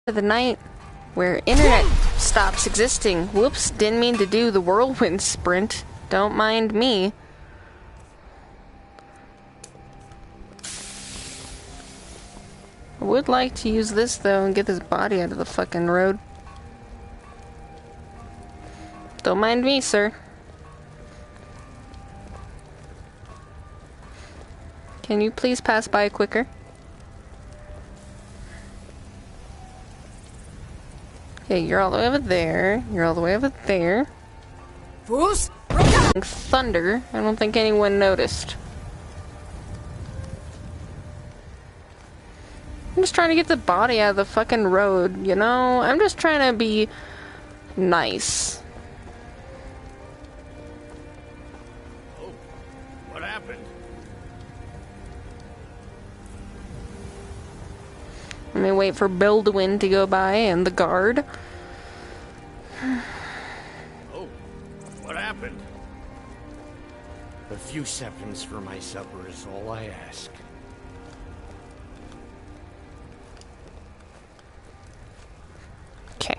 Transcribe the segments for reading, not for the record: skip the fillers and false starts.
The night where internet stops existing. Whoops, didn't mean to do the whirlwind sprint. Don't mind me. I would like to use this though and get this body out of the fucking road. Don't mind me, sir. Can you please pass by quicker? Okay, you're all the way over there. You're all the way over there. Thunder. I don't think anyone noticed. I'm just trying to get the body out of the fucking road, you know? I'm just trying to be nice. Oh, what happened? Let me wait for Baldwin to go by and the guard. Oh, what happened? A few seconds for my supper is all I ask. Okay.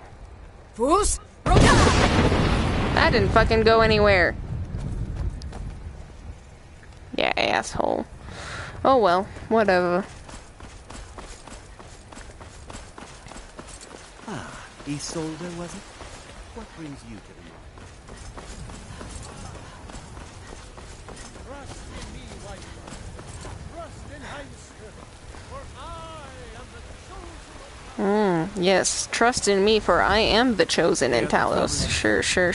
That didn't fucking go anywhere. Yeah, asshole. Oh well, whatever. Isolde, was it? What brings you to the market? Trust in me, white one. Trust in Hayashi, for I am the chosen one. Yes, trust in me, for I am the chosen in Talos. Sure. Sure.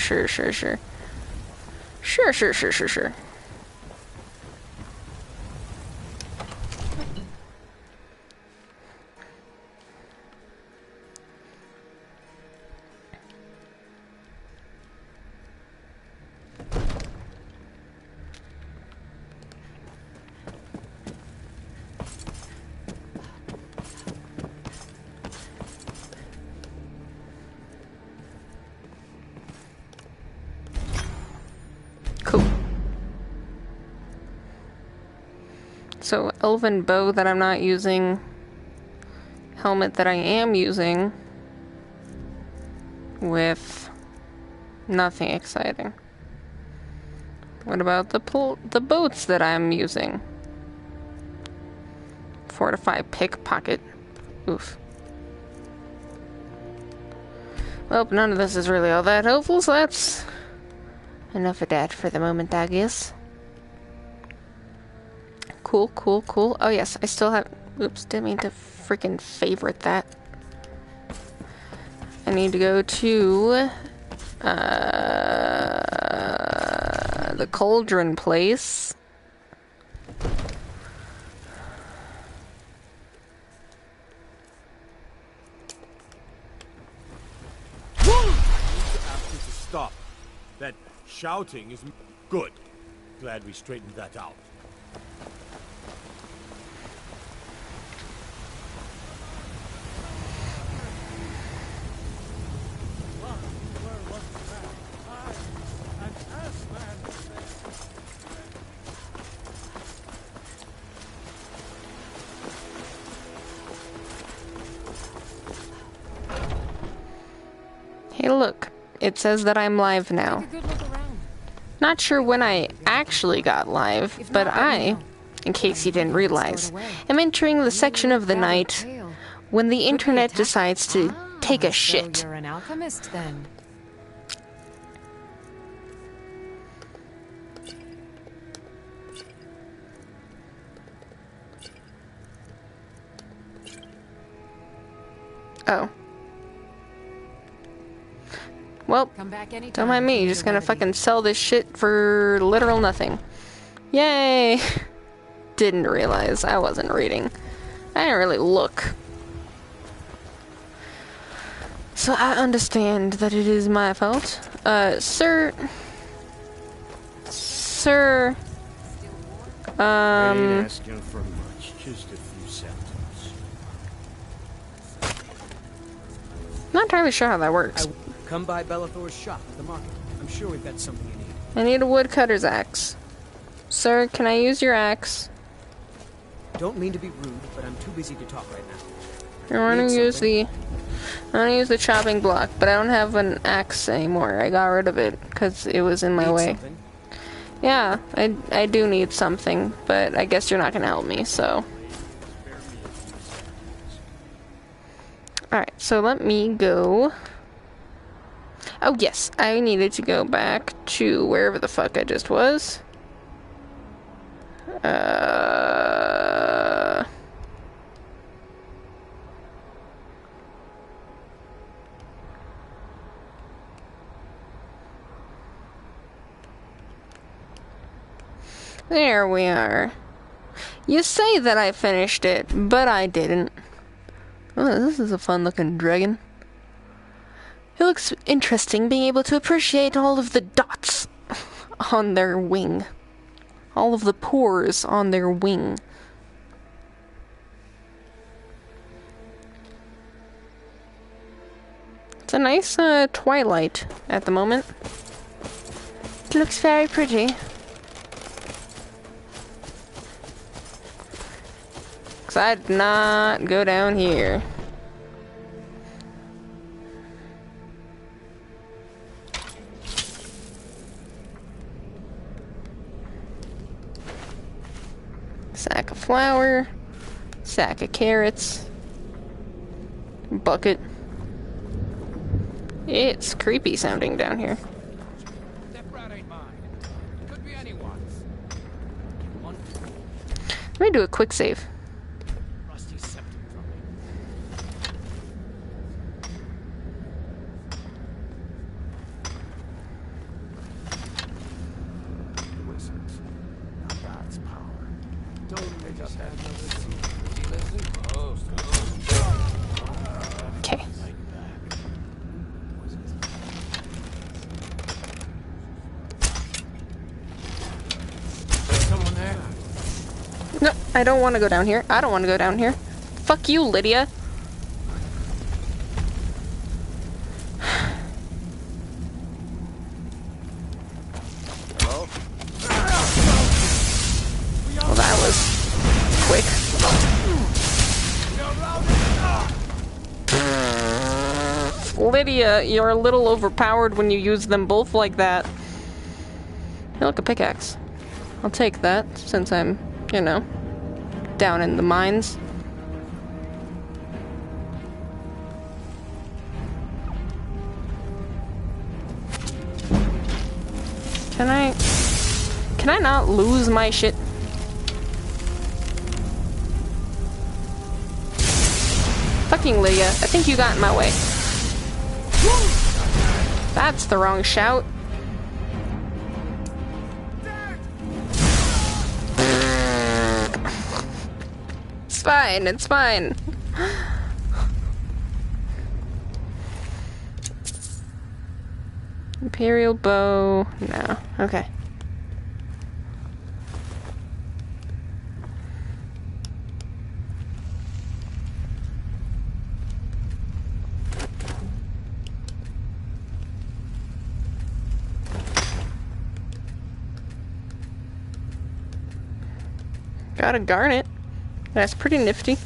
Cool. So, elven bow that I'm not using. Helmet that I am using. With nothing exciting. What about the boots that I'm using? Fortify pickpocket. Oof. Well, none of this is really all that helpful, so that's enough of that for the moment, I guess. Cool. Oh yes, I still have... Oops, didn't mean to freaking favorite that. I need to go to... the cauldron place. Stop. That shouting is good. Glad we straightened that out. Hey, look. It says that I'm live now. Not sure when I actually got live, but I, in case you didn't realize, am entering the section of the night when the internet decides to take a shit. You're an alchemist then. Oh. Well, don't mind me, just gonna fucking sell this shit for literal nothing. Yay! Didn't realize I wasn't reading. I didn't really look. So I understand that it is my fault. Sir... I ain't asking for much, just a few cents. Not entirely sure how that works. Come by Bellathor's shop at the market. I'm sure we've got something you need. I need a woodcutter's axe. Sir, can I use your axe? Don't mean to be rude, but I'm too busy to talk right now. I want to use the I'm gonna use the chopping block, but I don't have an axe anymore. I got rid of it because it was in my way. Something? Yeah, I do need something, but I guess you're not gonna help me, so. Alright, so let me go. Oh yes, I needed to go back to wherever the fuck I just was. There we are. You say that I finished it, but I didn't. Oh, this is a fun looking dragon. It looks interesting being able to appreciate all of the dots on their wing. All of the pores on their wing. It's a nice twilight at the moment. It looks very pretty. Because I did not go down here. Sack of flour, sack of carrots, bucket. It's creepy sounding down here. That rat ain't mine. Could be anyone's. Let me do a quick save. Rusty septum from me. Wizards. Now that's power. Don't they just have another seat? Did you listen? Close. Okay. Someone there? No, I don't want to go down here. I don't want to go down here. Fuck you, Lydia. Hello? Well, that was quick. Lydia, you're a little overpowered when you use them both like that. Hey, look, a pickaxe. I'll take that, since I'm, you know, down in the mines. Can I not lose my shit? Fucking Lydia, I think you got in my way. That's the wrong shout. It's fine, it's fine. Imperial bow, no, okay. Got a garnet. That's pretty nifty.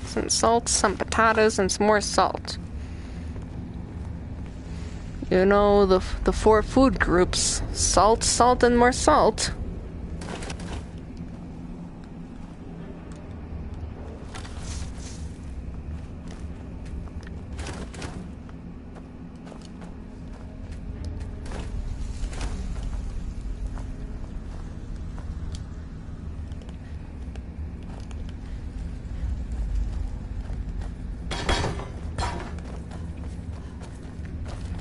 Some salt, some potatoes, and some more salt. You know, the four food groups. Salt, salt, and more salt.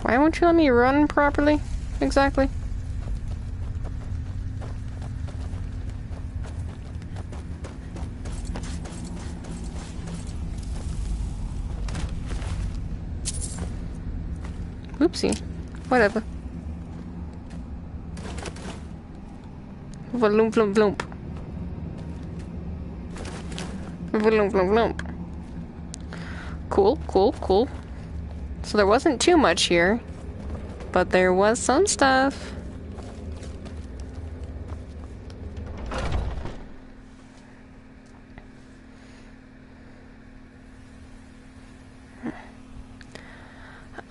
Why won't you let me run properly? Exactly. Oopsie. Whatever. Vloom, vloom, vloom. Vloom, vloom, vloom. Cool, cool, cool. So there wasn't too much here, but there was some stuff.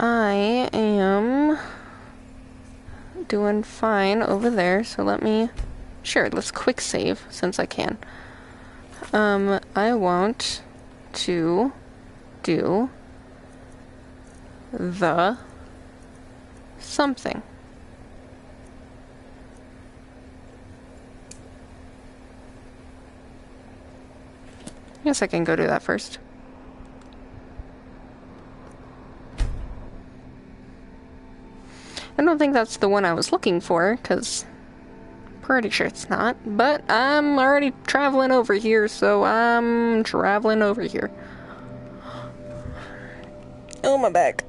I am doing fine over there, so let me... Sure, let's quick save, since I can. I want to do the something. Guess I can go do that first. I don't think that's the one I was looking for, because pretty sure it's not. But I'm already traveling over here, so I'm traveling over here. Oh, my back.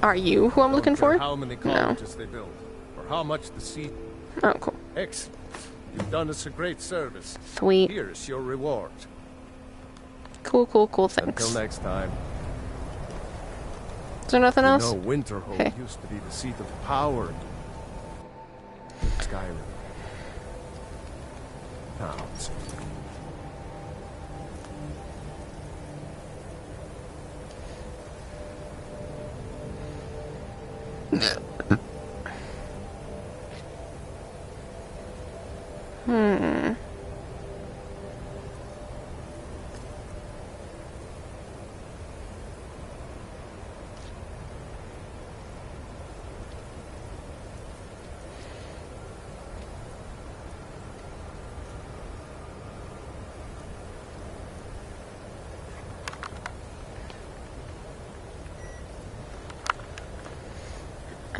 Are you who I'm looking for? How many colleges they built, or how much the seed. Oh, cool. Excellent. You've done us a great service. Sweet. Here's your reward. Cool, cool, cool, thanks. Until next time. Is there nothing else? No, Winterhold Okay. used to be the seat of power in Skyrim. Now it's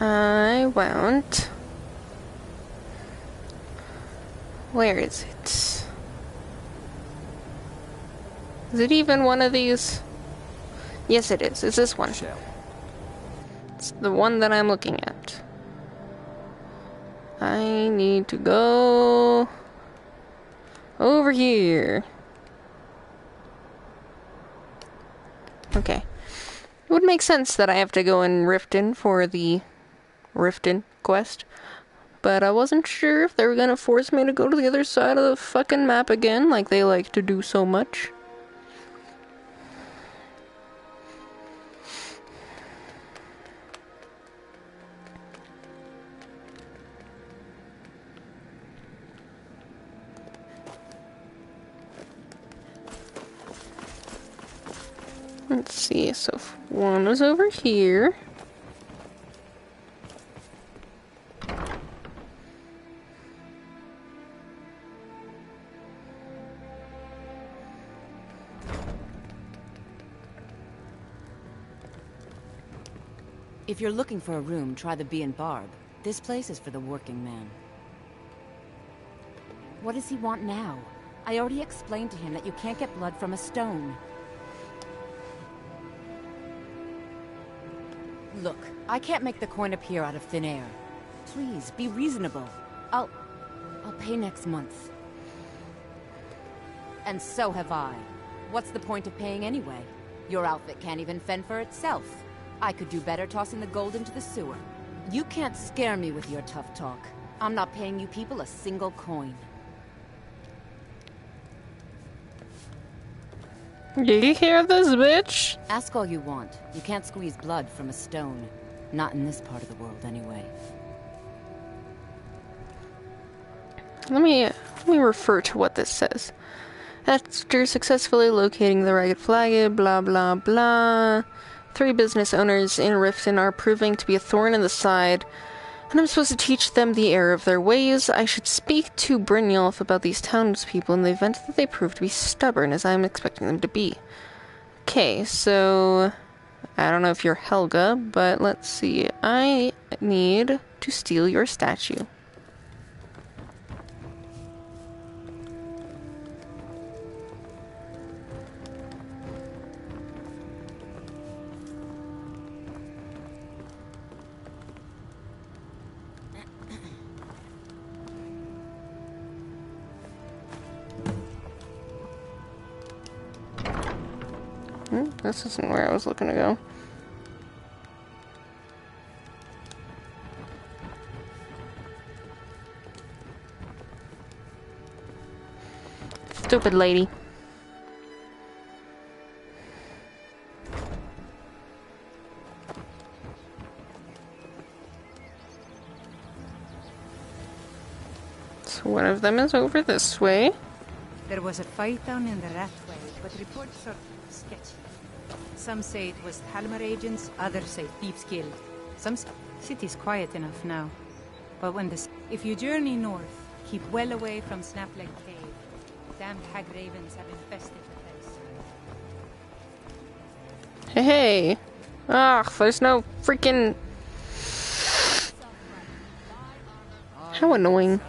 I won't. Where is it? Is it even one of these? Yes, it is. It's this one. It's the one that I'm looking at. I need to go over here. Okay. It would make sense that I have to go in Riften for the Riften quest. But I wasn't sure if they were gonna force me to go to the other side of the fucking map again, like they like to do so much. Let's see, so one is over here. If you're looking for a room, try the Bee and Barb. This place is for the working man. What does he want now? I already explained to him that you can't get blood from a stone. Look, I can't make the coin appear out of thin air. Please, be reasonable. I'll pay next month. And so have I. What's the point of paying anyway? Your outfit can't even fend for itself. I could do better tossing the gold into the sewer. You can't scare me with your tough talk. I'm not paying you people a single coin. Did you hear this, bitch? Ask all you want. You can't squeeze blood from a stone. Not in this part of the world, anyway. Let me refer to what this says. After successfully locating the ragged flag, blah blah blah. 3 business owners in Riften are proving to be a thorn in the side, and I'm supposed to teach them the error of their ways. I should speak to Brynjolf about these townspeople in the event that they prove to be stubborn, as I'm expecting them to be. Okay, so I don't know if you're Helga, but let's see. I need to steal your statue. This isn't where I was looking to go. Stupid lady. So one of them is over this way. There was a fight down in the Ratway, but reports are sketchy. Some say it was Halmer agents, others say thieves killed. City's quiet enough now. But if you journey north, keep well away from Snapleg Cave. Damned hag ravens have infested the place. Hey. Ugh, there's no freaking... How annoying.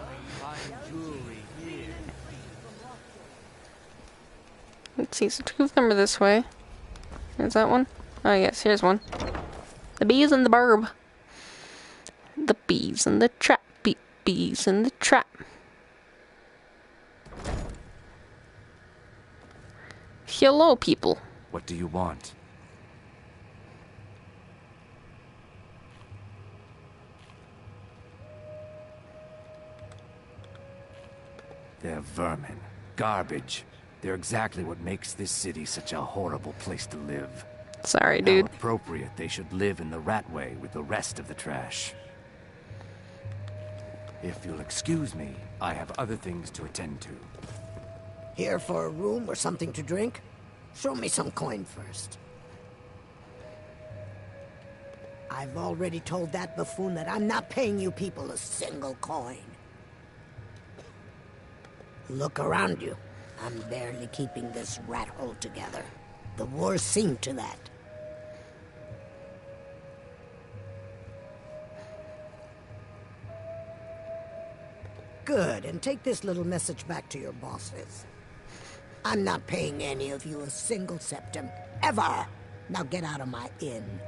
Let's see, so two of them are this way. Is that one? Oh yes, here's one. The bees in the burb. The bees in the trap. Bees in the trap. Hello, people. What do you want? They're vermin. Garbage. They're exactly what makes this city such a horrible place to live. Sorry, dude. How appropriate they should live in the Ratway with the rest of the trash. If you'll excuse me, I have other things to attend to. Here for a room or something to drink? Show me some coin first. I've already told that buffoon that I'm not paying you people a single coin. Look around you. I'm barely keeping this rat hole together. The war's seen to that. Good, and take this little message back to your bosses. I'm not paying any of you a single septim, ever! Now get out of my inn.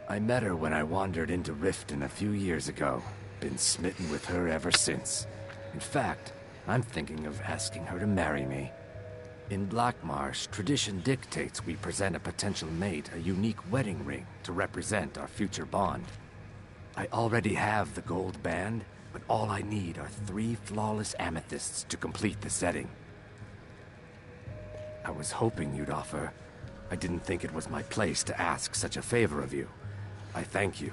I met her when I wandered into Riften a few years ago. Been smitten with her ever since. In fact, I'm thinking of asking her to marry me. In Blackmarsh, tradition dictates we present a potential mate a unique wedding ring to represent our future bond. I already have the gold band, but all I need are 3 flawless amethysts to complete the setting. I was hoping you'd offer. I didn't think it was my place to ask such a favor of you. I thank you.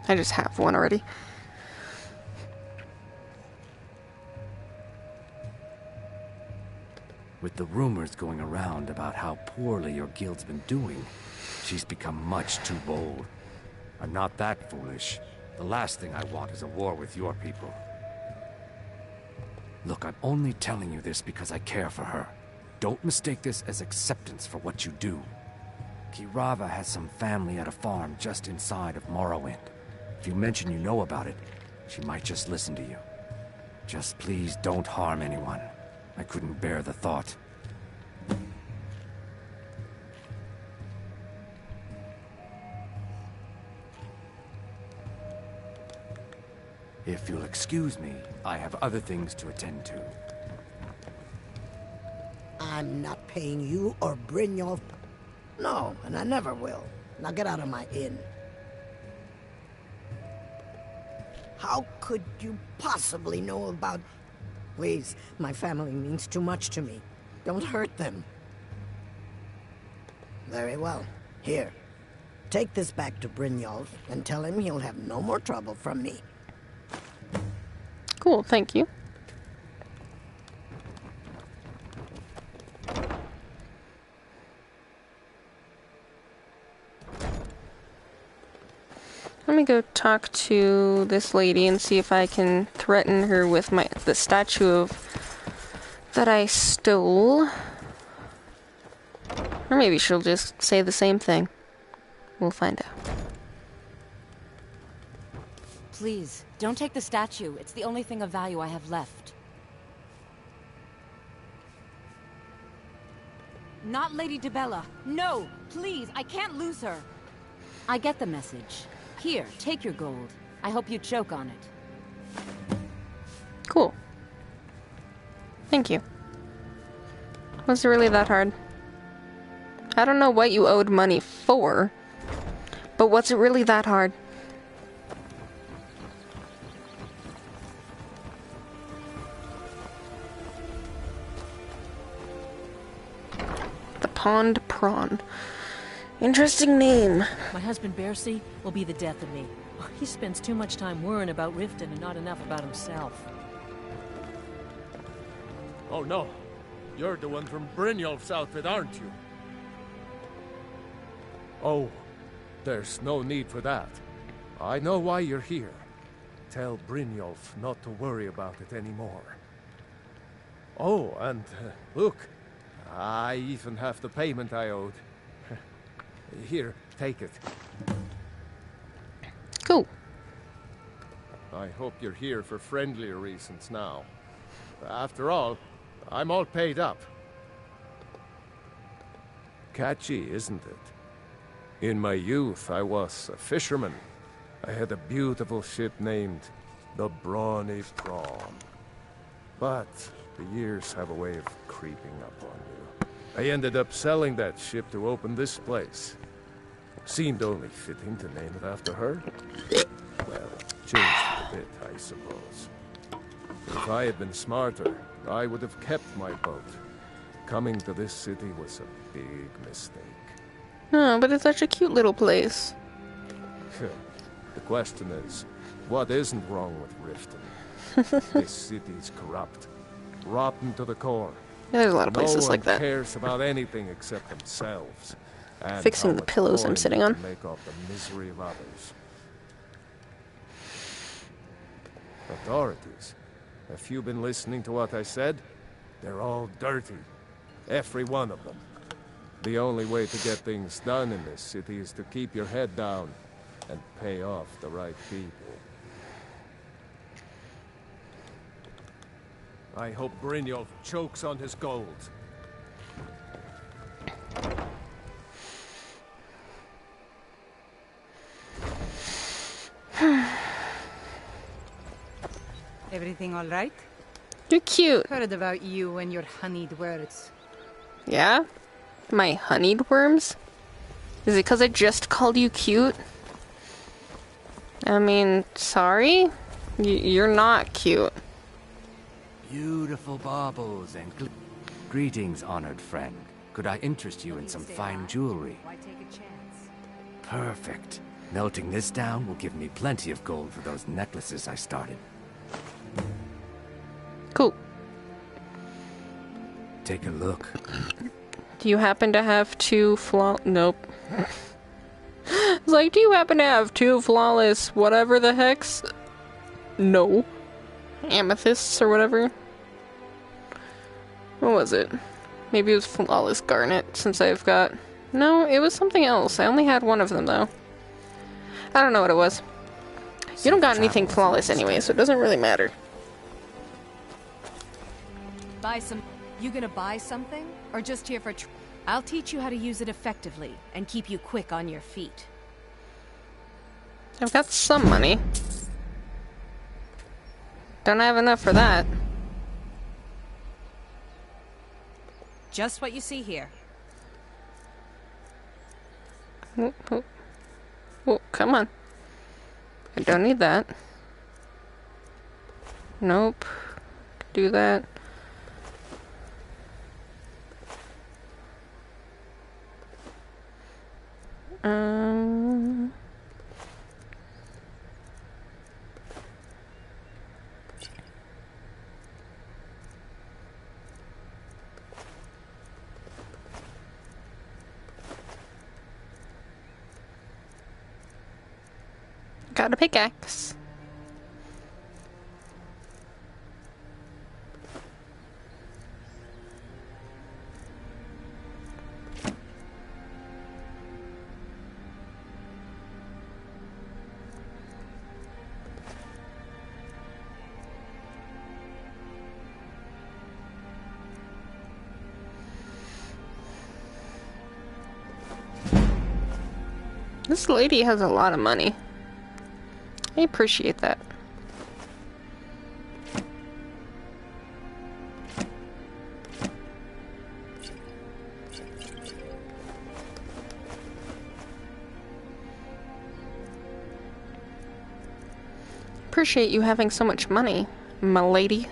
I just have one already. With the rumors going around about how poorly your guild's been doing, she's become much too bold. I'm not that foolish. The last thing I want is a war with your people. Look, I'm only telling you this because I care for her. Don't mistake this as acceptance for what you do. Kirava has some family at a farm just inside of Morrowind. If you mention you know about it, she might just listen to you. Just please don't harm anyone. I couldn't bear the thought. If you'll excuse me, I have other things to attend to. I'm not paying you or Brynjolf. No, and I never will. Now get out of my inn. How could you possibly know about... Please, my family means too much to me. Don't hurt them. Very well. Here. Take this back to Brynjolf and tell him he'll have no more trouble from me. Cool, thank you. Let me go talk to this lady and see if I can threaten her with the statue of that I stole. Or maybe she'll just say the same thing. We'll find out. Please, don't take the statue. It's the only thing of value I have left. Not Lady Dibella. No! Please, I can't lose her! I get the message. Here, take your gold. I hope you choke on it. Cool. Thank you. Was it really that hard? I don't know what you owed money for, but was it really that hard? The Pond Prawn. Interesting name. My husband Bercy will be the death of me. He spends too much time worrying about Riften and not enough about himself. Oh no, you're the one from Brynjolf's outfit, aren't you? Oh, there's no need for that. I know why you're here. Tell Brynjolf not to worry about it anymore. Oh, and look, I even have the payment I owed. Here, take it. Cool. I hope you're here for friendlier reasons now. After all, I'm all paid up. Catchy, isn't it? In my youth, I was a fisherman. I had a beautiful ship named the Brawny Prawn. But the years have a way of creeping up on you. I ended up selling that ship to open this place. Seemed only fitting to name it after her. Well, changed a bit, I suppose. If I had been smarter, I would have kept my boat. Coming to this city was a big mistake. Oh, but it's such a cute little place. The question is, what isn't wrong with Riften? This city's corrupt. Rotten to the core. Yeah, there's a lot of places like No that. one cares about anything except themselves. And Fixing how the much pillows I'm coin sitting they on. can make off the misery of others. Authorities. Have you been listening to what I said? They're all dirty. Every one of them. The only way to get things done in this city is to keep your head down and pay off the right people. I hope Brynjolf chokes on his gold. Everything all right? You're cute. Heard about you and your honeyed words. Yeah? My honeyed worms? Is it because I just called you cute? I mean, sorry? You're not cute. Beautiful baubles and greetings, honored friend. Could I interest you in some fine jewelry? Why take a chance? Perfect. Melting this down will give me plenty of gold for those necklaces I started. Cool. Take a look. Do you happen to have two Nope. It's like, do you happen to have two flawless whatever the hex? No. Amethysts or whatever? What was it? Maybe it was flawless garnet, since I've got... No, it was something else. I only had one of them, though. I don't know what it was. You don't got anything flawless anyway, so it doesn't really matter. Buy some... You gonna buy something? Or just here for I'll teach you how to use it effectively, and keep you quick on your feet. I've got some money. Don't have enough for that. Just what you see here. Oh, oh. Oh, come on. I don't need that. Nope. Do that. Got a pickaxe. This lady has a lot of money. I appreciate that. Appreciate you having so much money, my lady.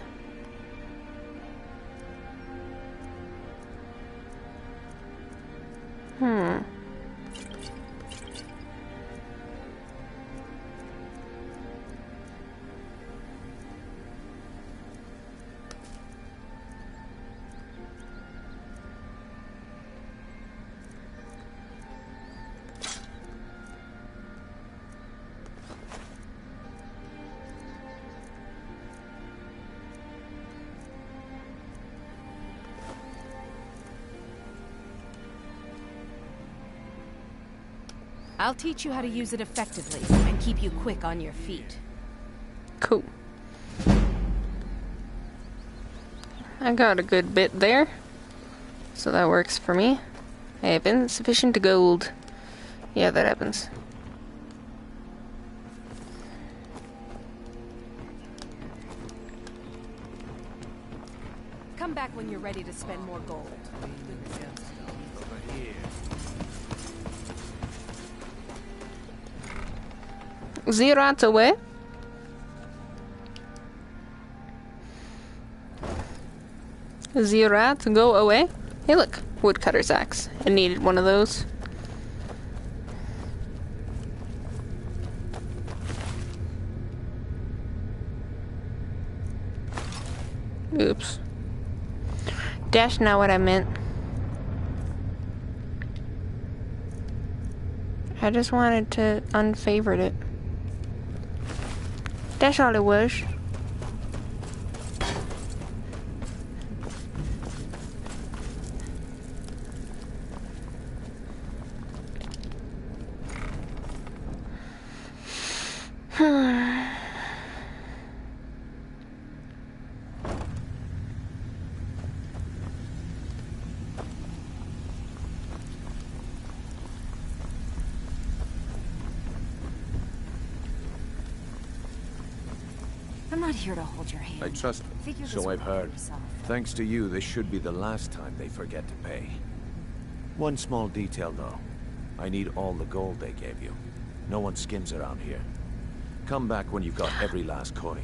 I'll teach you how to use it effectively and keep you quick on your feet. Cool. I got a good bit there, so that works for me. I have insufficient gold. Yeah, that happens. Come back when you're ready to spend more gold. Zerat away. Zerat, go away. Hey look, woodcutter's axe. I needed one of those. Oops. That's not what I meant. I just wanted to unfavorite it. That's all it was. I'm not here to hold your hand. I trust them. Figure this So I've one out heard. yourself. Thanks to you, this should be the last time they forget to pay. One small detail, though. I need all the gold they gave you. No one skims around here. Come back when you've got every last coin.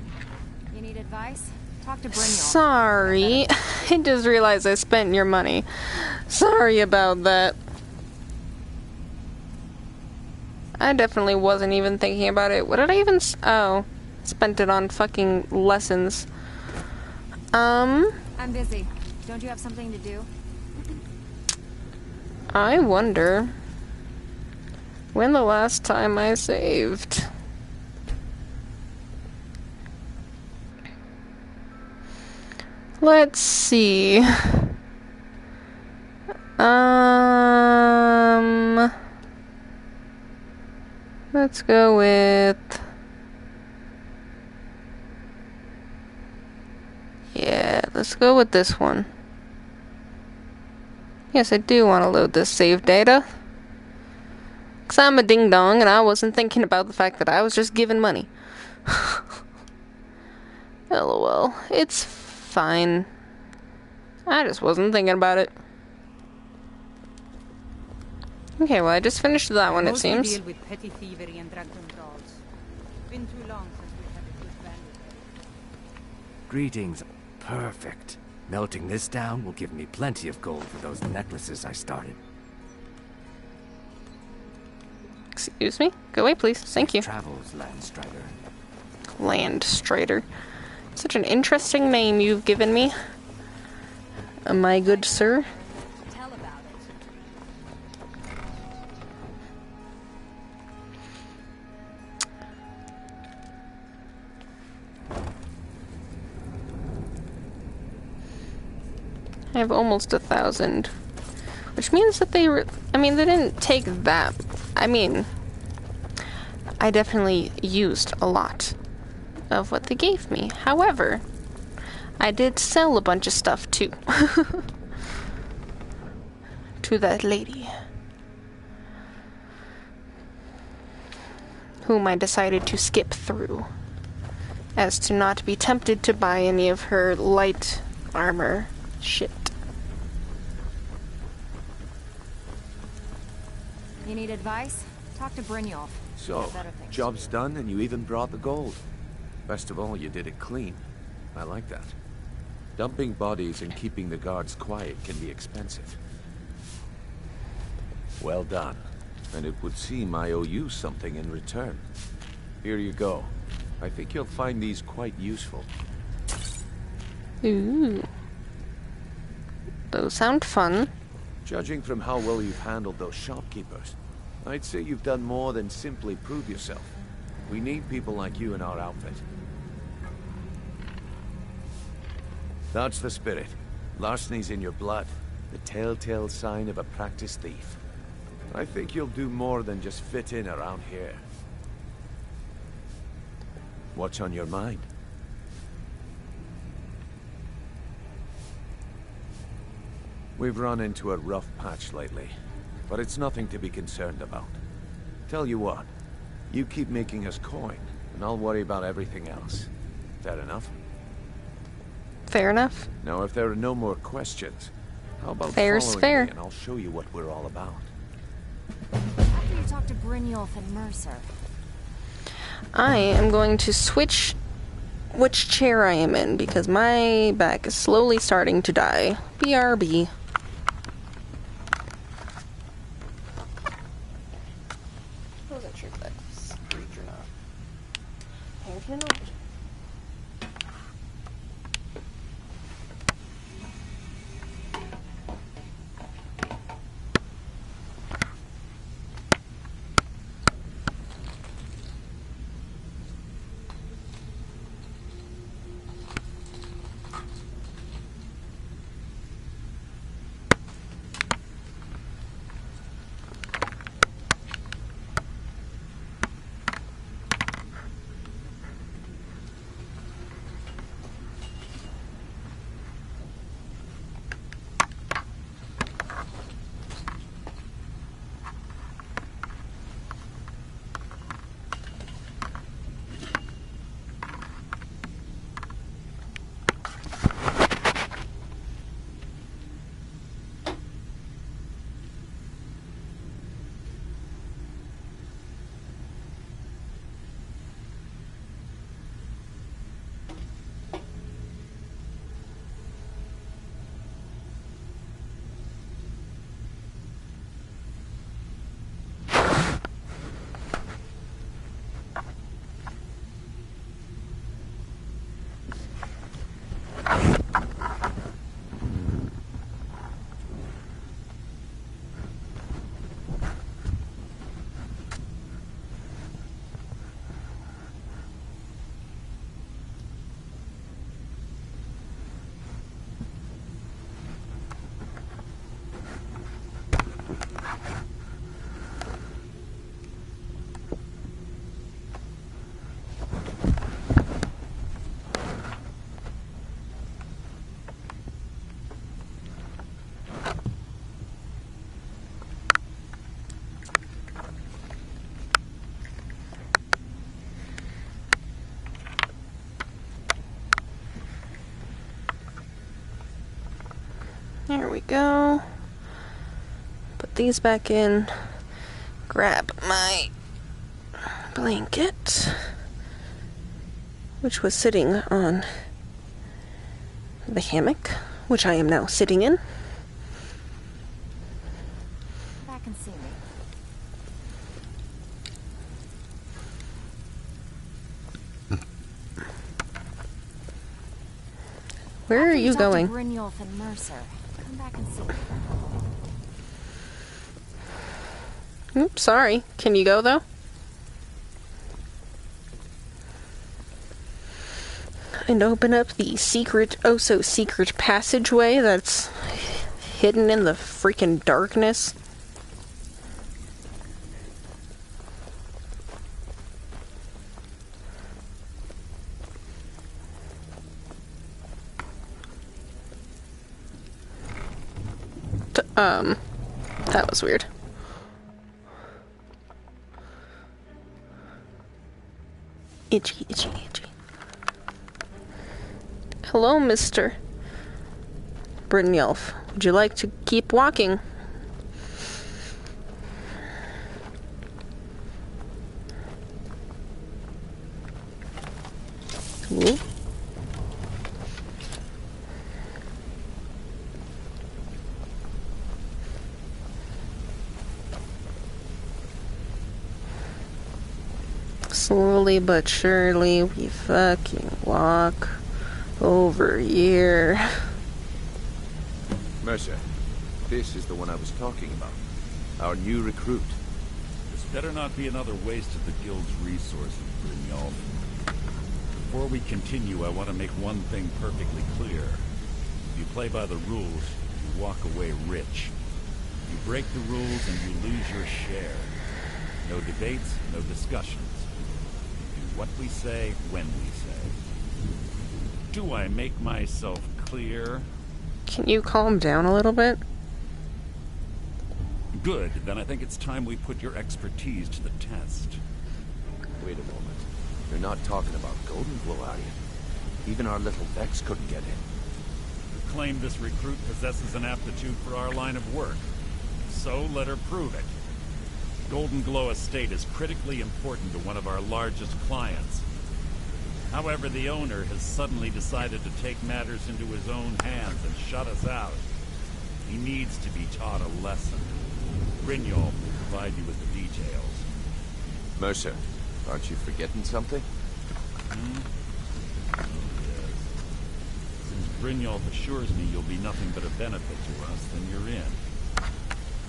You need advice? Talk to Brynjolf. Sorry. I just realized I spent your money. Sorry about that. I definitely wasn't even thinking about it. What did I even oh. Spent it on fucking lessons. I'm busy. Don't you have something to do? I wonder when the last time I saved. Let's see. Let's go with... Yeah, let's go with this one. Yes, I do want to load this save data. Because I'm a ding-dong and I wasn't thinking about the fact that I was just given money. LOL. It's fine. I just wasn't thinking about it. Okay, well I just finished that one, it Mostly seems. deal with petty thievery and drunken brawls. Been too long since we had a good bandit. Greetings. Perfect. Melting this down will give me plenty of gold for those necklaces I started. Excuse me? Go away, please. Thank you. Travels, Landstrider. Landstrider. Such an interesting name you've given me. My good sir. Tell about it. I have almost 1,000. Which means that they I mean, they didn't take that. I mean, I definitely used a lot of what they gave me. However, I did sell a bunch of stuff too. To that lady. whom I decided to skip through, as to not be tempted to buy any of her light armor shit. You need advice? Talk to Brynjolf. So, job's done and you even brought the gold. Best of all, you did it clean. I like that. Dumping bodies and keeping the guards quiet can be expensive. Well done. And it would seem I owe you something in return. Here you go. I think you'll find these quite useful. Ooh. Those sound fun. Judging from how well you've handled those shopkeepers, I'd say you've done more than simply prove yourself. We need people like you in our outfit. That's the spirit. Larceny's in your blood. The telltale sign of a practiced thief. I think you'll do more than just fit in around here. What's on your mind? We've run into a rough patch lately, but it's nothing to be concerned about. Tell you what, you keep making us coin, and I'll worry about everything else. Fair enough? Fair enough. Now, if there are no more questions, how about Fair's following fair. me and I'll show you what we're all about. After you talk to Brynjolf and Mercer. I am going to switch which chair I am in, because my back is slowly starting to die. BRB. Wasn't sure if that's reach or not. Apparently not. There we go. Put these back in. Grab my blanket, which was sitting on the hammock, which I am now sitting in. Come back and see me. Where are you going? Brynjolf and Mercer. Come back and see me. Oops, sorry. Can you go, though? And open up the secret, oh so secret passageway that's hidden in the freaking darkness. That was weird. Itchy, itchy, itchy. Hello, Mr. Brynjolf. Would you like to keep walking? Ooh. Slowly but surely, we fucking walk over here. Mercer, this is the one I was talking about. Our new recruit. This better not be another waste of the guild's resources, Brynjolf. Before we continue, I want to make one thing perfectly clear. If you play by the rules, you walk away rich. You break the rules and you lose your share. No debates, no discussions. We do what we say, when we say. Do I make myself clear? Can you calm down a little bit? Good, then I think it's time we put your expertise to the test. Wait a moment. You're not talking about Golden Glow, are you? Even our little Vex couldn't get in. You claim this recruit possesses an aptitude for our line of work. So let her prove it. Golden Glow Estate is critically important to one of our largest clients. However, the owner has suddenly decided to take matters into his own hands and shut us out. He needs to be taught a lesson. Brynjolf will provide you with the details. Mercer, aren't you forgetting something? Oh, yes. Since Brynjolf assures me you'll be nothing but a benefit to us, then you're in.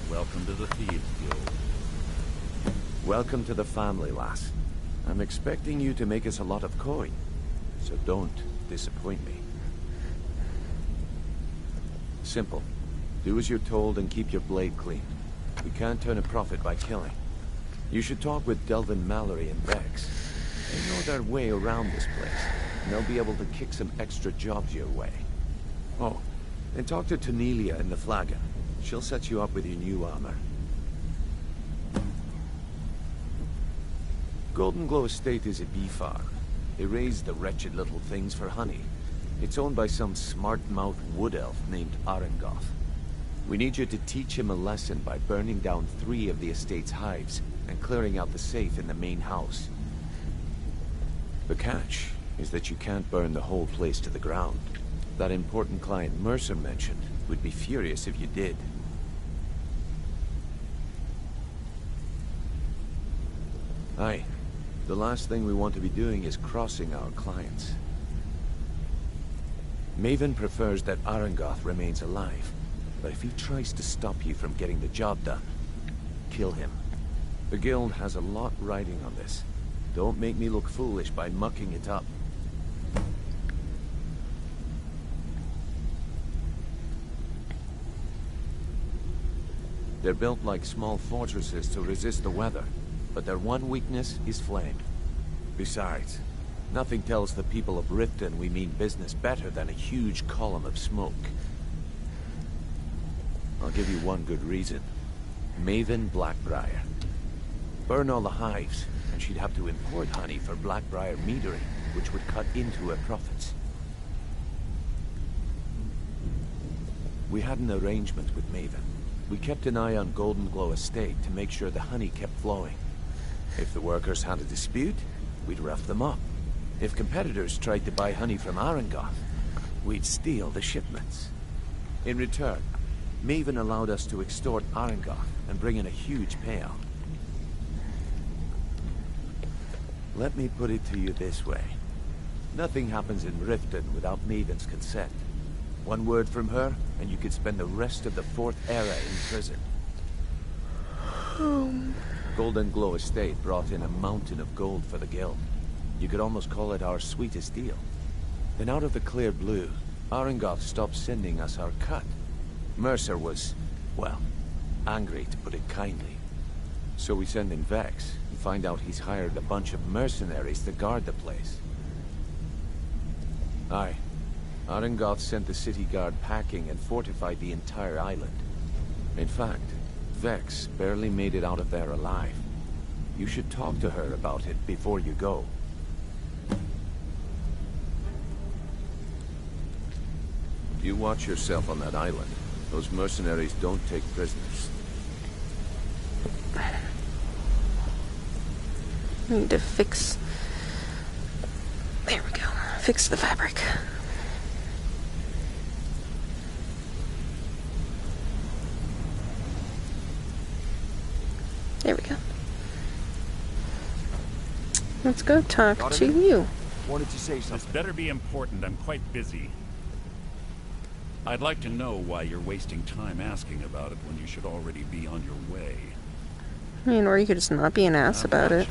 Welcome to the Thieves Guild. Welcome to the family, lass. I'm expecting you to make us a lot of coin, so don't disappoint me. Simple. Do as you're told and keep your blade clean. We can't turn a profit by killing. You should talk with Delvin Mallory and Vex. They know their way around this place, and they'll be able to kick some extra jobs your way. Oh, and talk to Tanelia in the Flagon. She'll set you up with your new armor. Golden Glow Estate is a bee farm. They raise the wretched little things for honey. It's owned by some smart-mouthed wood elf named Arengoth. We need you to teach him a lesson by burning down 3 of the estate's hives and clearing out the safe in the main house. The catch is that you can't burn the whole place to the ground. That important client Mercer mentioned would be furious if you did. Aye. The last thing we want to be doing is crossing our clients. Maven prefers that Arengoth remains alive, but if he tries to stop you from getting the job done, kill him. The guild has a lot riding on this. Don't make me look foolish by mucking it up. They're built like small fortresses to resist the weather, but their one weakness is flame. Besides, nothing tells the people of Riften we mean business better than a huge column of smoke. I'll give you one good reason. Maven Blackbriar. Burn all the hives, and she'd have to import honey for Blackbriar meadery, which would cut into her profits. We had an arrangement with Maven. We kept an eye on Golden Glow Estate to make sure the honey kept flowing. If the workers had a dispute, we'd rough them up. If competitors tried to buy honey from Arengoth, we'd steal the shipments. In return, Maven allowed us to extort Arengoth and bring in a huge payout. Let me put it to you this way. Nothing happens in Riften without Maven's consent. One word from her, and you could spend the rest of the 4th era in prison. Golden Glow Estate brought in a mountain of gold for the guild. You could almost call it our sweetest deal. Then out of the clear blue, Arengoth stopped sending us our cut. Mercer was, well, angry to put it kindly. So we send in Vex and find out he's hired a bunch of mercenaries to guard the place. Aye. Arengoth sent the city guard packing and fortified the entire island. In fact, Vex barely made it out of there alive. You should talk to her about it before you go. You watch yourself on that island. Those mercenaries don't take prisoners. Need to fix... There we go. Fix the fabric. There we go. Let's go talk to you. Wanted to say This something. better be important. I'm quite busy. I'd like to know why you're wasting time asking about it when you should already be on your way. I mean, or you could just not be an ass about it.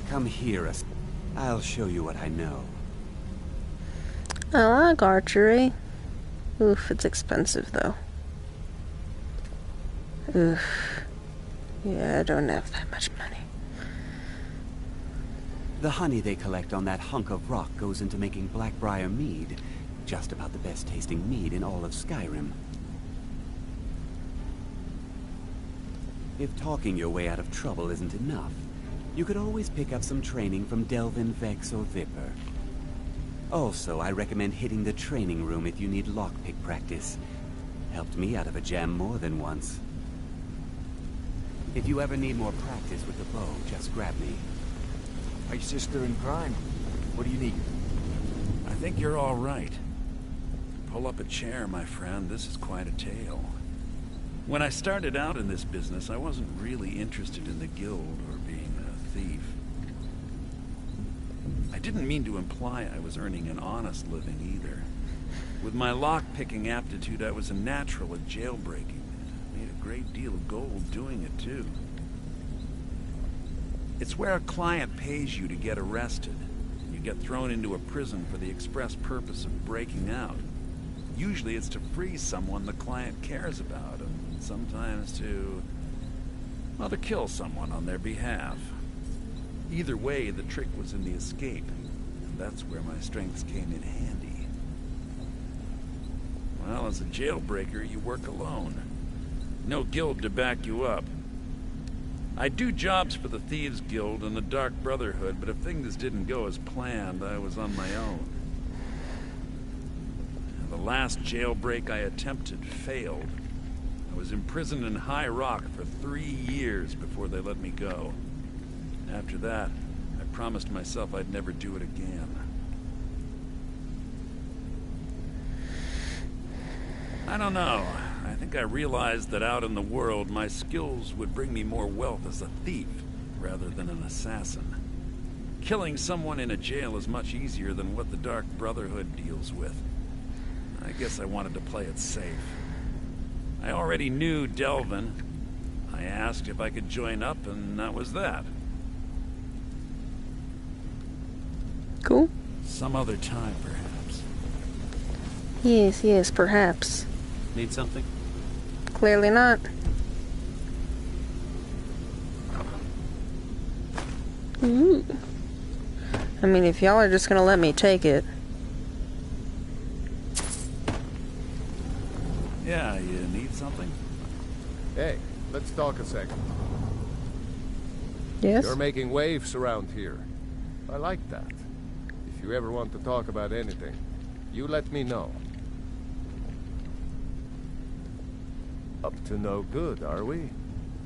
Come here, I'll show you what I know. I like archery. Oof, it's expensive though. Oof. Yeah, I don't have that much money. The honey they collect on that hunk of rock goes into making Blackbriar mead. Just about the best tasting mead in all of Skyrim. If talking your way out of trouble isn't enough, you could always pick up some training from Delvin, Vex, or Vipper. Also, I recommend hitting the training room if you need lockpick practice. Helped me out of a jam more than once. If you ever need more practice with the bow, just grab me. My sister in crime. What do you need? I think you're all right. Pull up a chair, my friend. This is quite a tale. When I started out in this business, I wasn't really interested in the guild or being a thief. I didn't mean to imply I was earning an honest living either. With my lock-picking aptitude, I was a natural at jailbreaking. Made a great deal of gold doing it, too. It's where a client pays you to get arrested. You get thrown into a prison for the express purpose of breaking out. Usually it's to free someone the client cares about, and sometimes to, well, to kill someone on their behalf. Either way, the trick was in the escape, and that's where my strengths came in handy. Well, as a jailbreaker, you work alone. No guild to back you up. I do jobs for the Thieves Guild and the Dark Brotherhood, but if things didn't go as planned, I was on my own. The last jailbreak I attempted failed. I was imprisoned in High Rock for 3 years before they let me go. After that, I promised myself I'd never do it again. I don't know. I think I realized that out in the world, my skills would bring me more wealth as a thief, rather than an assassin. Killing someone in a jail is much easier than what the Dark Brotherhood deals with. I guess I wanted to play it safe. I already knew Delvin. I asked if I could join up, and that was that. Cool. Some other time, perhaps. Yes, yes, perhaps. Need something? Clearly not. Ooh. I mean, if y'all are just gonna let me take it. Yeah, you need something? Hey, let's talk a second. Yes? You're making waves around here. I like that. If you ever want to talk about anything, you let me know. Up to no good, are we?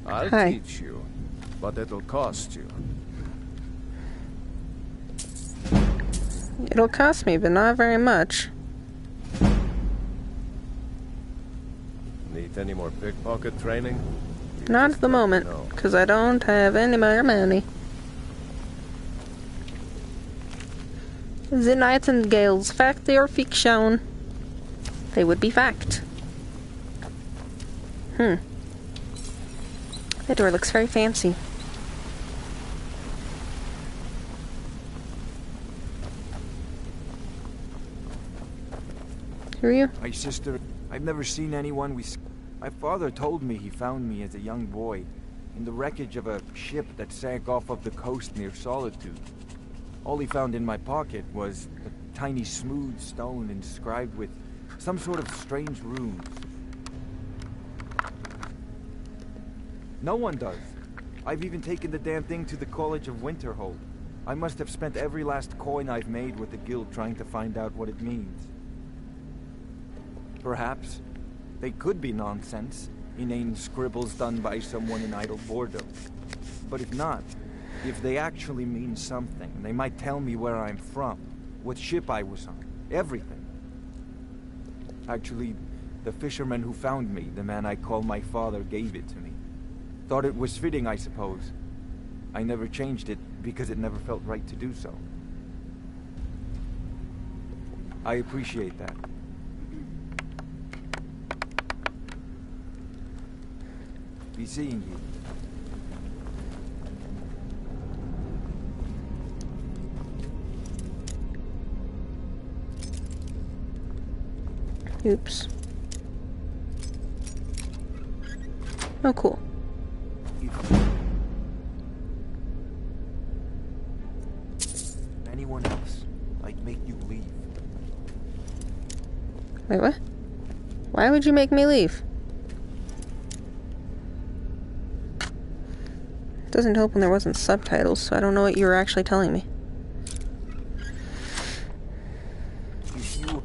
I'll Hi. teach you, but it'll cost you. It'll cost me, but not very much. Need any more pickpocket training? You Not just at the let me moment, know. because I don't have any more money. The Nightingales, fact or fiction? They would be fact. That door looks very fancy. Who are you? My sister. I've never seen anyone My father told me he found me as a young boy in the wreckage of a ship that sank off of the coast near Solitude. All he found in my pocket was a tiny smooth stone inscribed with some sort of strange runes. No one does. I've even taken the damn thing to the College of Winterhold. I must have spent every last coin I've made with the guild trying to find out what it means. Perhaps. They could be nonsense. Inane scribbles done by someone in idle boredom. But if not, if they actually mean something, they might tell me where I'm from, what ship I was on, everything. Actually, the fisherman who found me, the man I call my father, gave it to me. Thought it was fitting, I suppose. I never changed it because it never felt right to do so. I appreciate that. Be seeing you. Oops. Oh, cool. Anyone else, I'd make you leave. Wait, what? Why would you make me leave? Doesn't help when there wasn't subtitles, so I don't know what you were actually telling me. If you...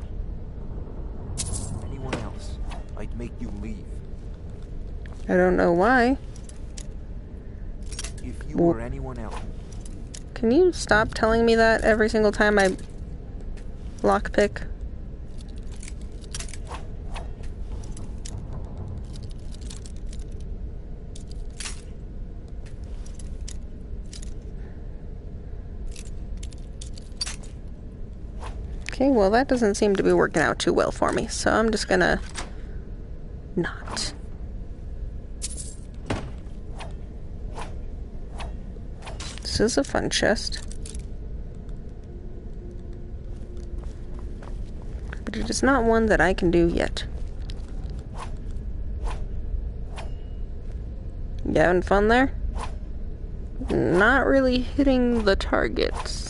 anyone else, I'd make you leave. I don't know why. If you were anyone else... Can you stop telling me that every single time I lockpick? Okay, well that doesn't seem to be working out too well for me, so I'm just gonna not. This is a fun chest. But it is not one that I can do yet. You having fun there? Not really hitting the targets.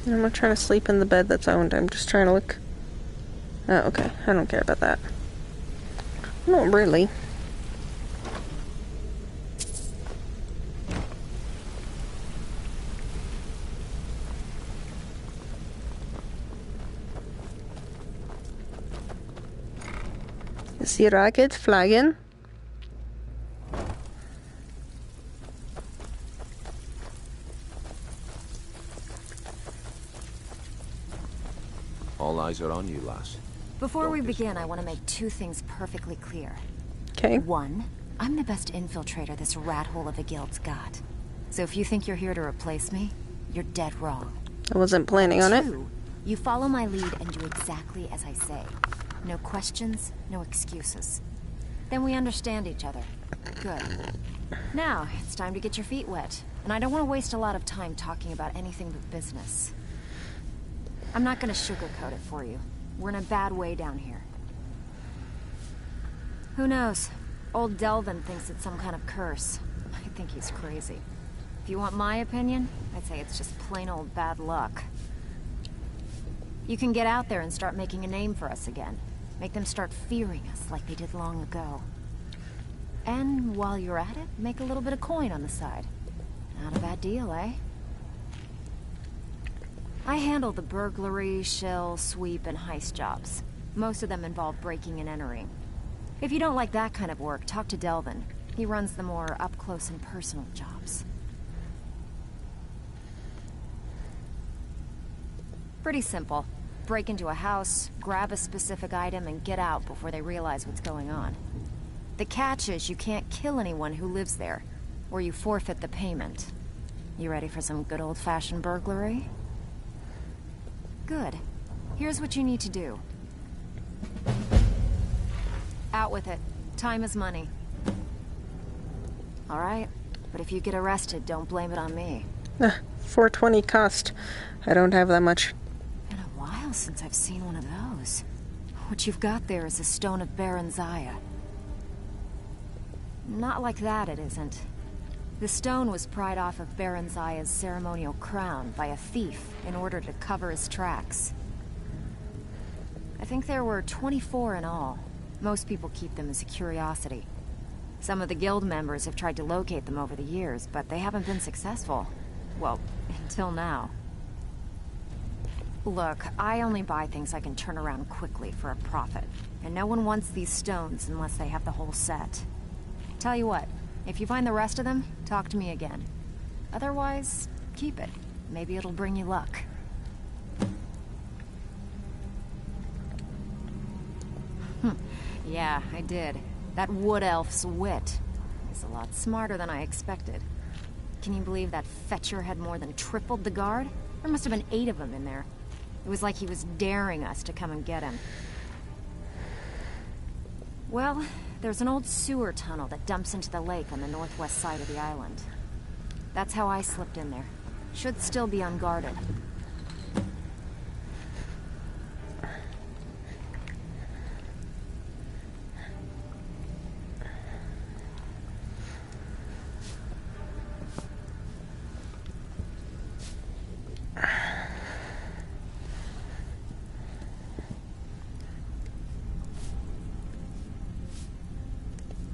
I'm not trying to sleep in the bed that's owned. I'm just trying to look. Oh, okay. I don't care about that. Not really. Is the rocket flagging? All eyes are on you, lass. Before we begin, I want to make two things perfectly clear. Okay. One, I'm the best infiltrator this rat hole of a guild's got. So if you think you're here to replace me, you're dead wrong. I wasn't planning on it. Two, you follow my lead and do exactly as I say. No questions, no excuses. Then we understand each other. Good. Now, it's time to get your feet wet. And I don't want to waste a lot of time talking about anything but business. I'm not gonna sugarcoat it for you. We're in a bad way down here. Who knows? Old Delvin thinks it's some kind of curse. I think he's crazy. If you want my opinion, I'd say it's just plain old bad luck. You can get out there and start making a name for us again. Make them start fearing us like they did long ago. And while you're at it, make a little bit of coin on the side. Not a bad deal, eh? I handle the burglary, shell, sweep, and heist jobs. Most of them involve breaking and entering. If you don't like that kind of work, talk to Delvin. He runs the more up-close and personal jobs. Pretty simple. Break into a house, grab a specific item, and get out before they realize what's going on. The catch is you can't kill anyone who lives there, or you forfeit the payment. You ready for some good old-fashioned burglary? Good. Here's what you need to do. Out with it. Time is money. All right, but if you get arrested, don't blame it on me. $420 cost. I don't have that much. Been a while since I've seen one of those. What you've got there is a stone of Baron Zaya. Not like that, it isn't. The stone was pried off of Baron Zaya's ceremonial crown by a thief in order to cover his tracks. I think there were 24 in all. Most people keep them as a curiosity. Some of the guild members have tried to locate them over the years, but they haven't been successful. Well, until now. Look, I only buy things I can turn around quickly for a profit. And no one wants these stones unless they have the whole set. Tell you what, if you find the rest of them, talk to me again. Otherwise, keep it. Maybe it'll bring you luck. Yeah, I did. That wood elf's wit is a lot smarter than I expected. Can you believe that fetcher had more than tripled the guard? There must have been 8 of them in there. It was like he was daring us to come and get him. Well, there's an old sewer tunnel that dumps into the lake on the northwest side of the island. That's how I slipped in there. Should still be unguarded.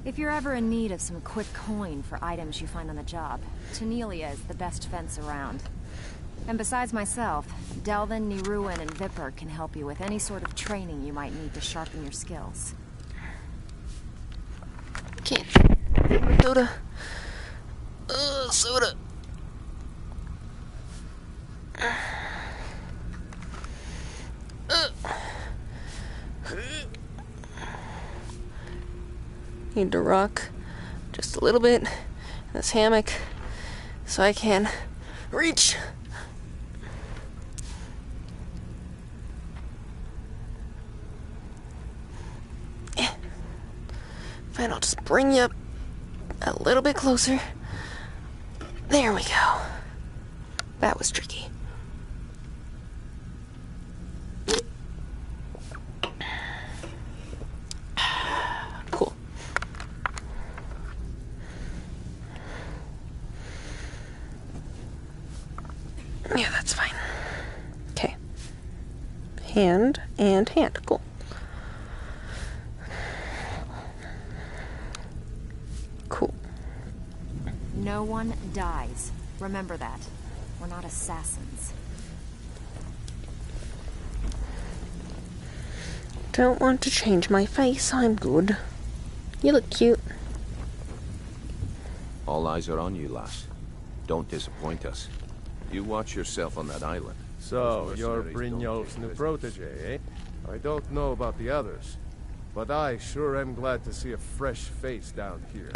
If you're ever in need of some quick coin for items you find on the job, Tanelia is the best fence around. And besides myself, Delvin, Niruin, and Vipper can help you with any sort of training you might need to sharpen your skills. Can't. Soda. Soda. Need to rock just a little bit in this hammock so I can reach. Fine, I'll just bring you up a little bit closer. There we go. That was tricky. Cool. Yeah, that's fine. Okay. Hand and hand. Cool. Cool. No one dies. Remember that. We're not assassins. Don't want to change my face. I'm good. You look cute. All eyes are on you, lass. Don't disappoint us. You watch yourself on that island. So, you're Brynjolf's new protege, eh? I don't know about the others, but I sure am glad to see a fresh face down here.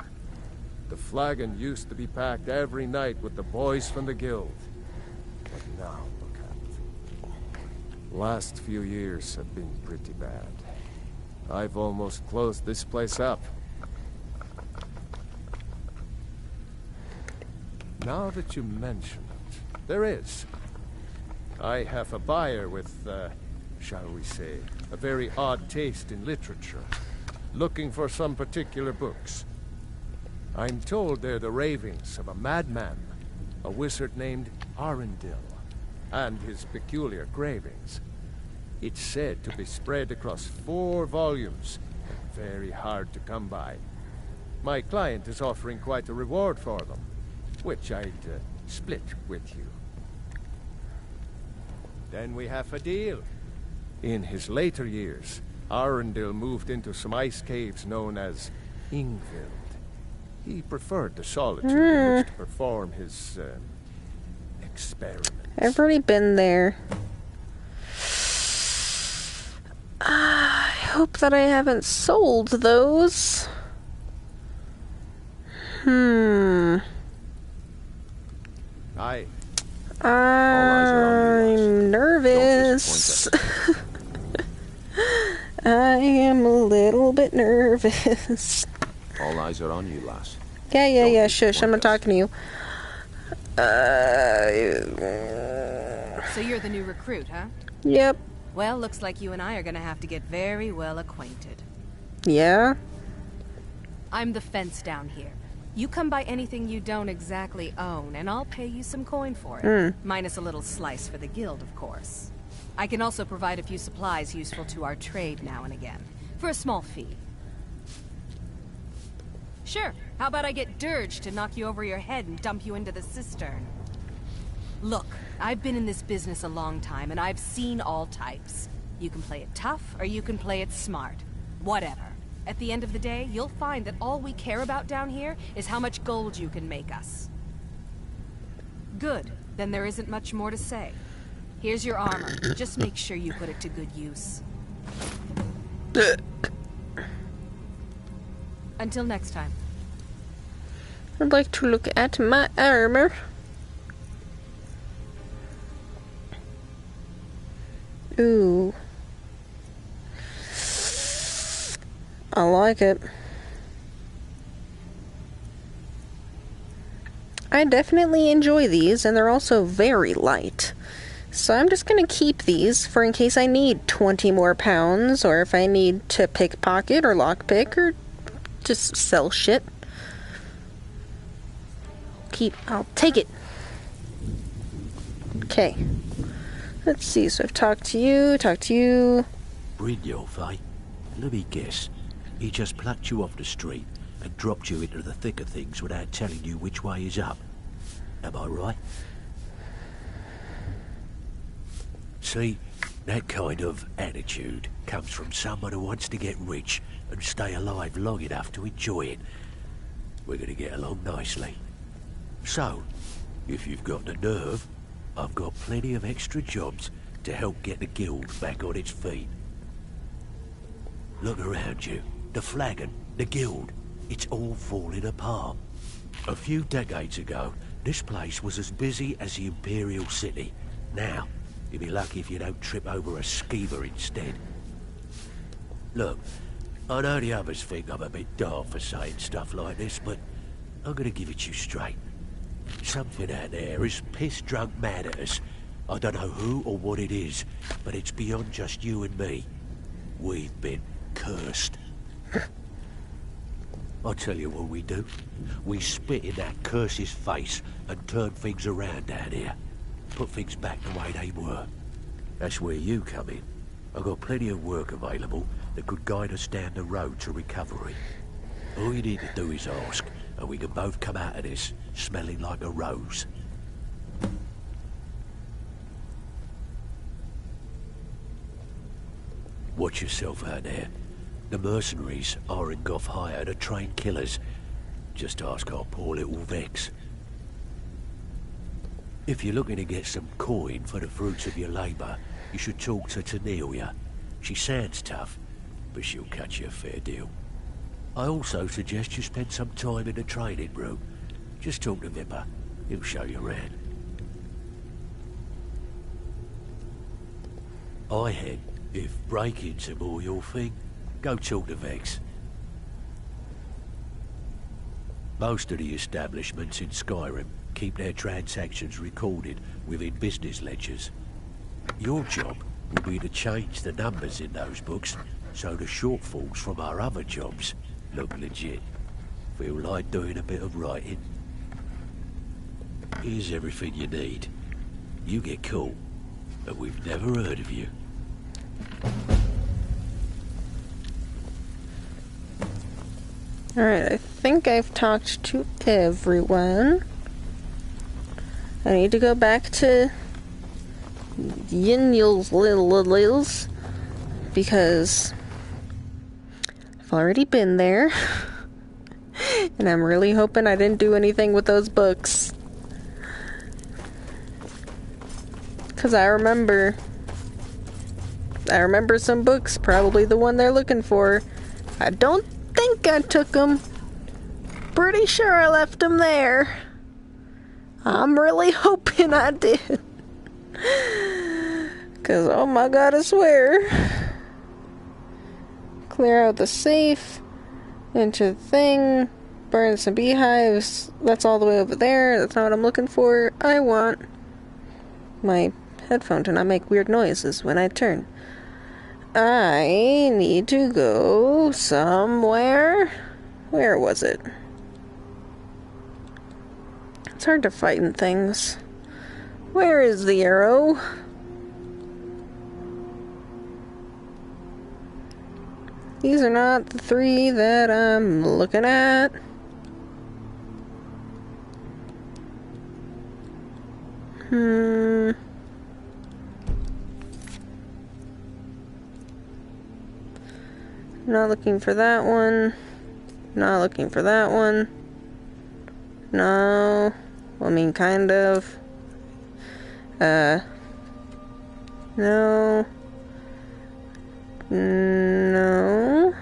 The flagon used to be packed every night with the boys from the guild. But now, look at it. Last few years have been pretty bad. I've almost closed this place up. Now that you mention it, there is. I have a buyer with, shall we say, a very odd taste in literature, looking for some particular books. I'm told they're the ravings of a madman, a wizard named Arundel, and his peculiar cravings. It's said to be spread across 4 volumes, and very hard to come by. My client is offering quite a reward for them, which I'd split with you. Then we have a deal. In his later years, Arundel moved into some ice caves known as Ingvild. He preferred the solitude in which to perform his experiments. I've already been there. I hope that I haven't sold those. I'm nervous. I am a little bit nervous. All eyes are on you, lass. Yeah, shush, I'm not talking to you. So you're the new recruit, huh? Yep. Well, looks like you and I are gonna have to get very well acquainted. Yeah? I'm the fence down here. You come by anything you don't exactly own, and I'll pay you some coin for it. Minus a little slice for the guild, of course. I can also provide a few supplies useful to our trade now and again, for a small fee. Sure, how about I get Dirge to knock you over your head and dump you into the cistern? Look, I've been in this business a long time, and I've seen all types. You can play it tough, or you can play it smart. Whatever. At the end of the day, you'll find that all we care about down here is how much gold you can make us. Good. Then there isn't much more to say. Here's your armor. Just make sure you put it to good use. Until next time. I'd like to look at my armor. Ooh. I like it. I definitely enjoy these, and they're also very light. So I'm just gonna keep these for in case I need 20 more pounds, or if I need to pickpocket or lockpick, or just sell shit. I'll take it. Okay. Let's see, so I've talked to you. Brynjolf, eh? Let me guess. He just plucked you off the street and dropped you into the thick of things without telling you which way is up. Am I right? See, that kind of attitude comes from someone who wants to get rich and stay alive long enough to enjoy it. We're gonna get along nicely. So, if you've got the nerve, I've got plenty of extra jobs to help get the guild back on its feet. Look around you. The flagon, the guild, it's all falling apart. A few decades ago, this place was as busy as the Imperial City. Now, you'll be lucky if you don't trip over a skeever instead. Look, I know the others think I'm a bit daft for saying stuff like this, but I'm gonna give it to you straight. Something out there is piss-drunk mad at us. I don't know who or what it is, but it's beyond just you and me. We've been cursed. I'll tell you what we do. We spit in that curse's face and turn things around down here. Put things back the way they were. That's where you come in. I've got plenty of work available that could guide us down the road to recovery. All you need to do is ask, and we can both come out of this smelling like a rose. Watch yourself out there. The mercenaries Arengoth hired to train killers. Just ask our poor little Vex. If you're looking to get some coin for the fruits of your labour, you should talk to Tanelia. She sounds tough, but she'll cut you a fair deal. I also suggest you spend some time in the training room. Just talk to Vipper. He'll show you around. I head, if break-ins are more your thing, go talk to Vex. Most of the establishments in Skyrim keep their transactions recorded within business ledgers. Your job will be to change the numbers in those books so the shortfalls from our other jobs look legit. Feel like doing a bit of writing? Here's everything you need. You get cool, and we've never heard of you. Alright, I think I've talked to everyone. I need to go back to Yinyl's Little because I've already been there. And I'm really hoping I didn't do anything with those books. Because I remember some books, probably the one they're looking for. I don't think I took them. Pretty sure I left them there. I'm really hoping I did. Because, oh my god, I swear. Clear out the safe. Into the thing. Burn some beehives. That's all the way over there. That's not what I'm looking for. I want my headphone to not make weird noises when I turn. I need to go somewhere. Where was it? It's hard to fight in things. Where is the arrow? These are not the 3 that I'm looking at. Not looking for that one. Not looking for that one. No. I mean, kind of. No. No.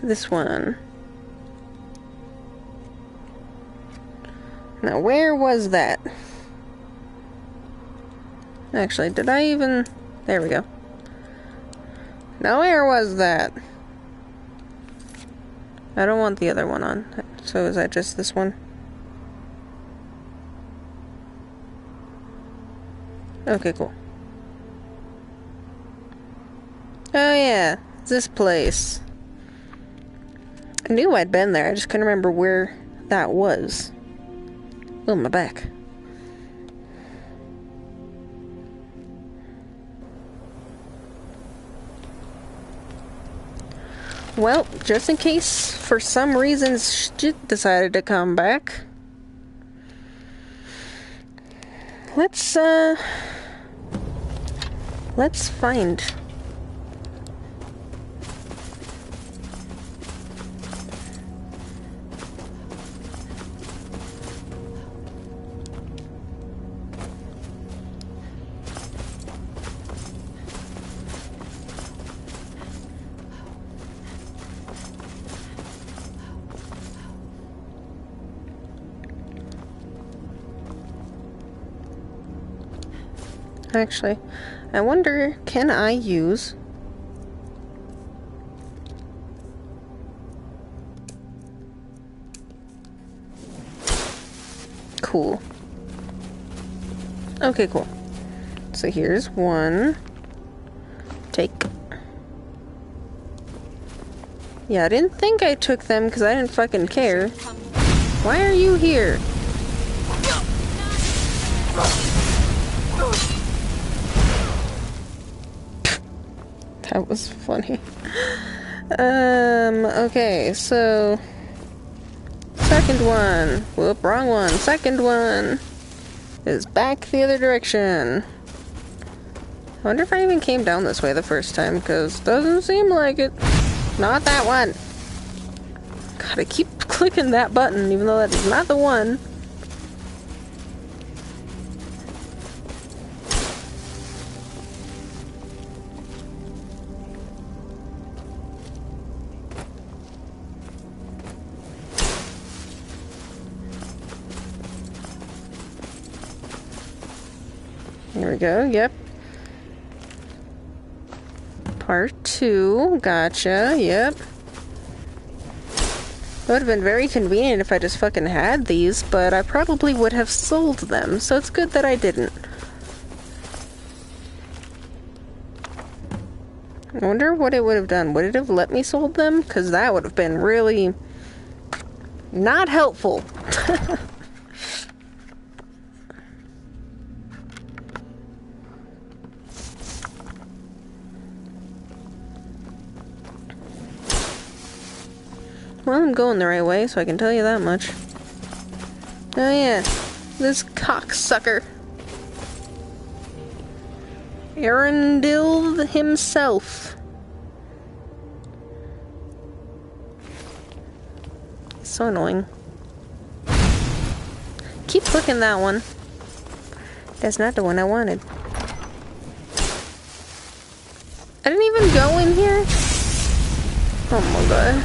This one. Now, where was that? Actually, did I even... There we go. Now, where was that? I don't want the other one on. So, is that just this one? Okay, cool. Oh, yeah. This place. I knew I'd been there. I just couldn't remember where that was. Oh, my back. Well, just in case for some reason shit decided to come back, let's find. Actually, I wonder, can I use... Cool. Okay, cool. So here's one. Take. Yeah, I didn't think I took them because I didn't fucking care. Why are you here? That was funny. Okay, so... Second one. Whoop, wrong one. Second one is back the other direction. I wonder if I even came down this way the first time, because doesn't seem like it. Not that one. God, I keep clicking that button, even though that is not the one. There we go, yep. Part 2, gotcha, yep. It would have been very convenient if I just fucking had these, but I probably would have sold them, so it's good that I didn't. I wonder what it would have done. Would it have let me sold them? Because that would have been really not helpful. Well, I'm going the right way, so I can tell you that much. Oh yeah, this cocksucker. Arundel himself. So annoying. Keep clicking that one. That's not the one I wanted. I didn't even go in here? Oh my god.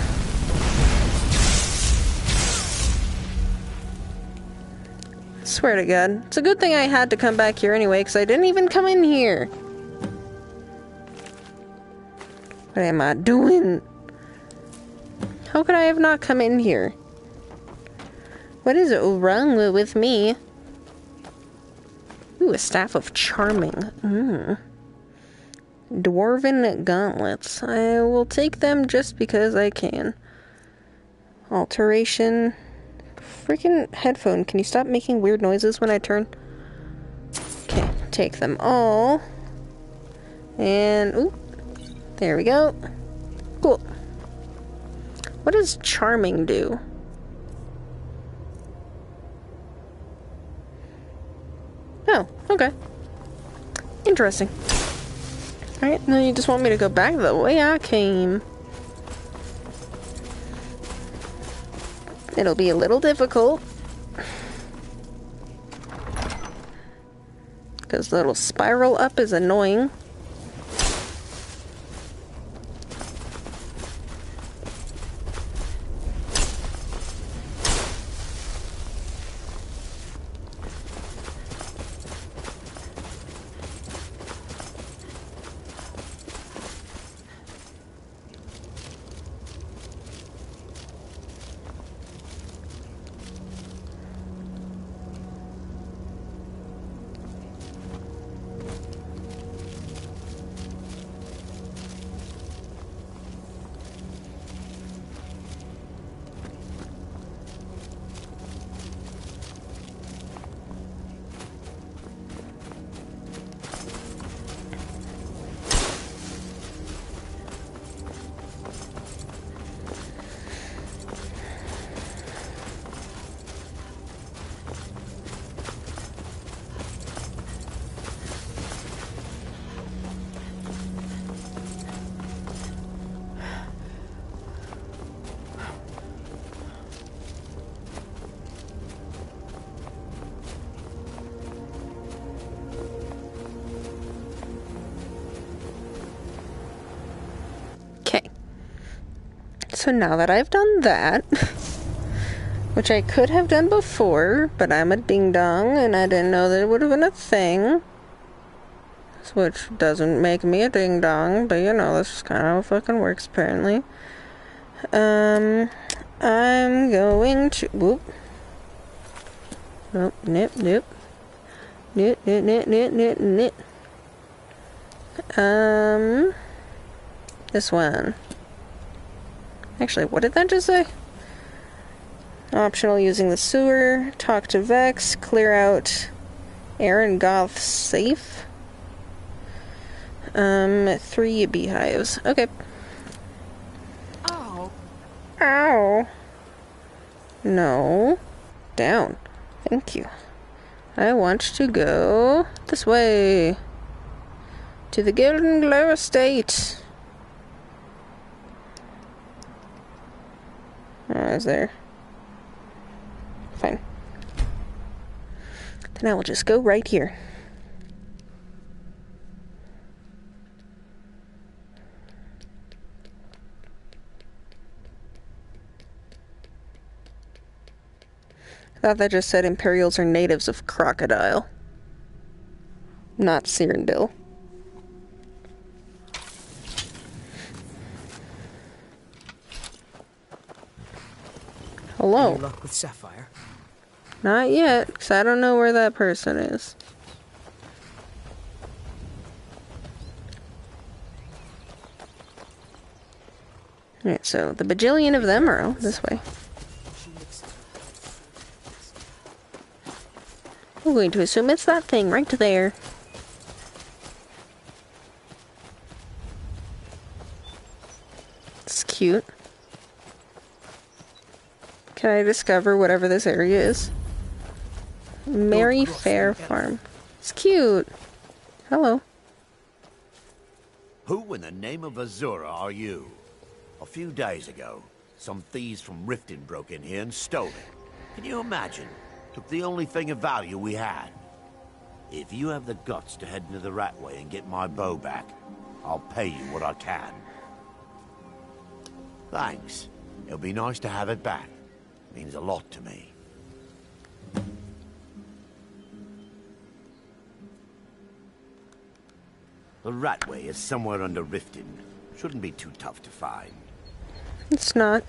Swear to God. It's a good thing I had to come back here anyway, because I didn't even come in here. What am I doing? How could I have not come in here? What is wrong with me? Ooh, a staff of charming. Dwarven gauntlets. I will take them just because I can. Alteration. Freaking headphone. Can you stop making weird noises when I turn? Okay, take them all. And, ooh. There we go. Cool. What does charming do? Oh, okay. Interesting. Alright, now you just want me to go back the way I came. It'll be a little difficult. Because the little spiral up is annoying. So now that I've done that, which I could have done before, but I'm a ding-dong, and I didn't know that it would have been a thing. Which doesn't make me a ding-dong, but you know, that's just kind of how it fucking works, apparently. I'm going to... Whoop. Oh, nip, nip. Nip, nip, nip, nip, nip, nip. This one. Actually, what did that just say? Optional using the sewer. Talk to Vex. Clear out Aaron Goth's safe. 3 beehives. Okay. Oh. Ow. No. Down. Thank you. I want to go this way. To the Golden Glow Estate. Is there? Fine. Then I will just go right here. I thought that just said Imperials are natives of Crocodile. Not Cyrodiil. Hello. Any luck with Sapphire? Not yet, because I don't know where that person is. Alright, so the bajillion of them are out this way. I'm going to assume it's that thing right there. It's cute. Can I discover whatever this area is? Mary Fair Farm. It's cute. Hello. Who in the name of Azura are you? A few days ago, some thieves from Riften broke in here and stole it. Can you imagine? Took the only thing of value we had. If you have the guts to head into the Ratway and get my bow back, I'll pay you what I can. Thanks. It'll be nice to have it back. Means a lot to me. The Ratway is somewhere under Riften. Shouldn't be too tough to find. It's not.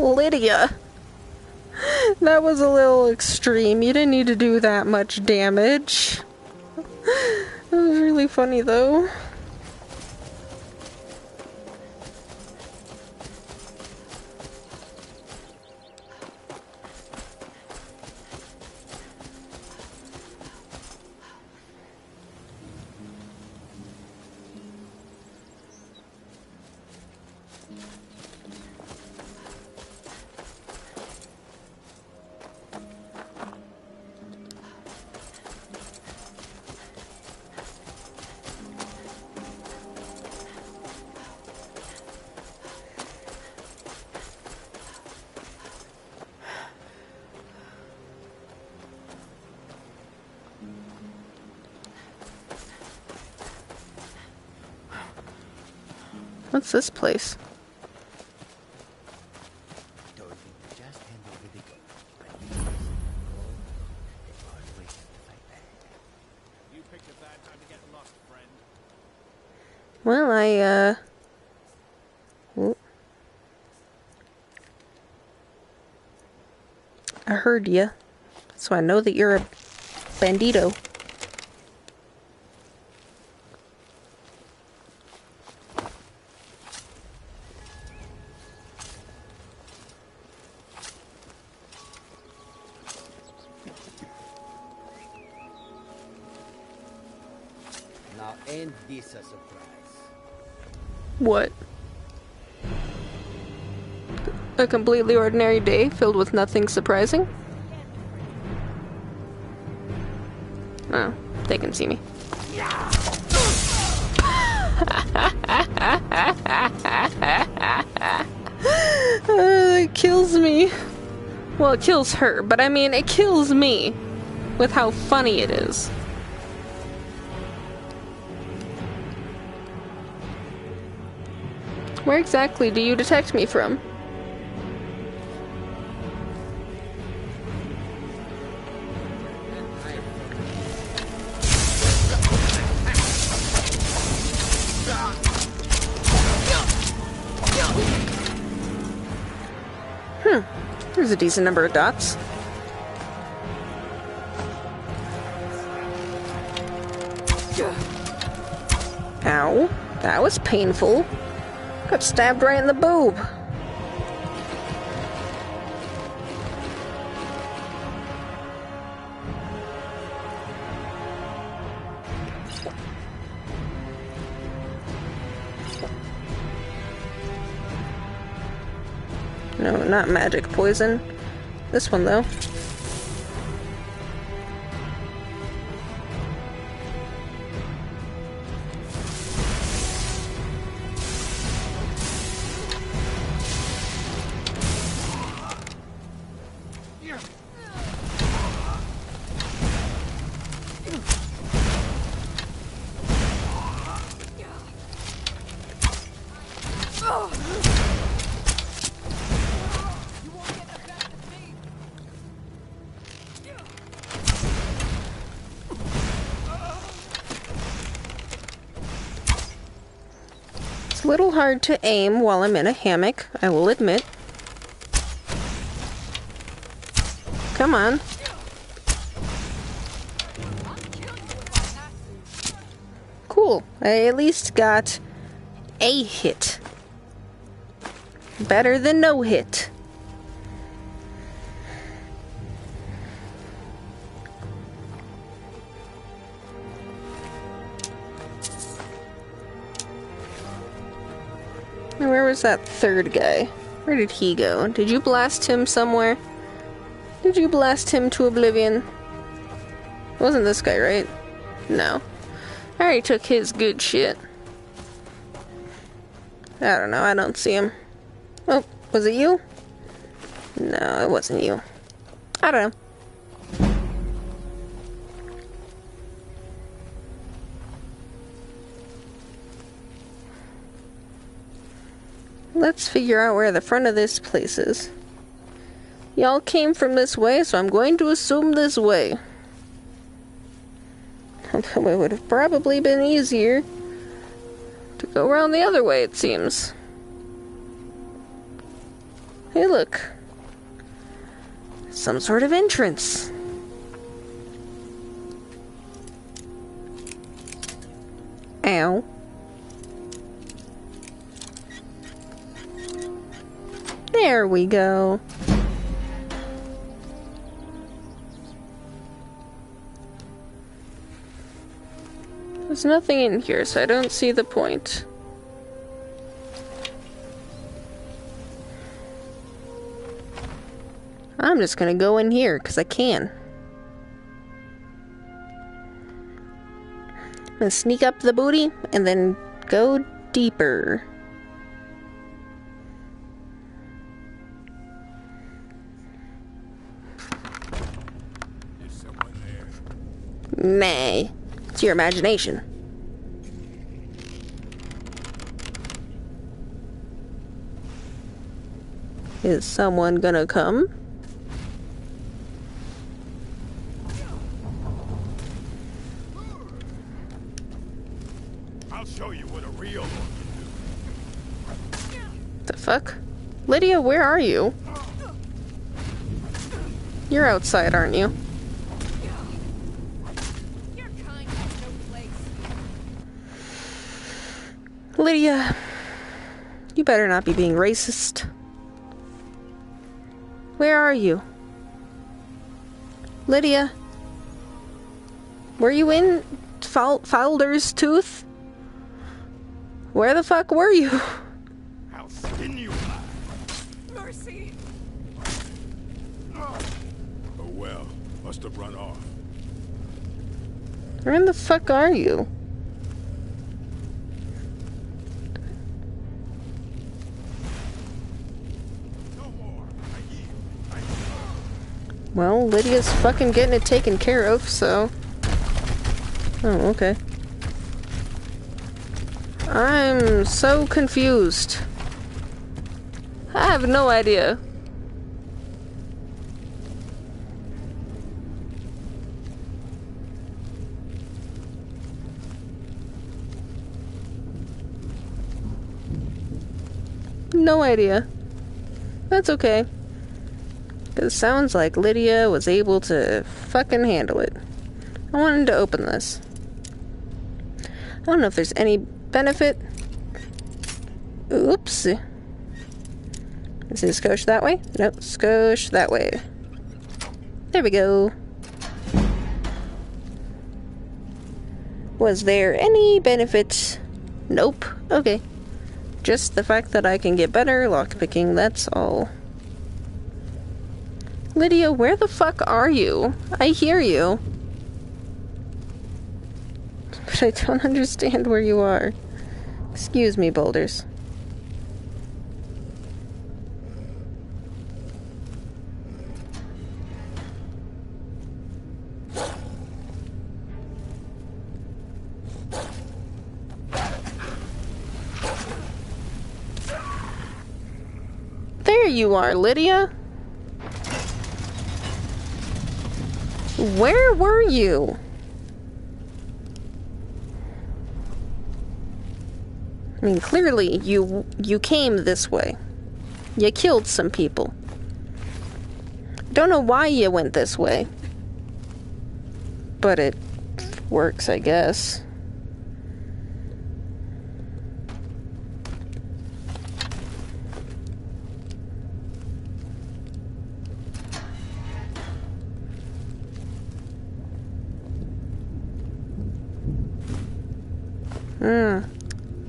Lydia. That was a little extreme. You didn't need to do that much damage. That was really funny though. What's this place? Well, I heard ya, so I know that you're a bandito. Now, ain't this a surprise? What? A completely ordinary day filled with nothing surprising? Oh, they can see me. It kills me. Well, it kills her, but I mean, it kills me with how funny it is. Where exactly do you detect me from? There's a decent number of dots. Ow, that was painful. Got stabbed right in the boob. No, not magic poison. This one, though. It's a little hard to aim while I'm in a hammock, I will admit. Come on. Cool. I at least got a hit. Better than no hit. Where was that third guy? Where did he go? Did you blast him somewhere? Did you blast him to oblivion? It wasn't this guy, right? No. I already took his good shit. I don't know, I don't see him. Oh, was it you? No, it wasn't you. I don't know. Let's figure out where the front of this place is. Y'all came from this way, so I'm going to assume this way. Although it would have probably been easier to go around the other way, it seems. Hey, look. Some sort of entrance. Ow. There we go. There's nothing in here, so I don't see the point. I'm just gonna go in here, because I can. I'm gonna sneak up the booty, and then go deeper. Is someone there? Nay. It's your imagination. Is someone gonna come? I'll show you what a real one can do. The fuck? Lydia, where are you? You're outside, aren't you? Lydia, you better not be being racist. Where are you? Lydia? Were you in Fowler's Tooth? Where the fuck were you? I'll skin you alive. Mercy. Oh well, must have run off. Where in the fuck are you? Well, Lydia's fucking getting it taken care of, so... Oh, okay. I'm so confused. I have no idea. No idea. That's okay. It sounds like Lydia was able to fucking handle it. I wanted to open this. I don't know if there's any benefit. Oops. Is it skosh that way? Nope, skosh that way. There we go. Was there any benefit? Nope. Okay. Just the fact that I can get better lockpicking, that's all. Lydia, where the fuck are you? I hear you. But I don't understand where you are. Excuse me, boulders. There you are, Lydia. Where were you? I mean, clearly you came this way. You killed some people. Don't know why you went this way. But it works, I guess.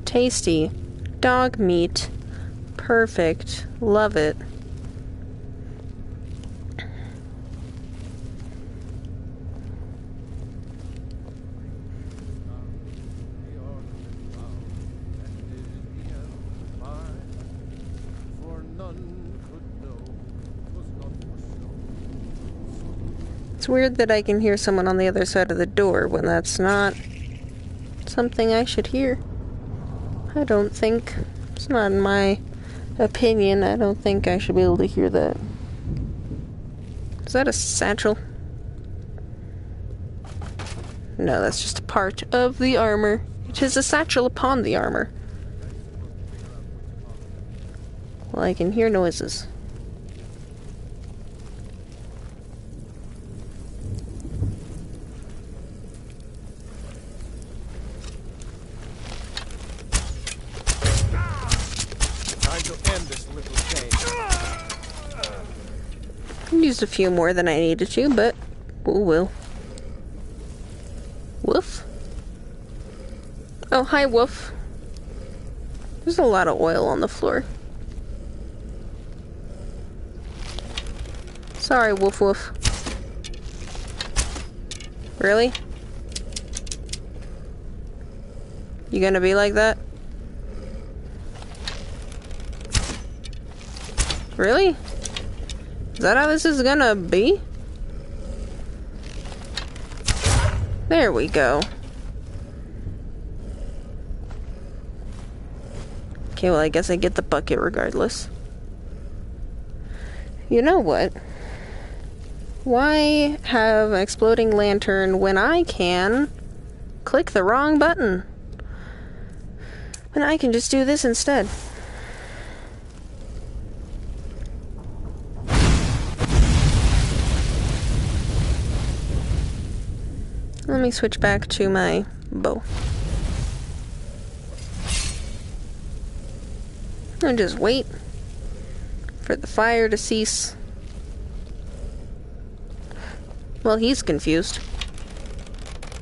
Tasty. Dog meat. Perfect. Love it. It's weird that I can hear someone on the other side of the door when that's not something I should hear. I don't think. It's not in my opinion. I don't think I should be able to hear that. Is that a satchel? No, that's just a part of the armor. It is a satchel upon the armor. Well, I can hear noises. used a few more than I needed to, but oh well. Woof. Oh, hi, Woof. There's a lot of oil on the floor. Sorry, Woof Woof. Really? You gonna be like that? Really? Is that how this is gonna be? There we go. Okay, well, I guess I get the bucket regardless. You know what? Why have an exploding lantern when I can click the wrong button? And I can just do this instead. Let me switch back to my bow. And just wait for the fire to cease. Well, he's confused.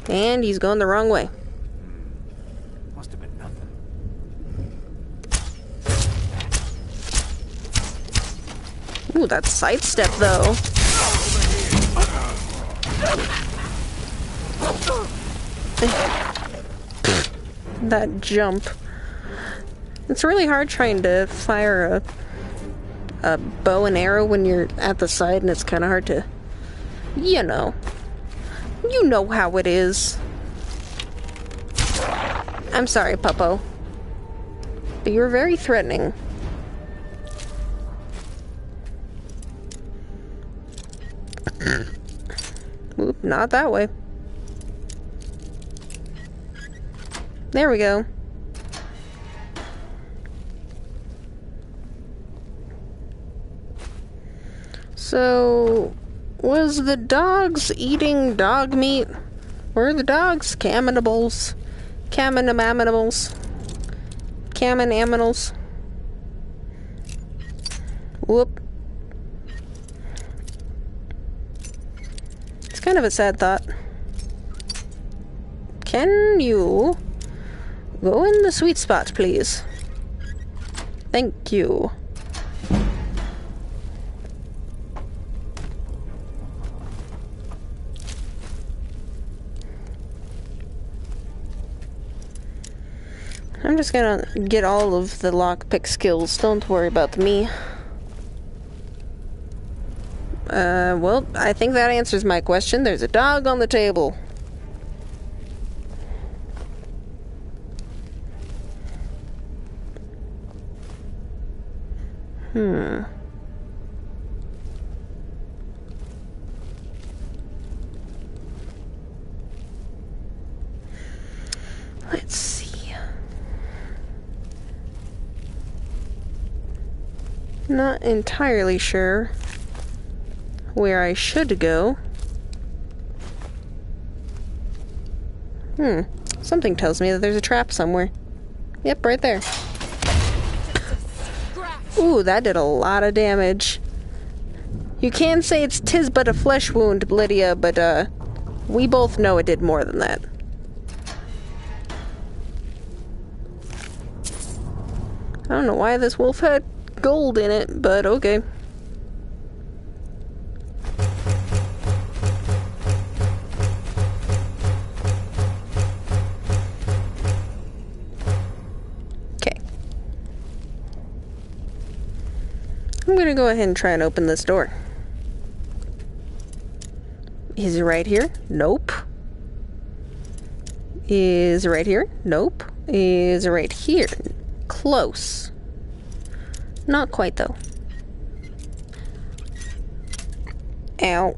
And he's going the wrong way. Must have been nothing. Ooh, that sidestep, though. That jump. It's really hard trying to fire a bow and arrow when you're at the side, and it's kind of hard to, you know how it is. I'm sorry, Puppo, but you're very threatening. Oop, not that way. There we go. So, was the dogs eating dog meat? Were the dogs cannibals? Cannibals? Cannibals? Whoop. It's kind of a sad thought. Can you go in the sweet spot, please? Thank you. I'm just gonna get all of the lockpick skills. Don't worry about me. Well, I think that answers my question. There's a dog on the table. Let's see. Not entirely sure where I should go. Something tells me that there's a trap somewhere. Yep, right there. Ooh, that did a lot of damage. You can say it's 'tis but a flesh wound, Lydia, but we both know it did more than that. I don't know why this wolf had gold in it, but okay. Okay. I'm gonna go ahead and try and open this door. Is it right here? Nope. Is it right here? Nope. Is it right here? Close. Not quite, though. Ow.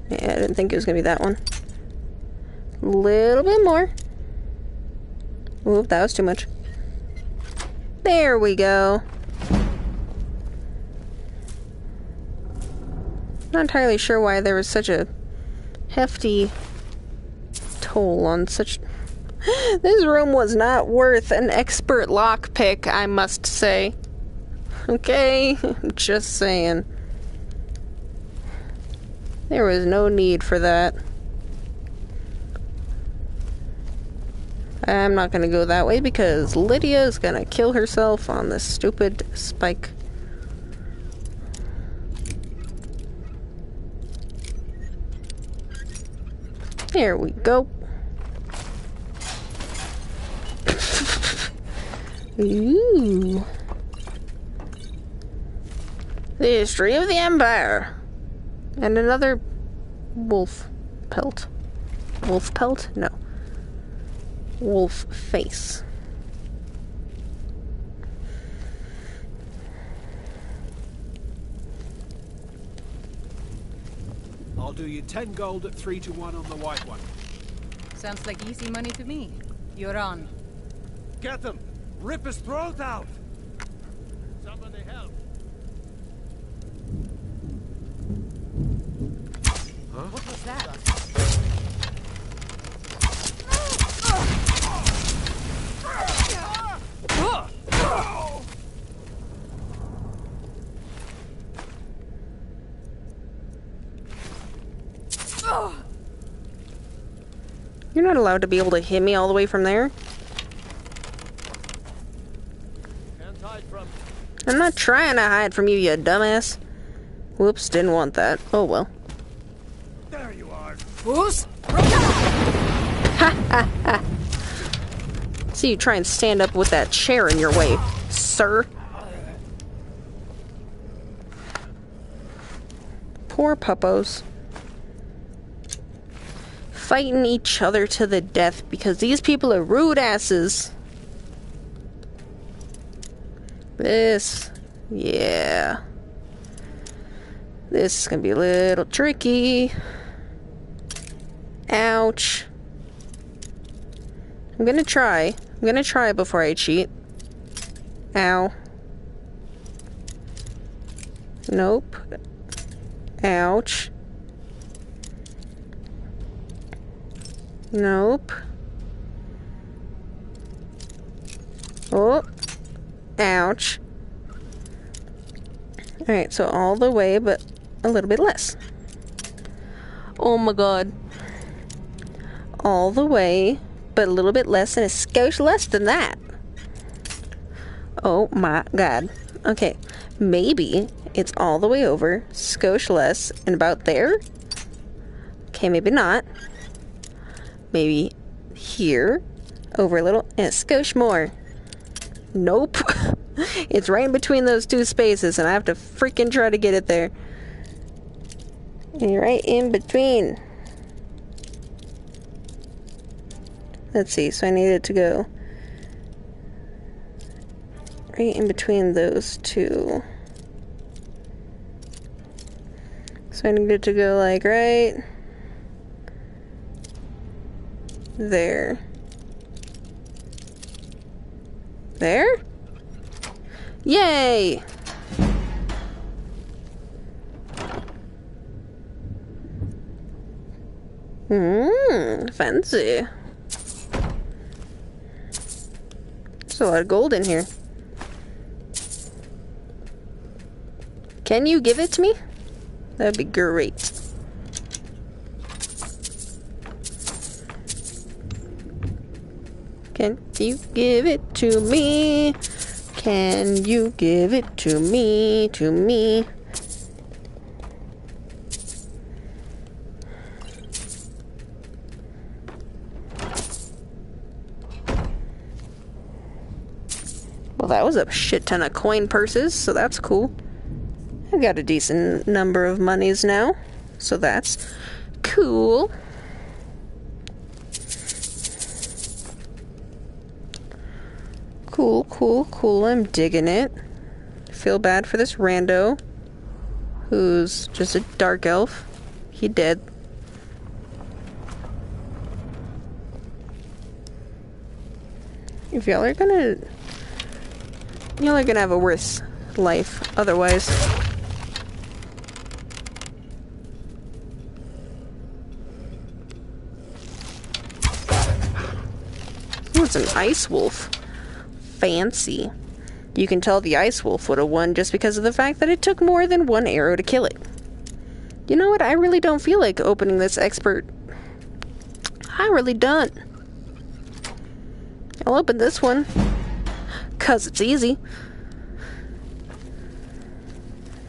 Yeah, I didn't think it was gonna be that one. A little bit more. Oop, that was too much. There we go. Not entirely sure why there was such a hefty toll on such... This room was not worth an expert lockpick, I must say. okay? Just saying. There was no need for that. I'm not gonna go that way because Lydia is gonna kill herself on this stupid spike. There we go. Ooh. The history of the Empire. And another wolf pelt. Wolf pelt? No. Wolf face. I'll do you 10 gold at 3 to 1 on the white one. Sounds like easy money to me. You're on. Get him! Rip his throat out! Somebody help! Huh? What was that? You're not allowed to be able to hit me all the way from there. I'm not trying to hide from you, you dumbass. Whoops, didn't want that. Oh well. There you are. Who's? Ha ha ha. See you try and stand up with that chair in your way, sir. Poor puppos. Fighting each other to the death because these people are rude asses. This, yeah. This is gonna be a little tricky. Ouch. I'm gonna try before I cheat. Ow. Nope. Ouch. Nope. Oh. Ouch. Alright, so all the way, but a little bit less. Oh my god. All the way, but a little bit less, and a skosh less than that. Oh my god. Okay, maybe it's all the way over, skosh less, and about there? Okay, maybe not. Maybe here, over a little, and a skosh more. Nope. It's right in between those two spaces, and I have to freaking try to get it there. And right in between. Let's see, so I need it to go right in between those two. So I need it to go like right there. There? Yay! Fancy. There's a lot of gold in here. Can you give it to me? That'd be great. Can you give it to me? Can you give it to me? To me? Well, that was a shit ton of coin purses, so that's cool. I got a decent number of monies now, so that's cool. Cool, cool, cool. I'm digging it. Feel bad for this rando, who's just a dark elf. He dead. If y'all are gonna have a worse life otherwise. Ooh, it's an ice wolf. Fancy. You can tell the ice wolf would have won just because of the fact that it took more than one arrow to kill it. You know what? I really don't feel like opening this expert. I really don't. I'll open this one. 'Cause it's easy.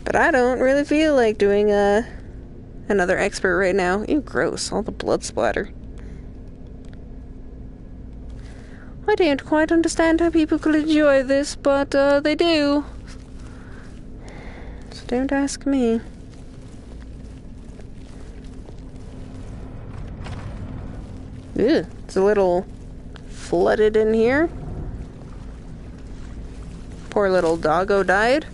But I don't really feel like doing another expert right now. Ew, gross. All the blood splatter. I don't quite understand how people could enjoy this, but they do. So don't ask me. Ew, it's a little flooded in here. Poor little doggo died.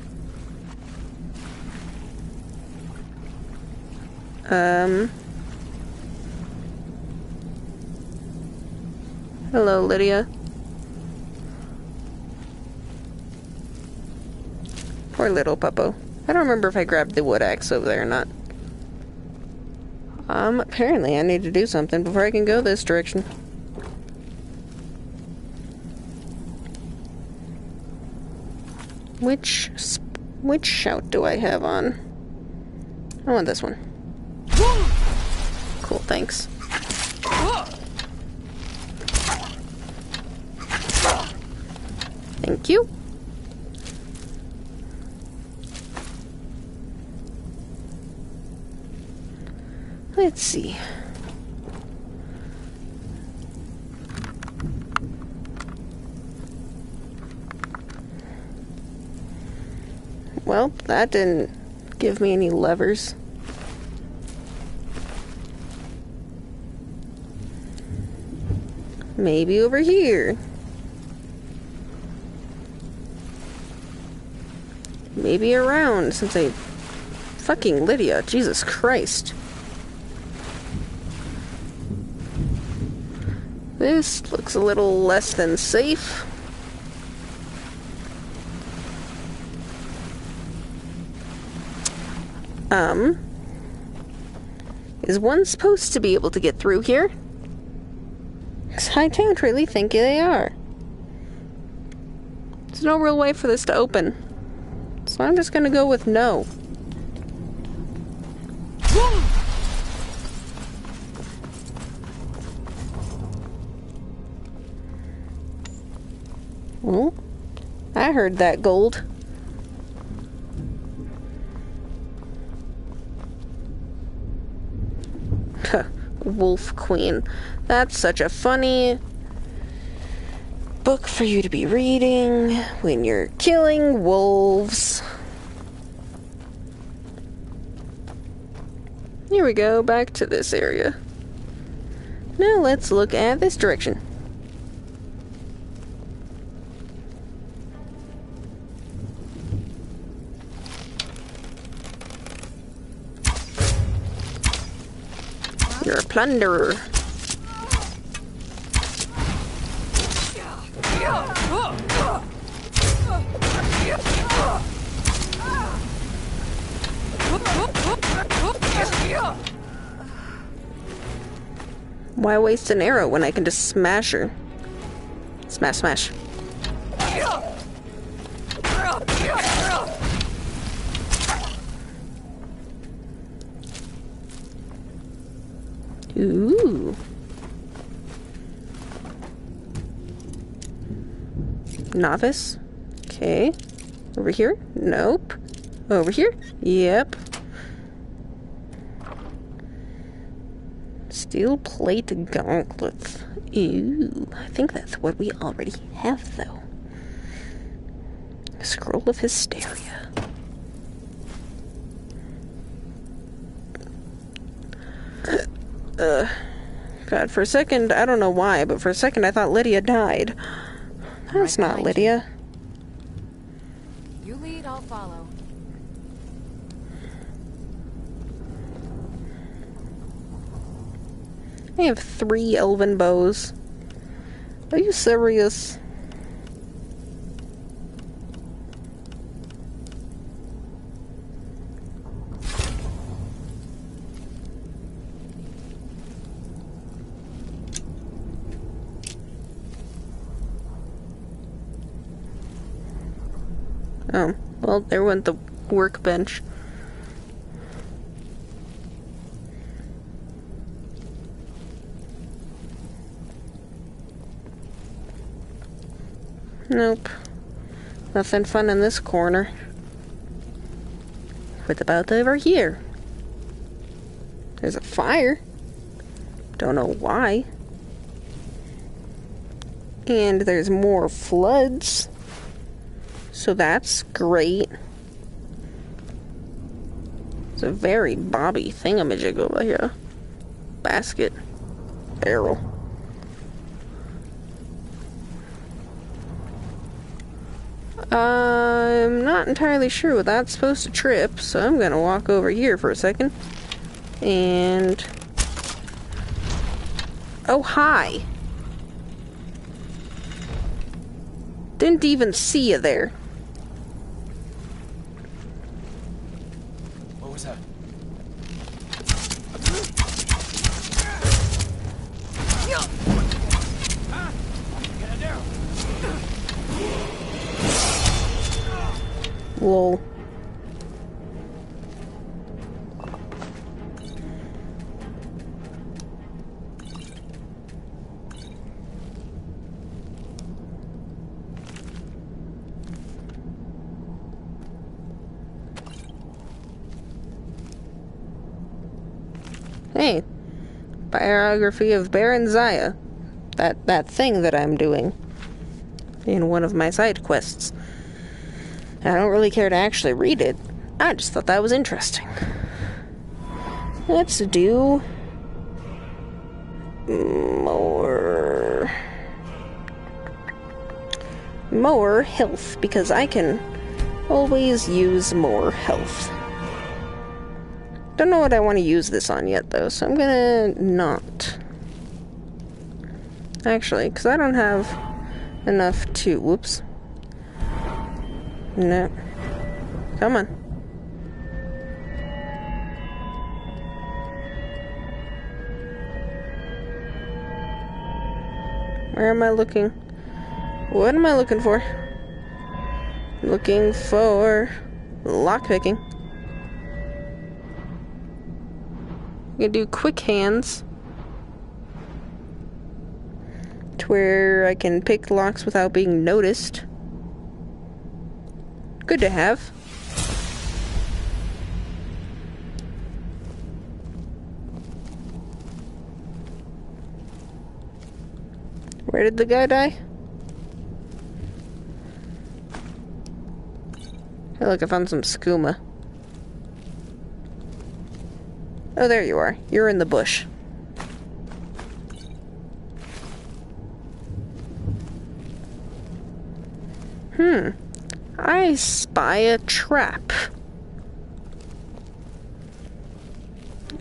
Hello, Lydia. Poor little puppo. I don't remember if I grabbed the wood axe over there or not. Apparently I need to do something before I can go this direction. Which shout do I have on? I want this one. Cool, thanks. Thank you. Let's see. Well, that didn't give me any levers. Maybe over here. Maybe around, since I... Fucking Lydia, Jesus Christ. This looks a little less than safe. Is one supposed to be able to get through here? 'Cause I don't really think they are. There's no real way for this to open. So I'm just gonna go with no. Well, I heard that gold. Wolf Queen. That's such a funny book for you to be reading when you're killing wolves. Here we go, back to this area. Now let's look at this direction. You're a plunderer. Why waste an arrow when I can just smash her? Smash, smash. Ooh. Novice. Okay. Over here? Nope. Over here? Yep. Steel plate gauntlets. Ooh. I think that's what we already have, though. Scroll of Hysteria. God, for a second, I don't know why, but for a second I thought Lydia died. That's not Lydia. You lead, I'll follow. I have 3 elven bows. Are you serious? Oh, well, there went the workbench. Nope. Nothing fun in this corner. What about over here? There's a fire. Don't know why. And there's more floods. So that's great. It's a very bobby thingamajig over here. Basket. Barrel. I'm not entirely sure what that's supposed to trip, so I'm gonna walk over here for a second. And... oh, hi! Didn't even see you there. What was that? Lol. Hey, biography of Baron Zaya. That thing that I'm doing in one of my side quests. I don't really care to actually read it. I just thought that was interesting. Let's do more health, because I can always use more health. Don't know what I want to use this on yet, though, so I'm gonna not. Actually, because I don't have enough to... whoops. No. Come on. Where am I looking? What am I looking for? Looking for lockpicking. I'm gonna do quick hands to where I can pick locks without being noticed. Good to have. Where did the guy die? Hey, look, I found some skooma. Oh, there you are. You're in the bush. I spy a trap.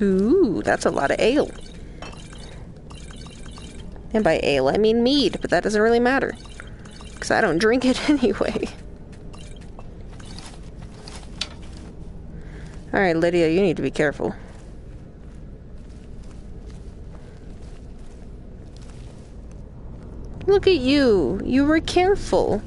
Ooh, that's a lot of ale. And by ale, I mean mead, but that doesn't really matter. Because I don't drink it anyway. Alright, Lydia, you need to be careful. Look at you. You were careful.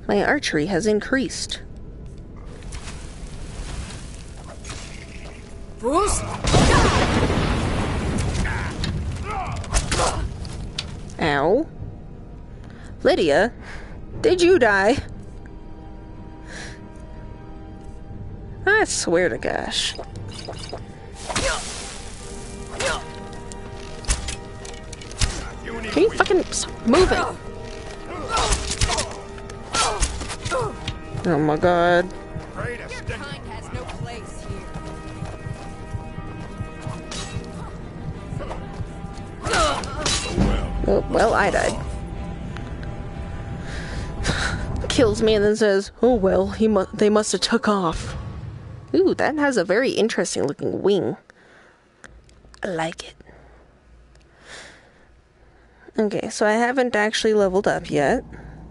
My archery has increased. Ow. Lydia, did you die? I swear to gosh. Can you fucking stop moving? Oh my god. Your kind has no place here. Oh, well, I died. Kills me and then says, "Oh well, they must have took off." Ooh, that has a very interesting looking wing. I like it. Okay, so I haven't actually leveled up yet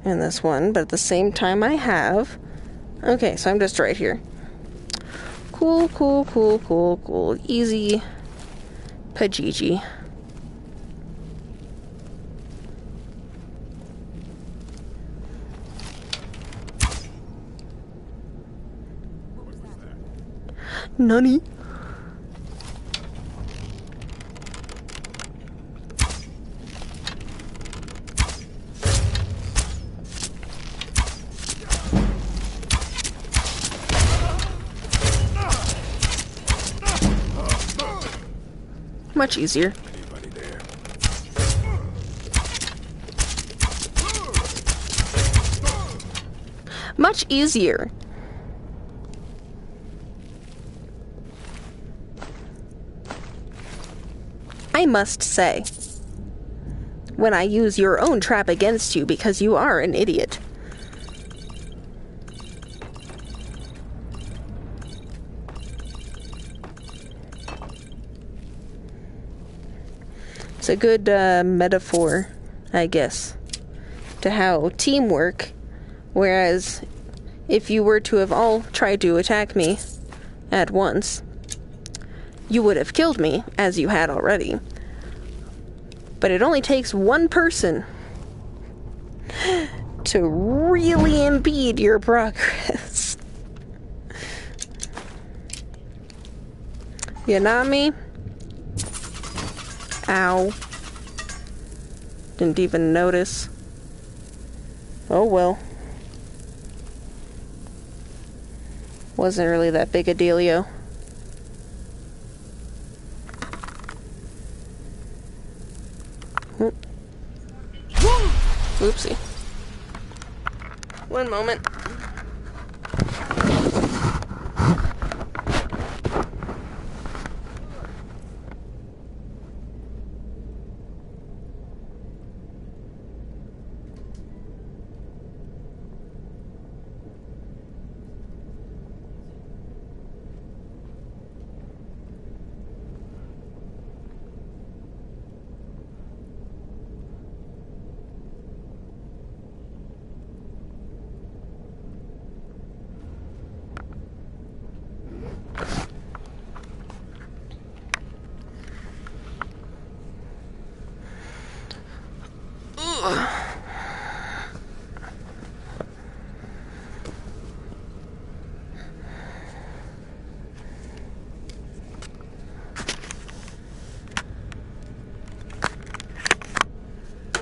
in this one, but at the same time I have. Okay, so I'm just right here. Cool, cool, cool, cool, cool. Easy. Pajiji. Nani? Much easier. Much easier. I must say, when I use your own trap against you because you are an idiot. It's a good metaphor, I guess, to how teamwork, whereas if you were to have all tried to attack me at once, you would have killed me, as you had already. But it only takes one person to really impede your progress. You know me? Ow. Didn't even notice. Oh well. Wasn't really that big a dealio. Oopsie. One moment.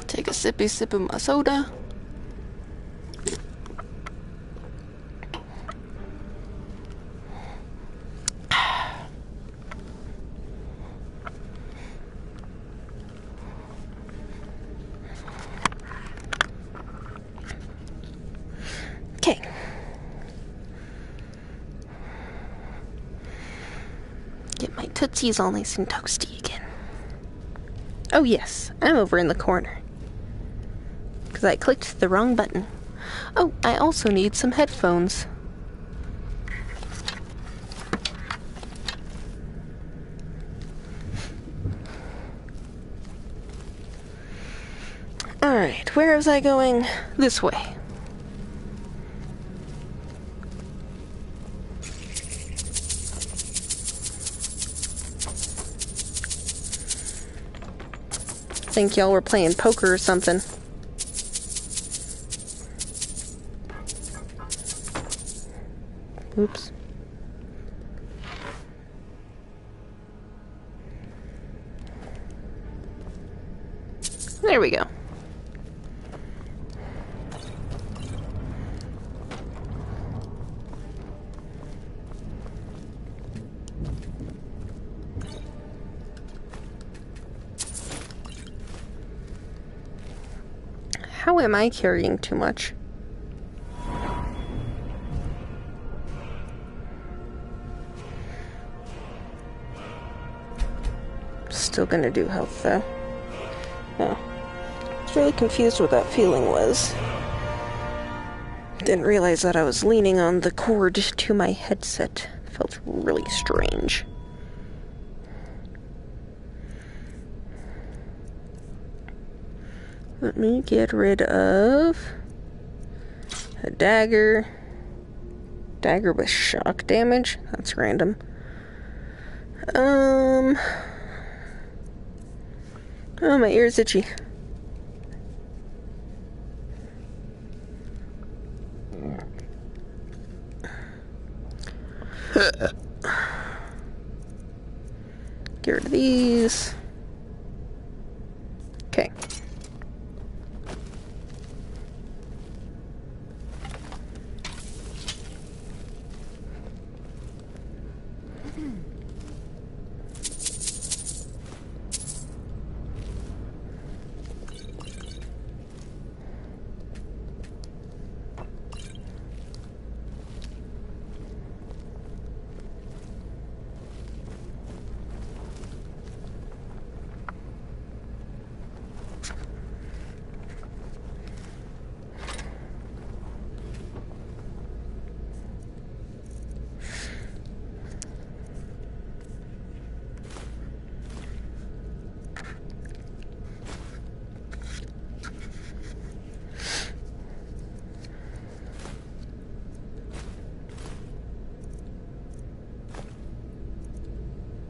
Take a sippy sip of my soda. Okay. Get my tootsies all nice and toasty again. Oh yes, I'm over in the corner. Because I clicked the wrong button. Oh, I also need some headphones. Alright, where was I going? This way. Think y'all were playing poker or something. Oops. There we go. How am I carrying too much? Still gonna do health though. Oh. I was really confused what that feeling was. Didn't realize that I was leaning on the cord to my headset. Felt really strange. Let me get rid of a dagger. Dagger with shock damage? That's random. Oh, my ear's itchy. Get rid of these. Okay.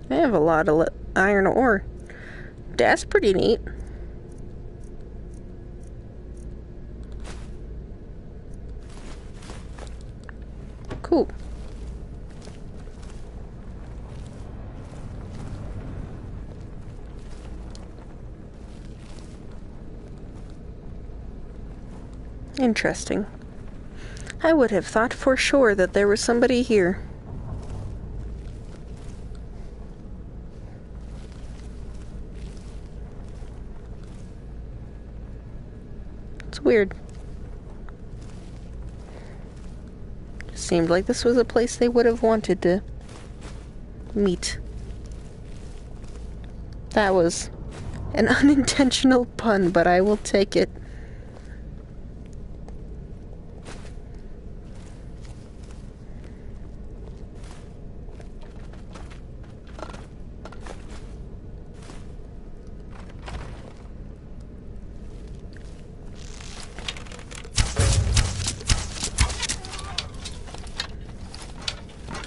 I have a lot of iron ore. That's pretty neat. Cool. Interesting. I would have thought for sure that there was somebody here. It's weird. Seemed like this was a place they would have wanted to meet. That was an unintentional pun, but I will take it.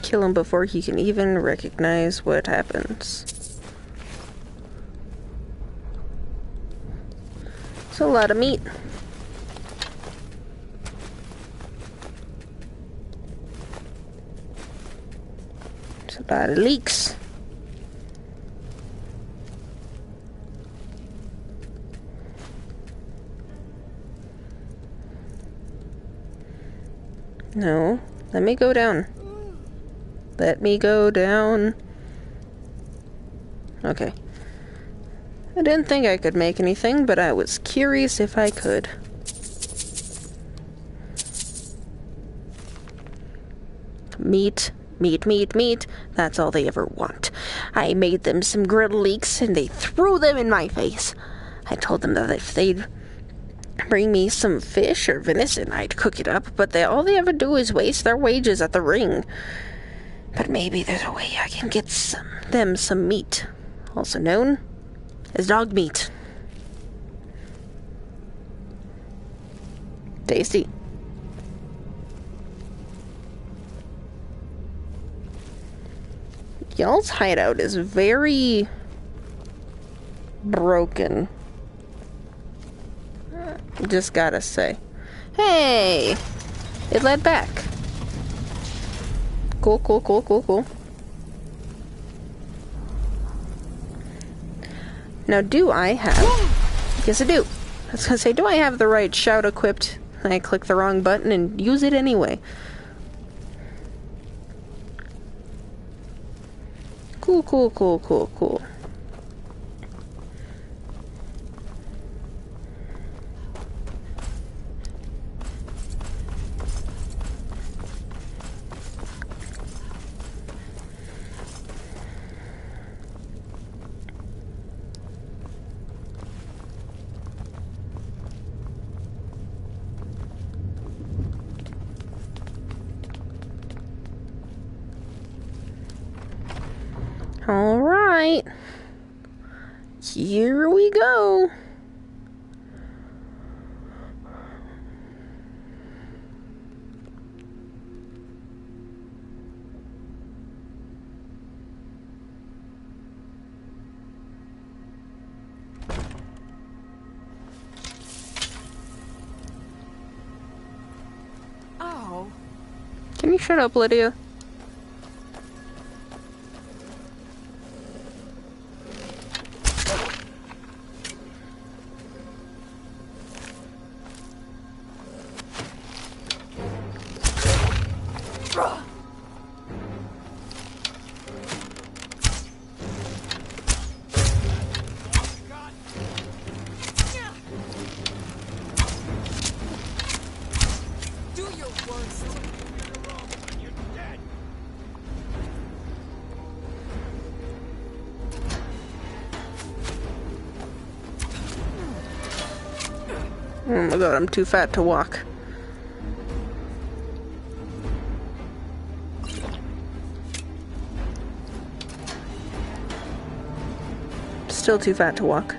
Kill him before he can even recognize what happens. It's a lot of meat. It's a lot of leeks. No, let me go down. Let me go down. Okay. I didn't think I could make anything, but I was curious if I could. Meat, meat, meat, meat. That's all they ever want. I made them some grilled leeks and they threw them in my face. I told them that if they'd bring me some fish or venison, I'd cook it up, but all they ever do is waste their wages at the ring. But maybe there's a way I can get them some meat, also known as dog meat. Tasty. Y'all's hideout is very broken. Just gotta say. Hey! It led back. Cool, cool, cool, cool, cool. Now, do I have... Yes, I do. I was gonna say, do I have the right shout equipped? I click the wrong button and use it anyway. Cool, cool, cool, cool, cool. Alright. Here we go. Can you shut up, Lydia? Oh my god, I'm too fat to walk. Still too fat to walk.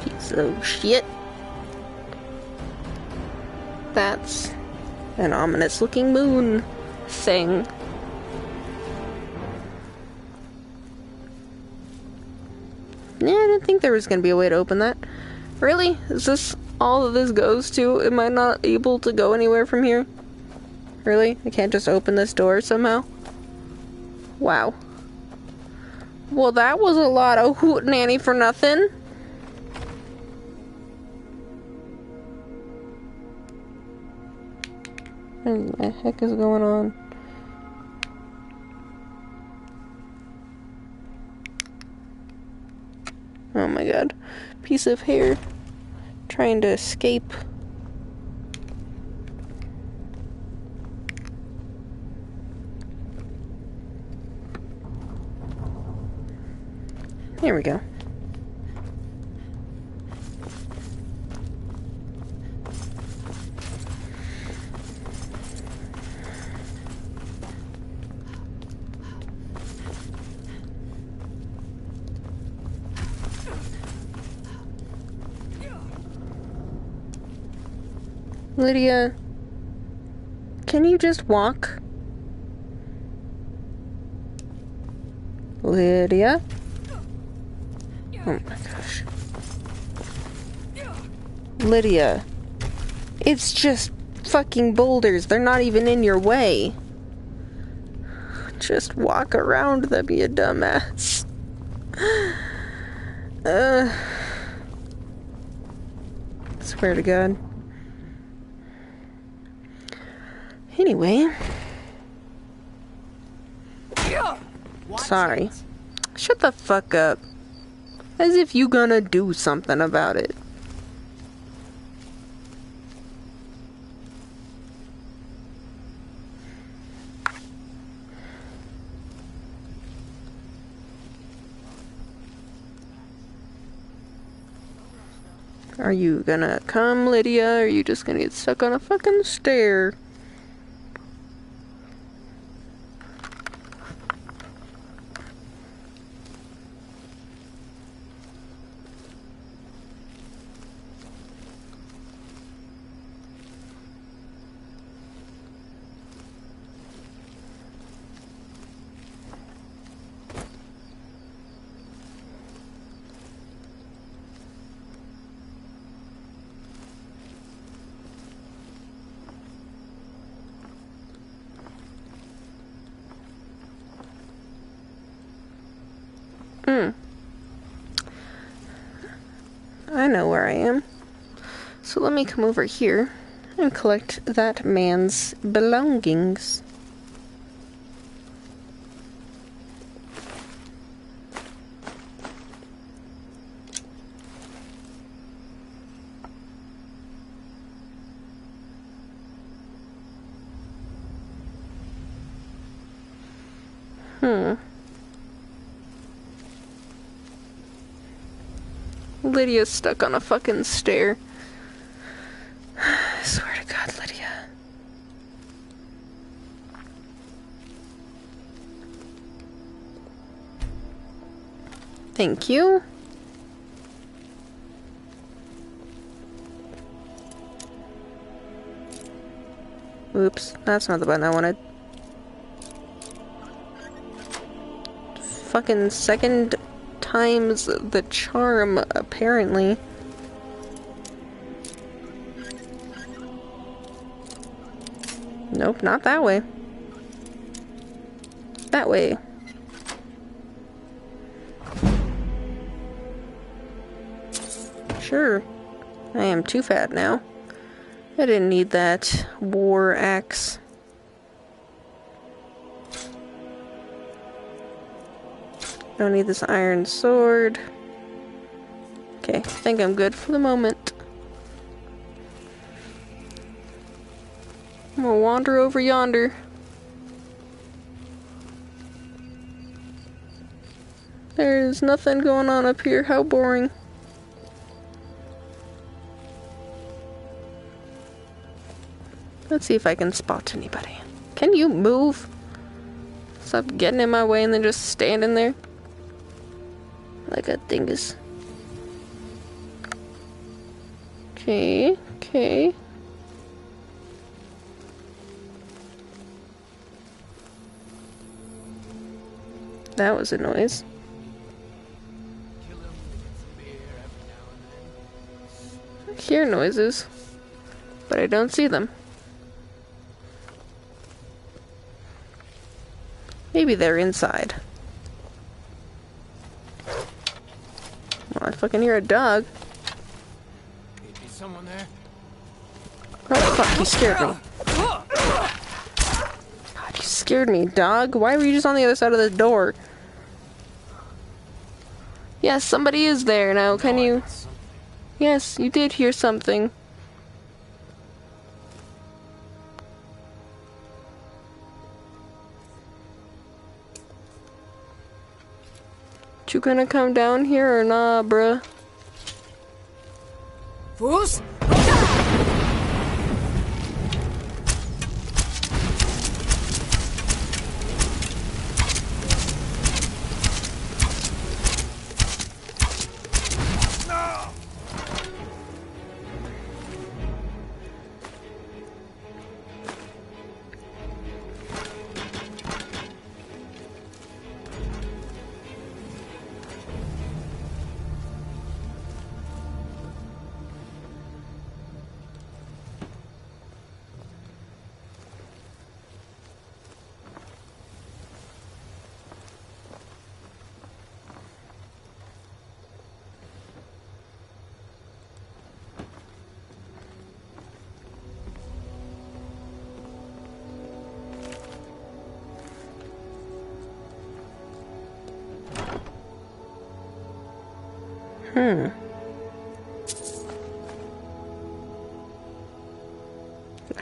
Piece of shit. That's an ominous looking moon thing. Yeah, I didn't think there was gonna be a way to open that. Really? Is this all that this goes to? Am I not able to go anywhere from here? Really? I can't just open this door somehow? Wow. Well, that was a lot of hootenanny for nothing. What the heck is going on? Oh my god. Piece of hair trying to escape. There we go. Lydia, can you just walk? Lydia? Oh my gosh. Lydia, it's just fucking boulders. They're not even in your way. Just walk around them, you dumbass. Swear to God. Anyway. Sorry. Shut the fuck up. As if you gonna do something about it. Are you gonna come, Lydia, or are you just gonna get stuck on a fucking stair? I know where I am. So let me come over here and collect that man's belongings. Lydia's stuck on a fucking stair. I swear to God, Lydia. Thank you. Oops, that's not the button I wanted. fucking second times the charm, apparently. Nope, not that way. That way. Sure. I am too fat now. I didn't need that war axe. Don't need this iron sword. Okay, I think I'm good for the moment. I'm gonna wander over yonder. There's nothing going on up here. How boring. Let's see if I can spot anybody. Can you move? Stop getting in my way and then just standing there like a dingus. Okay, okay. That was a noise. I hear noises, but I don't see them. Maybe they're inside. Well, I fucking hear a dog. Is someone there? Oh fuck, you scared me. God, you scared me, dog. Why were you just on the other side of the door? Yes, somebody is there now. Can you... Yes, you did hear something. You gonna come down here or nah, bruh? Fools!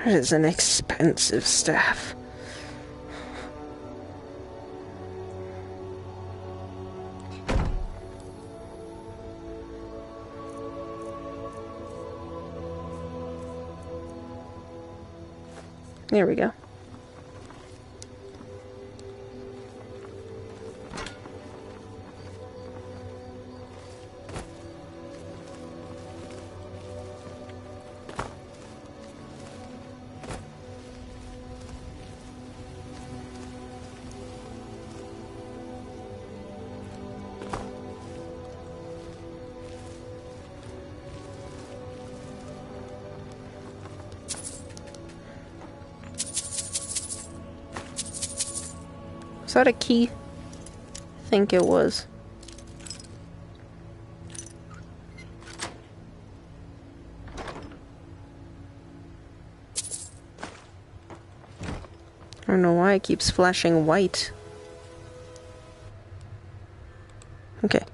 That is an expensive staff. There we go. Is that a key? I think it was. I don't know why it keeps flashing white. Okay.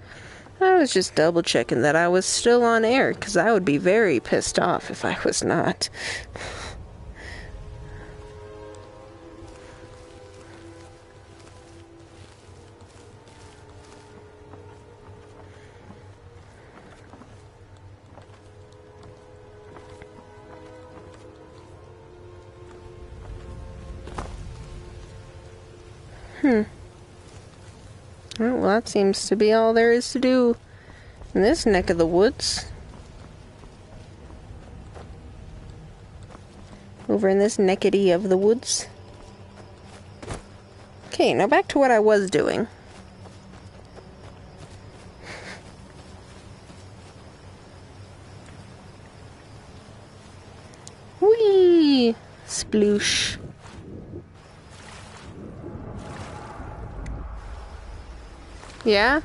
I was just double checking that I was still on air, because I would be very pissed off if I was not. Well, that seems to be all there is to do in this neck of the woods. Over in this neckety of the woods. Okay, now back to what I was doing. Sploosh. Yeah?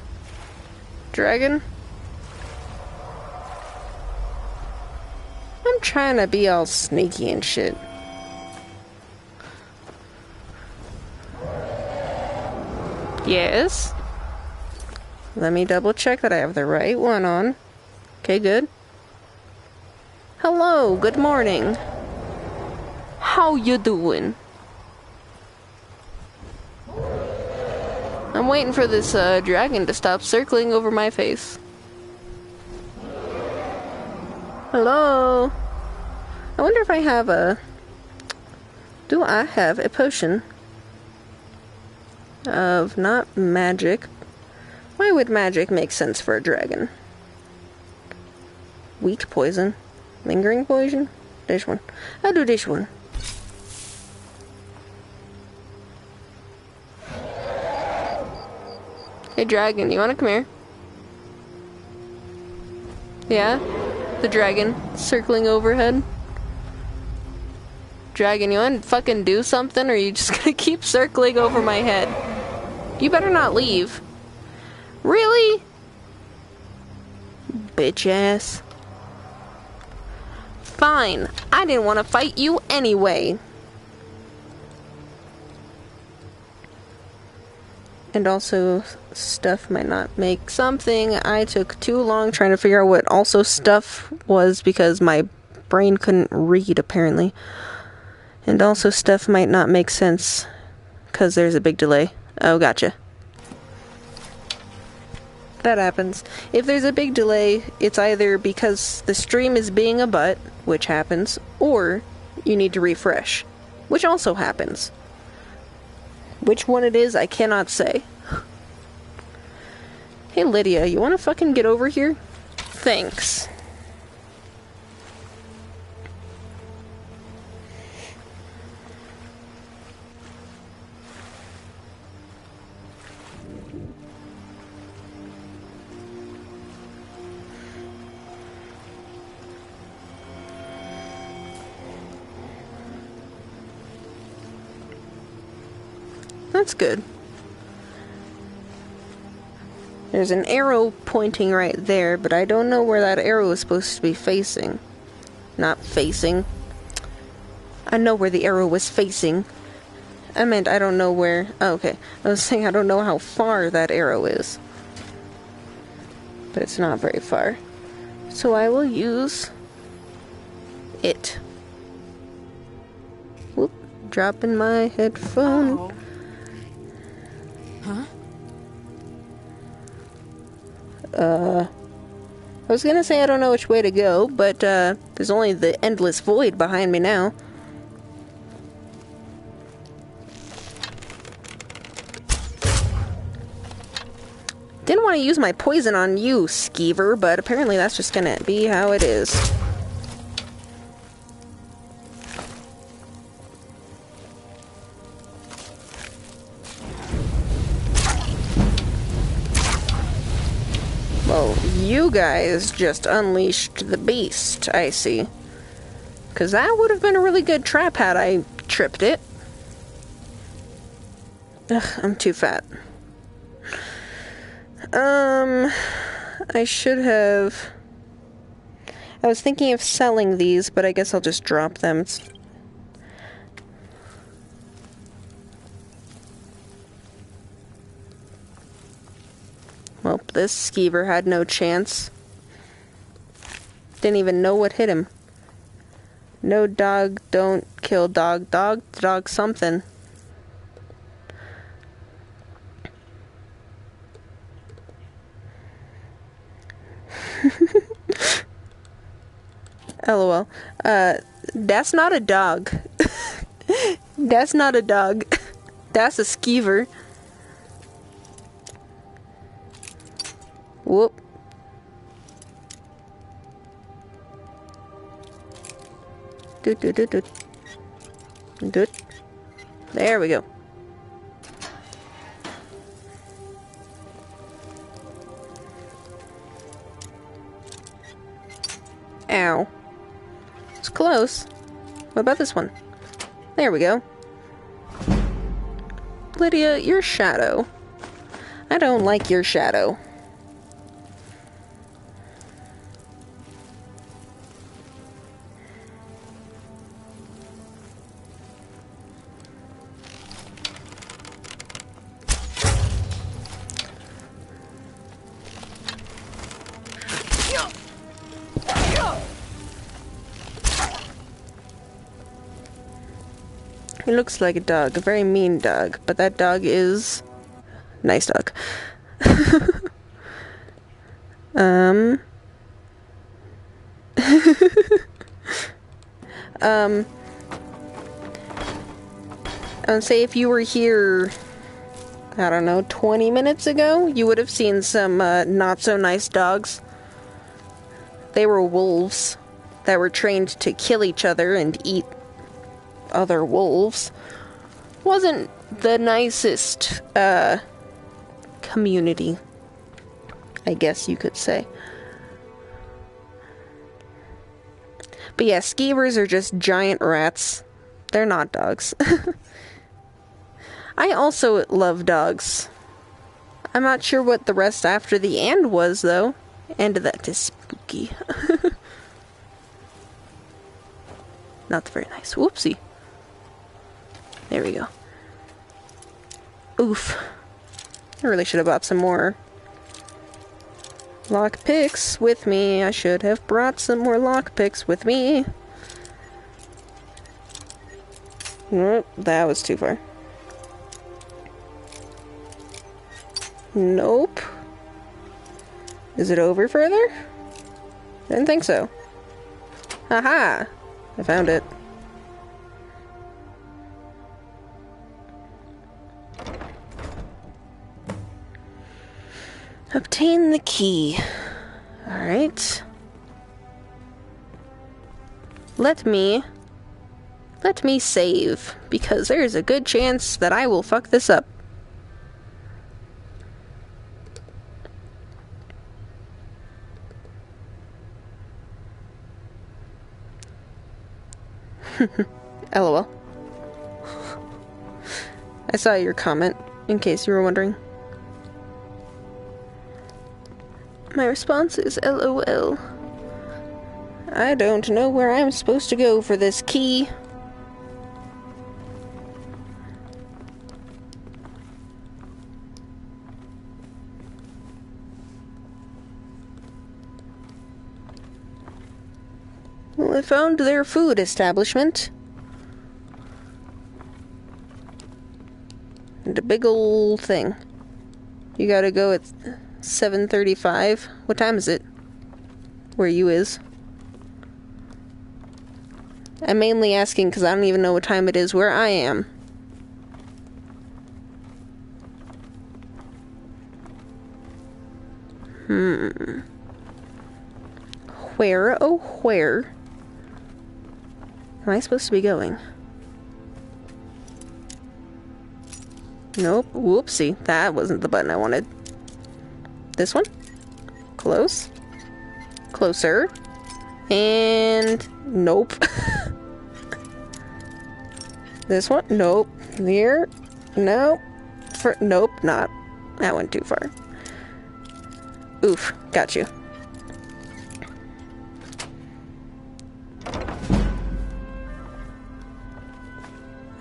Dragon? I'm trying to be all sneaky and shit. Yes? Let me double check that I have the right one on. Okay, good. Hello, good morning. How you doing? I'm waiting for this dragon to stop circling over my face. Hello? I wonder if I have a... Do I have a potion of not magic? Why would magic make sense for a dragon? Weak poison. Lingering poison? This one. I'll do this one. Hey dragon, you wanna come here? Yeah? The dragon circling overhead. Dragon, you wanna fucking do something or are you just gonna keep circling over my head? You better not leave. Really? Bitch ass. Fine. I didn't want to fight you anyway. And also, stuff might not make something. I took too long trying to figure out what also stuff was because my brain couldn't read, apparently. And also, stuff might not make sense because there's a big delay. Oh, gotcha. That happens. If there's a big delay, it's either because the stream is being a butt, which happens, or you need to refresh, which also happens. Which one it is, I cannot say. Hey Lydia, you wanna fucking get over here? Thanks. That's good. There's an arrow pointing right there, but I don't know where that arrow is supposed to be facing. Not facing. I know where the arrow was facing. I meant I don't know where... Oh, okay. I was saying I don't know how far that arrow is. But it's not very far. So I will use... it. Whoop. Dropping my headphone. Oh. Huh? I was gonna say I don't know which way to go, but, there's only the endless void behind me now. Didn't want to use my poison on you, Skeever, but apparently that's just gonna be how it is. Well, you guys just unleashed the beast, I see. Because that would have been a really good trap had I tripped it. Ugh, I'm too fat. I should have... I was thinking of selling these, but I guess I'll just drop them. Well, this skeever had no chance. Didn't even know what hit him. No dog, don't kill dog. Dog something. LOL. That's not a dog. That's not a dog. That's a skeever. Whoop. Doot. There we go. Ow. It's close. What about this one? There we go. Lydia, your shadow. I don't like your shadow. He looks like a dog, a very mean dog, but that dog is nice dog. I'd say if you were here, I don't know, 20 minutes ago, you would have seen some not so nice dogs. They were wolves that were trained to kill each other and eat other wolves. Wasn't the nicest community, I guess you could say. But yeah, skeevers are just giant rats. They're not dogs. I also love dogs. I'm not sure what the rest after the "and" was, though. And that is spooky. Not very nice. Whoopsie. There we go. Oof. I really should have bought some more lockpicks with me. I should have brought some more lockpicks with me. Nope, that was too far. Nope. Is it over further? Didn't think so. Haha! I found it. Obtain the key. Alright. Let me save, because there's a good chance that I will fuck this up. LOL. I saw your comment, in case you were wondering. My response is LOL. I don't know where I'm supposed to go for this key. Well, I found their food establishment. And a big old thing. You gotta go at 7:35. What time is it? Where you is? I'm mainly asking because I don't even know what time it is where I am. Where, oh where am I supposed to be going? Nope. Whoopsie. That wasn't the button I wanted. This one? Close. Closer. And nope. This one? Nope. Here? No. Nope, not. That went too far. Oof. Got you.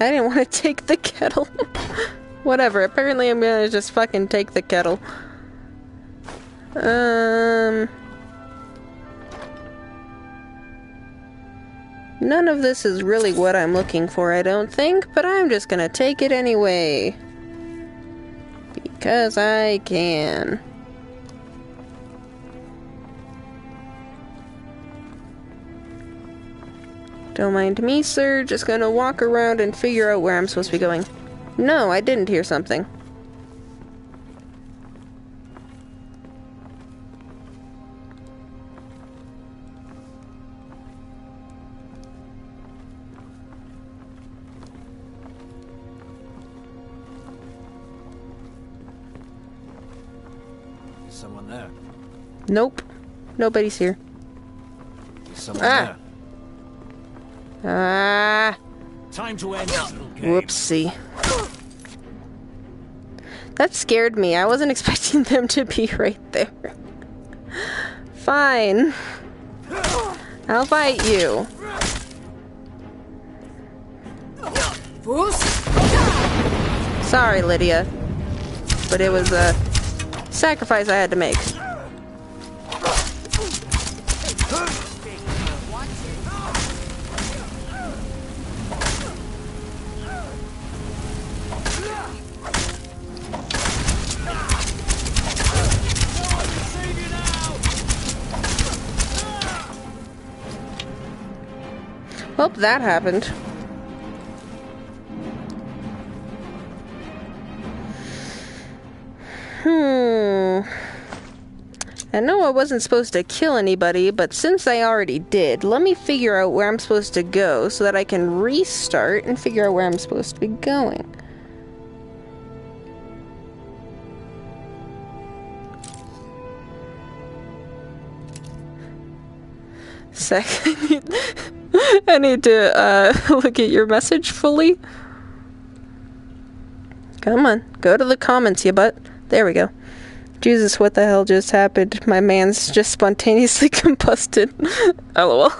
I didn't want to take the kettle. Whatever. Apparently I'm gonna just fucking take the kettle. None of this is really what I'm looking for, I don't think, but I'm just gonna take it anyway. Because I can. Don't mind me, sir. Just gonna walk around and figure out where I'm supposed to be going. No, I didn't hear something. Is someone there? Nope. Nobody's here. Is someone there? Ah! Time to end this little game. Whoopsie. That scared me. I wasn't expecting them to be right there. Fine. I'll fight you. Sorry, Lydia. But it was a sacrifice I had to make. Well, that happened. I know I wasn't supposed to kill anybody, but since I already did, let me figure out where I'm supposed to go so that I can restart and figure out where I'm supposed to be going. Second, I need to look at your message fully. Come on, go to the comments, you butt. There we go. Jesus, what the hell just happened? My man's just spontaneously combusted. LOL.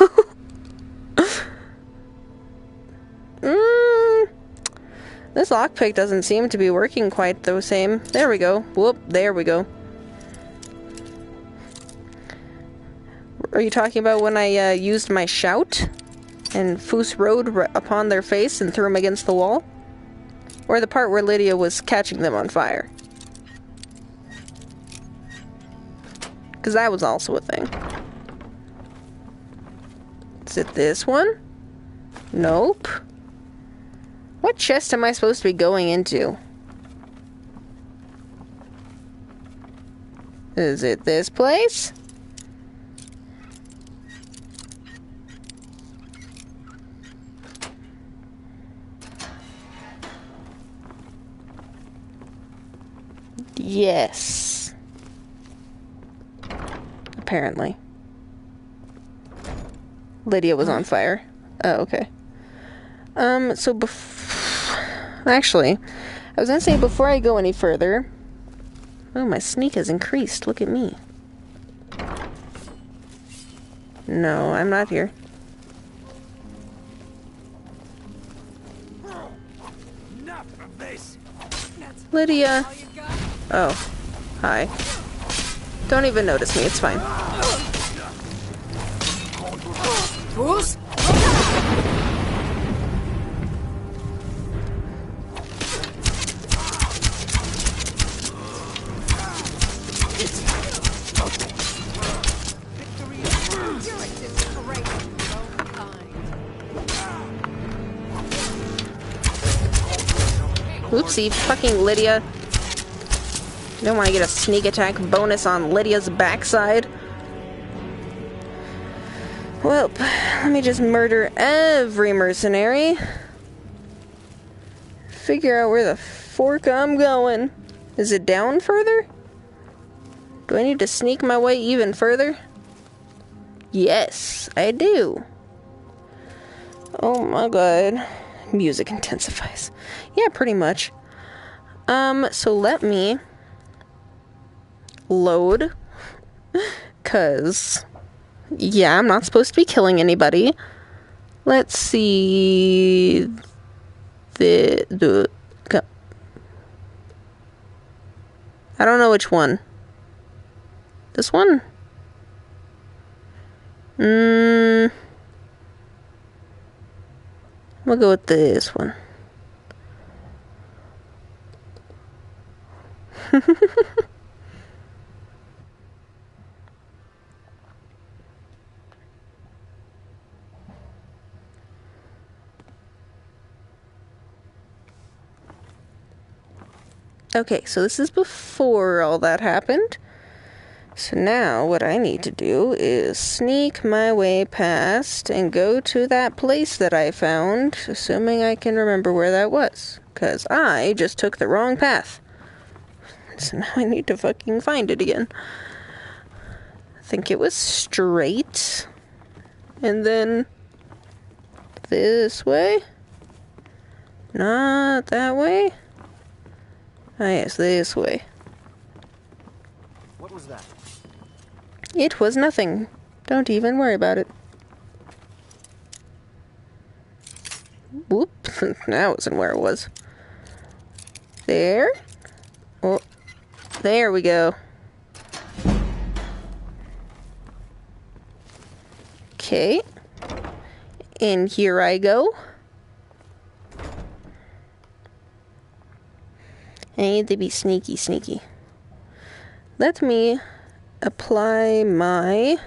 This lockpick doesn't seem to be working quite the same. There we go. Whoop, there we go. Are you talking about when I used my shout and Foos rode upon their face and threw them against the wall? Or the part where Lydia was catching them on fire? Because that was also a thing. Is it this one? Nope. What chest am I supposed to be going into? Is it this place? Yes. Apparently. Lydia was on fire. Oh, okay. So actually, I was gonna say before I go any further... Oh, my sneak has increased. Look at me. No, I'm not here. Lydia. Oh. Hi. Don't even notice me, it's fine. Oopsie, fucking Lydia. You don't want to get a sneak attack bonus on Lydia's backside. Well, let me just murder every mercenary. Figure out where the fork I'm going. Is it down further? Do I need to sneak my way even further? Yes, I do. Oh my god. Music intensifies. Yeah, pretty much. So let me load. 'Cause yeah, I'm not supposed to be killing anybody. Let's see. I don't know which one. This one? We'll go with this one. Okay, so this is before all that happened. So now what I need to do is sneak my way past and go to that place that I found, assuming I can remember where that was. Because I just took the wrong path. So now I need to fucking find it again. I think it was straight. And then this way? Not that way? Ah, yes, this way. What was that? It was nothing. Don't even worry about it. Whoop. That wasn't where it was. There. Oh, there we go. Okay. And here I go. I need to be sneaky, sneaky. Let me apply my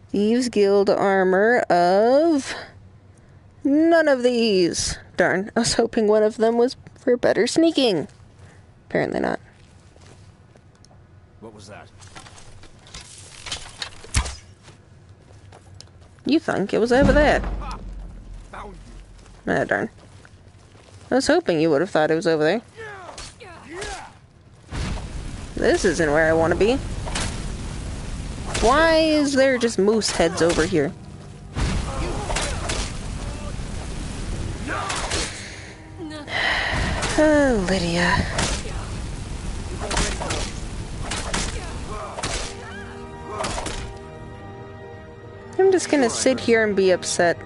Thieves Guild armor of none of these. Darn, I was hoping one of them was for better sneaking. Apparently not. What was that? You think it was over there. Ah, darn. I was hoping you would have thought it was over there. This isn't where I want to be. Why is there just moose heads over here? Oh, Lydia. I'm just gonna sit here and be upset.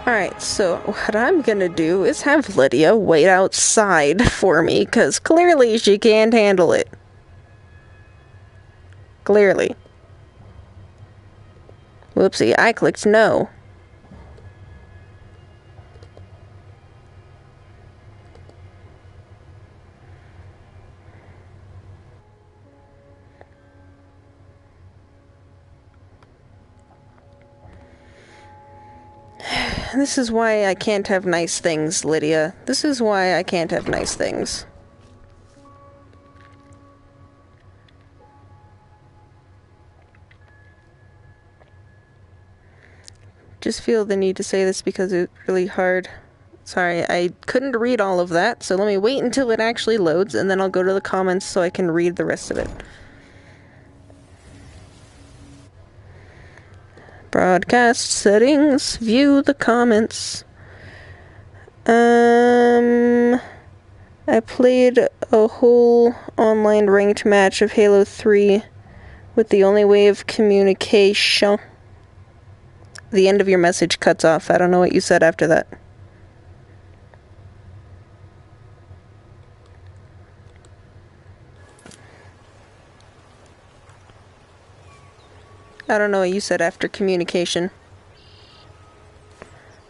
Alright, so what I'm gonna do is have Lydia wait outside for me, because clearly she can't handle it. Clearly. Whoopsie, I clicked no. This is why I can't have nice things, Lydia. This is why I can't have nice things. Just feel the need to say this because it's really hard. Sorry, I couldn't read all of that, so let me wait until it actually loads, and then I'll go to the comments so I can read the rest of it. Broadcast settings, view the comments. I played a whole online ranked match of Halo 3 with the only way of communication. The end of your message cuts off. I don't know what you said after that. I don't know what you said after communication.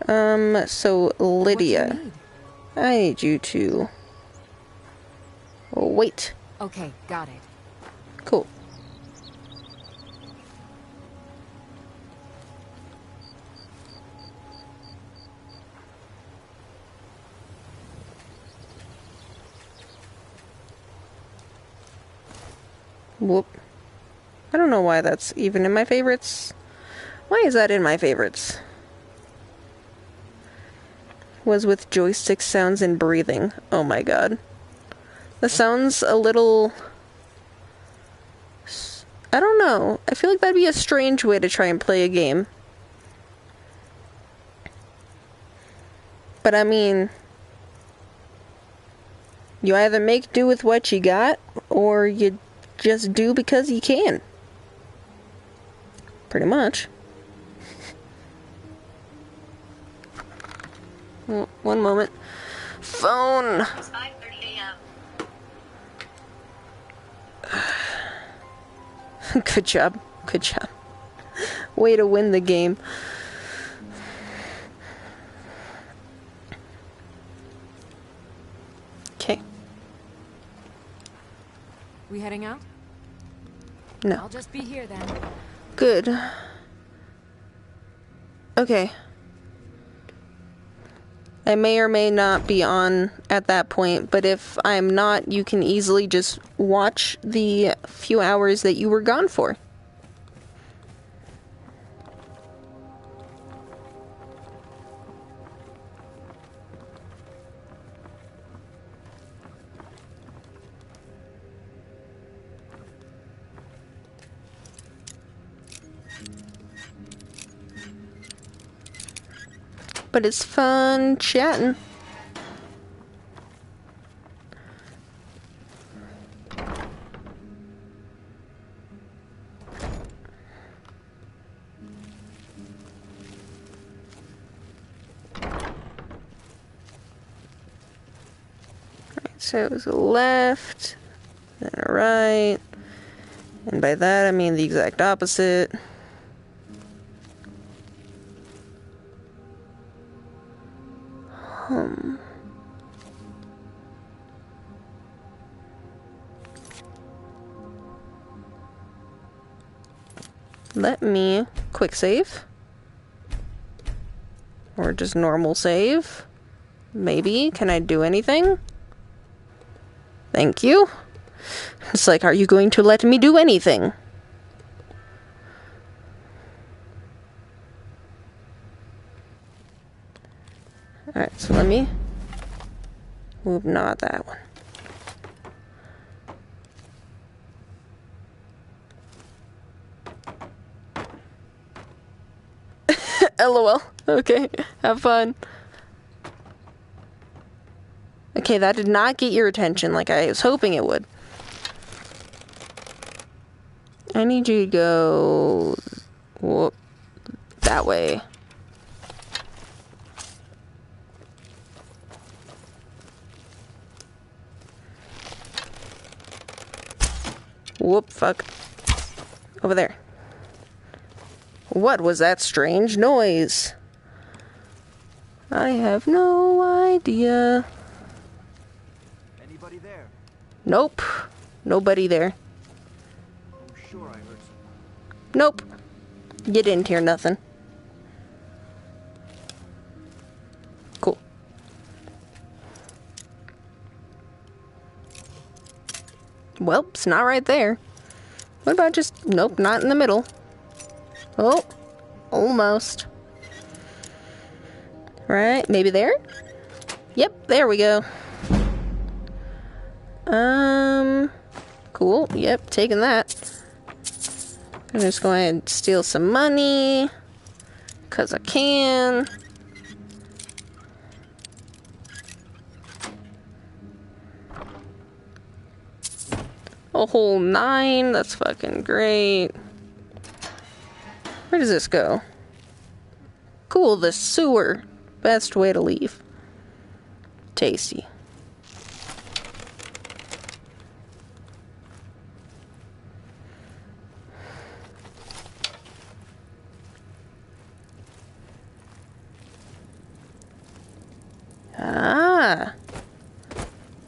So Lydia, I need you to wait. Okay, got it. Cool. Whoop. I don't know why that's even in my favorites. Why is that in my favorites? Was with joystick sounds and breathing. Oh my god. That sounds a little... I don't know. I feel like that'd be a strange way to try and play a game. But I mean... you either make do with what you got, or you just do because you can. Pretty much. Well, one moment. Phone! It's 5:30 a.m. Good job. Good job. Way to win the game. Okay. We heading out? No. I'll just be here then. Good. Okay. I may or may not be on at that point, but if I'm not, you can easily just watch the few hours that you were gone for. But it's fun chatting. So it was a left, then a right, and by that I mean the exact opposite. Let me quick save. Or just normal save. Maybe. Can I do anything? Thank you. It's like, are you going to let me do anything? Alright, so let me move, not that one. LOL. Okay, have fun. Okay, that did not get your attention like I was hoping it would. I need you to go... whoop, that way. Whoop, fuck. Over there. What was that strange noise? I have no idea. Anybody there? Nope. Nobody there. I'm sure I heard something. Nope. You didn't hear nothing. Cool. Well, it's not right there. What about just... nope, not in the middle. Oh, almost. Right, maybe there? Yep, there we go. Cool, yep, taking that. I'm just going to steal some money. 'Cause I can. A whole 9, that's fucking great. Where does this go? Cool, the sewer. Best way to leave. Tasty. Ah.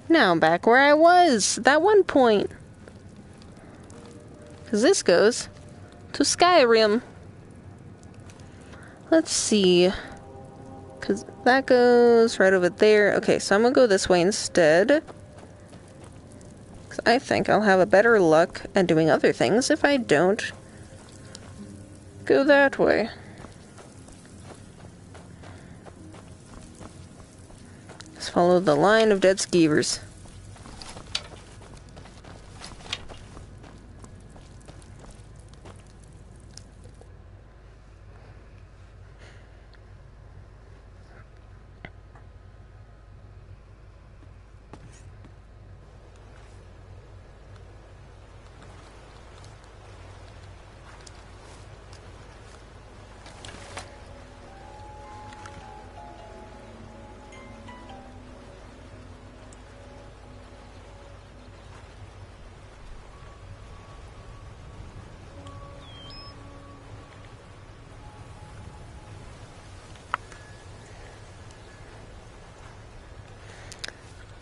Now I'm back where I was. That one point. 'Cause this goes to Skyrim. Let's see. Because that goes right over there. Okay, so I'm going to go this way instead. Because I think I'll have a better luck at doing other things if I don't go that way. Just follow the line of dead skeevers.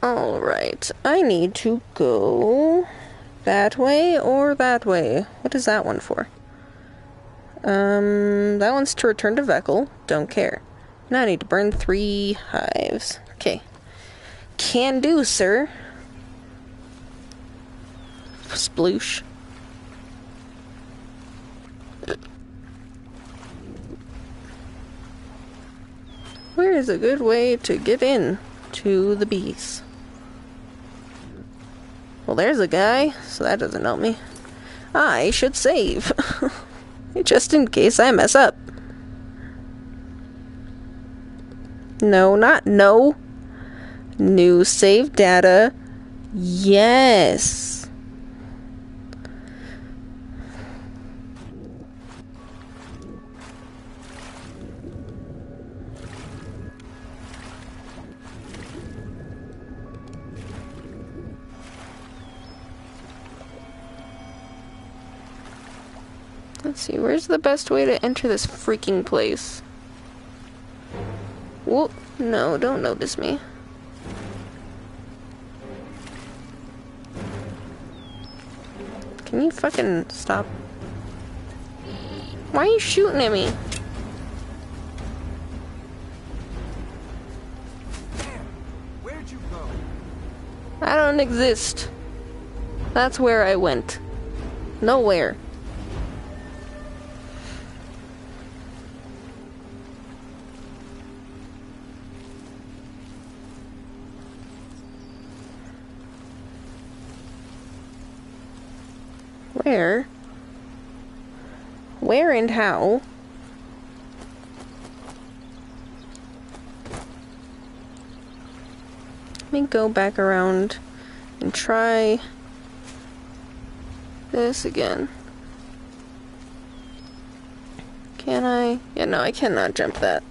Alright, I need to go that way or that way. What is that one for? That one's to return to Vekel. Don't care. Now I need to burn 3 hives. Okay. Can do, sir. Sploosh. Where is a good way to get in to the bees? Well, there's a guy, so that doesn't help me. I should save. Just in case I mess up. No, not no. New save data. Yes. Let's see, where's the best way to enter this freaking place? Whoa, no, don't notice me. Can you fucking stop? Why are you shooting at me? Where'd you go? I don't exist. That's where I went. Nowhere. Where? Where and how? Let me go back around and try this again. Can I? Yeah, no, I cannot jump that.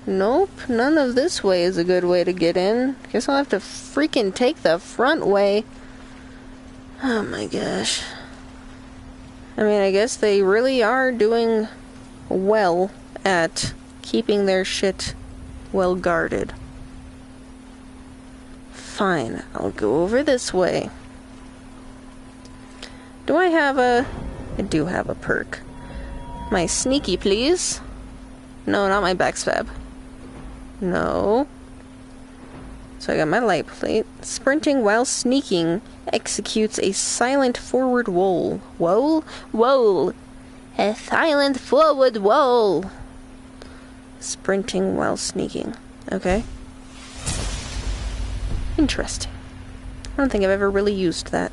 Nope, none of this way is a good way to get in. Guess I'll have to freaking take the front way. Oh my gosh. I mean, I guess they really are doing well at keeping their shit well guarded. Fine, I'll go over this way. Do I have a... I do have a perk. My sneaky, please. No, not my backstab. No. So I got my light plate. Sprinting while sneaking executes a silent forward roll. Whoa? Whoa! A silent forward roll! Sprinting while sneaking. Okay. Interesting. I don't think I've ever really used that.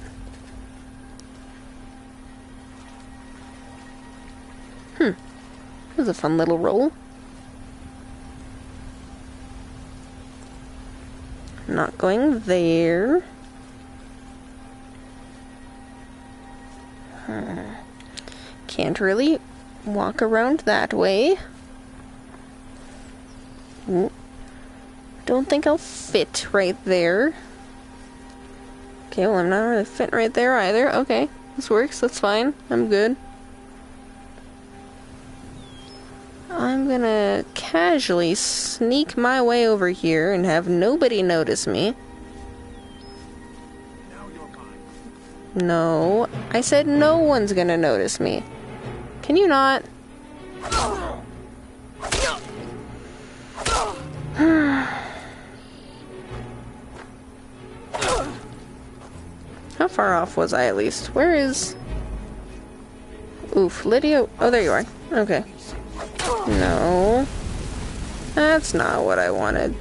That was a fun little roll. Not going there. Can't really walk around that way. Ooh. Don't think I'll fit right there. Okay, well, I'm not really fitting right there either. Okay, this works. That's fine. I'm good. I'm gonna casually sneak my way over here and have nobody notice me. No, I said no one's gonna notice me. Can you not? How far off was I at least? Where is... Oof, Lydia... Oh, there you are. Okay. No. That's not what I wanted.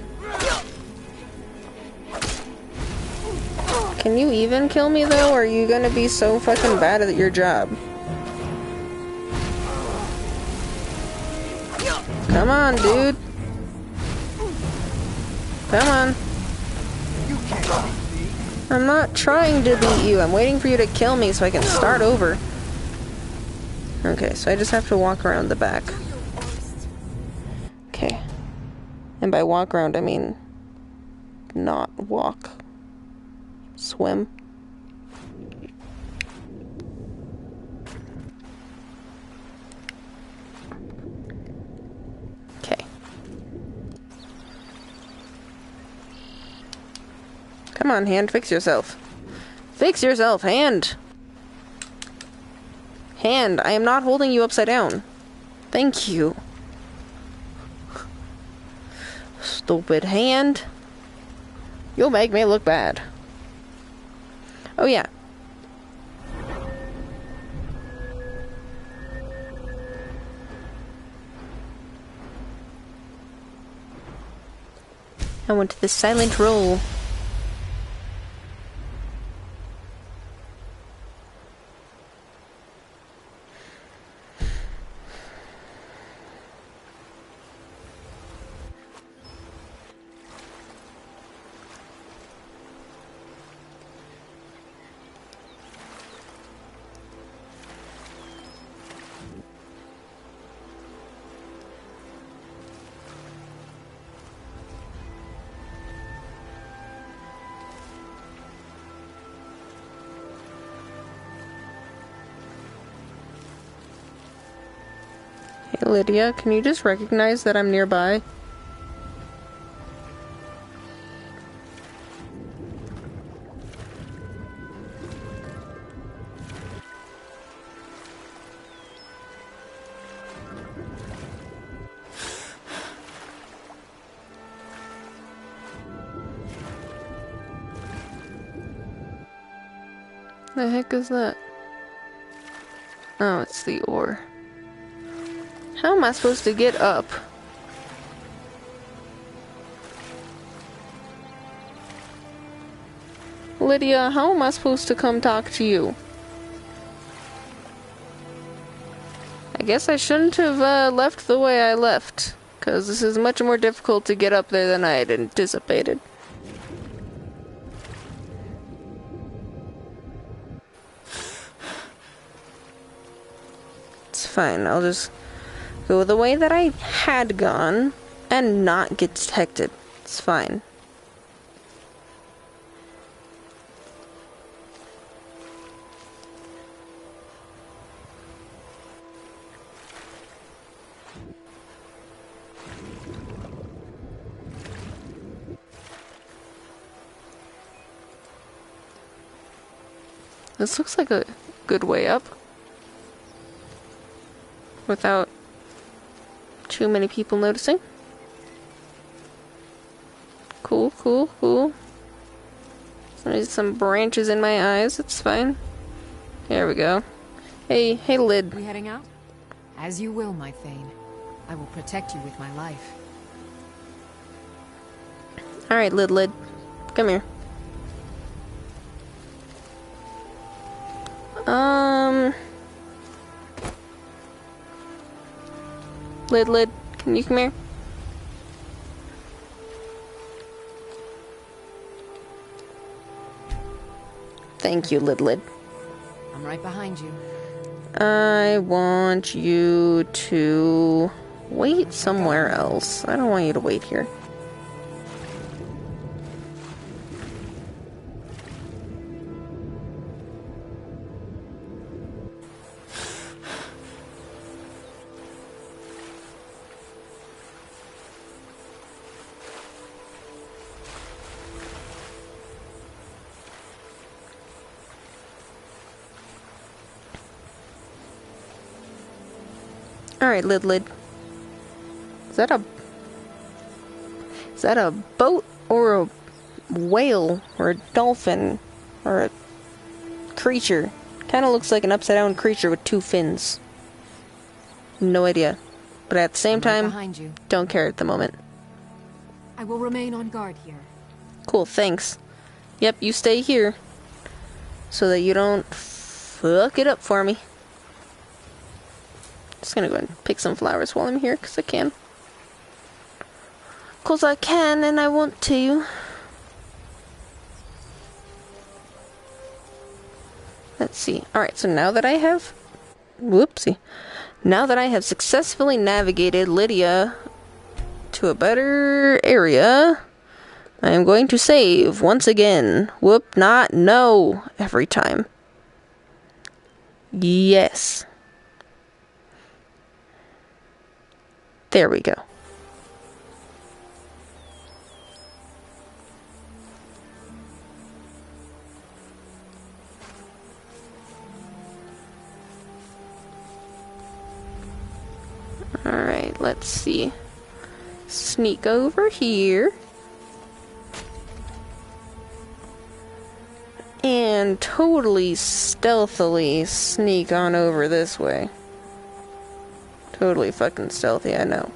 Can you even kill me, though, or are you gonna be so fucking bad at your job? Come on, dude. Come on. I'm not trying to beat you. I'm waiting for you to kill me so I can start over. Okay, so I just have to walk around the back. Okay. And by walk around, I mean not walk. Swim. Okay. Come on, hand, fix yourself. Fix yourself, hand! Hand, I am not holding you upside down. Thank you. Stupid hand. You'll make me look bad. Oh yeah. I went to the silent roll. Hey Lydia, can you just recognize that I'm nearby? The heck is that? Oh, it's the ore. How am I supposed to get up? Lydia, how am I supposed to come talk to you? I guess I shouldn't have left the way I left, because this is much more difficult to get up there than I had anticipated. It's fine, I'll just go the way that I had gone and not get detected. It's fine. This looks like a good way up. Without too many people noticing. Cool, cool, cool. There's some branches in my eyes, it's fine. There we go. Hey, Lid. We heading out? As you will, my Thane. I will protect you with my life. Alright, Lid. Come here. Lid, can you come here? Thank you, Lid. I'm right behind you. I want you to wait somewhere else. I don't want you to wait here. Alright, Lid. Is that a boat or a whale or a dolphin or a creature? Kinda looks like an upside down creature with two fins. No idea. But at the same time, behind you. Don't care at the moment. I will remain on guard here. Cool, thanks. Yep, you stay here. So that you don't fuck it up for me. Just gonna go ahead and pick some flowers while I'm here, because I can. Because I can and I want to. Let's see. Alright, so now that I have... Whoopsie. Now that I have successfully navigated Lydia to a better area, I am going to save once again. Whoop, not, no, every time. Yes. There we go. Alright, let's see. Sneak over here. And totally stealthily sneak on over this way. Totally fucking stealthy, I know.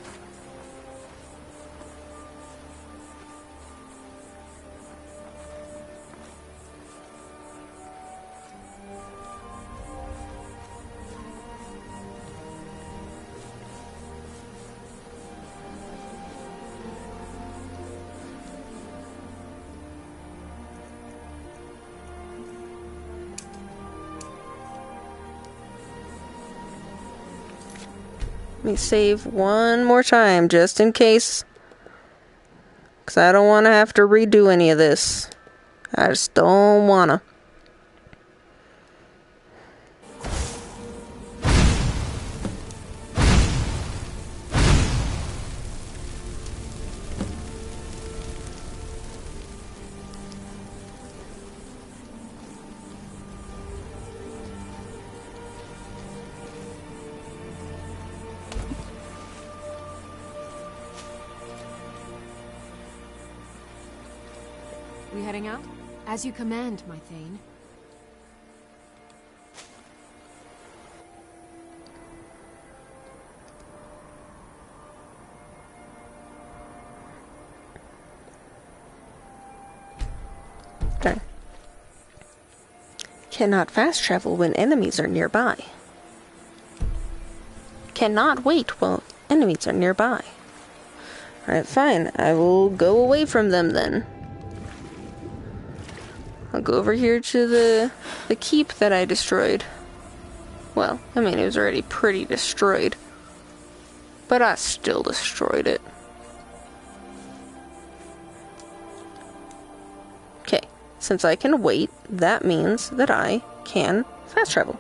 Let me save one more time, just in case. Because I don't want to have to redo any of this. I just don't want to. We heading out? As you command, my Thane. Okay. Cannot fast travel when enemies are nearby. Cannot wait while enemies are nearby. Alright, fine. I will go away from them then. I'll go over here to the keep that I destroyed. Well, I mean, it was already pretty destroyed. But I still destroyed it. Okay, since I can wait, that means that I can fast travel.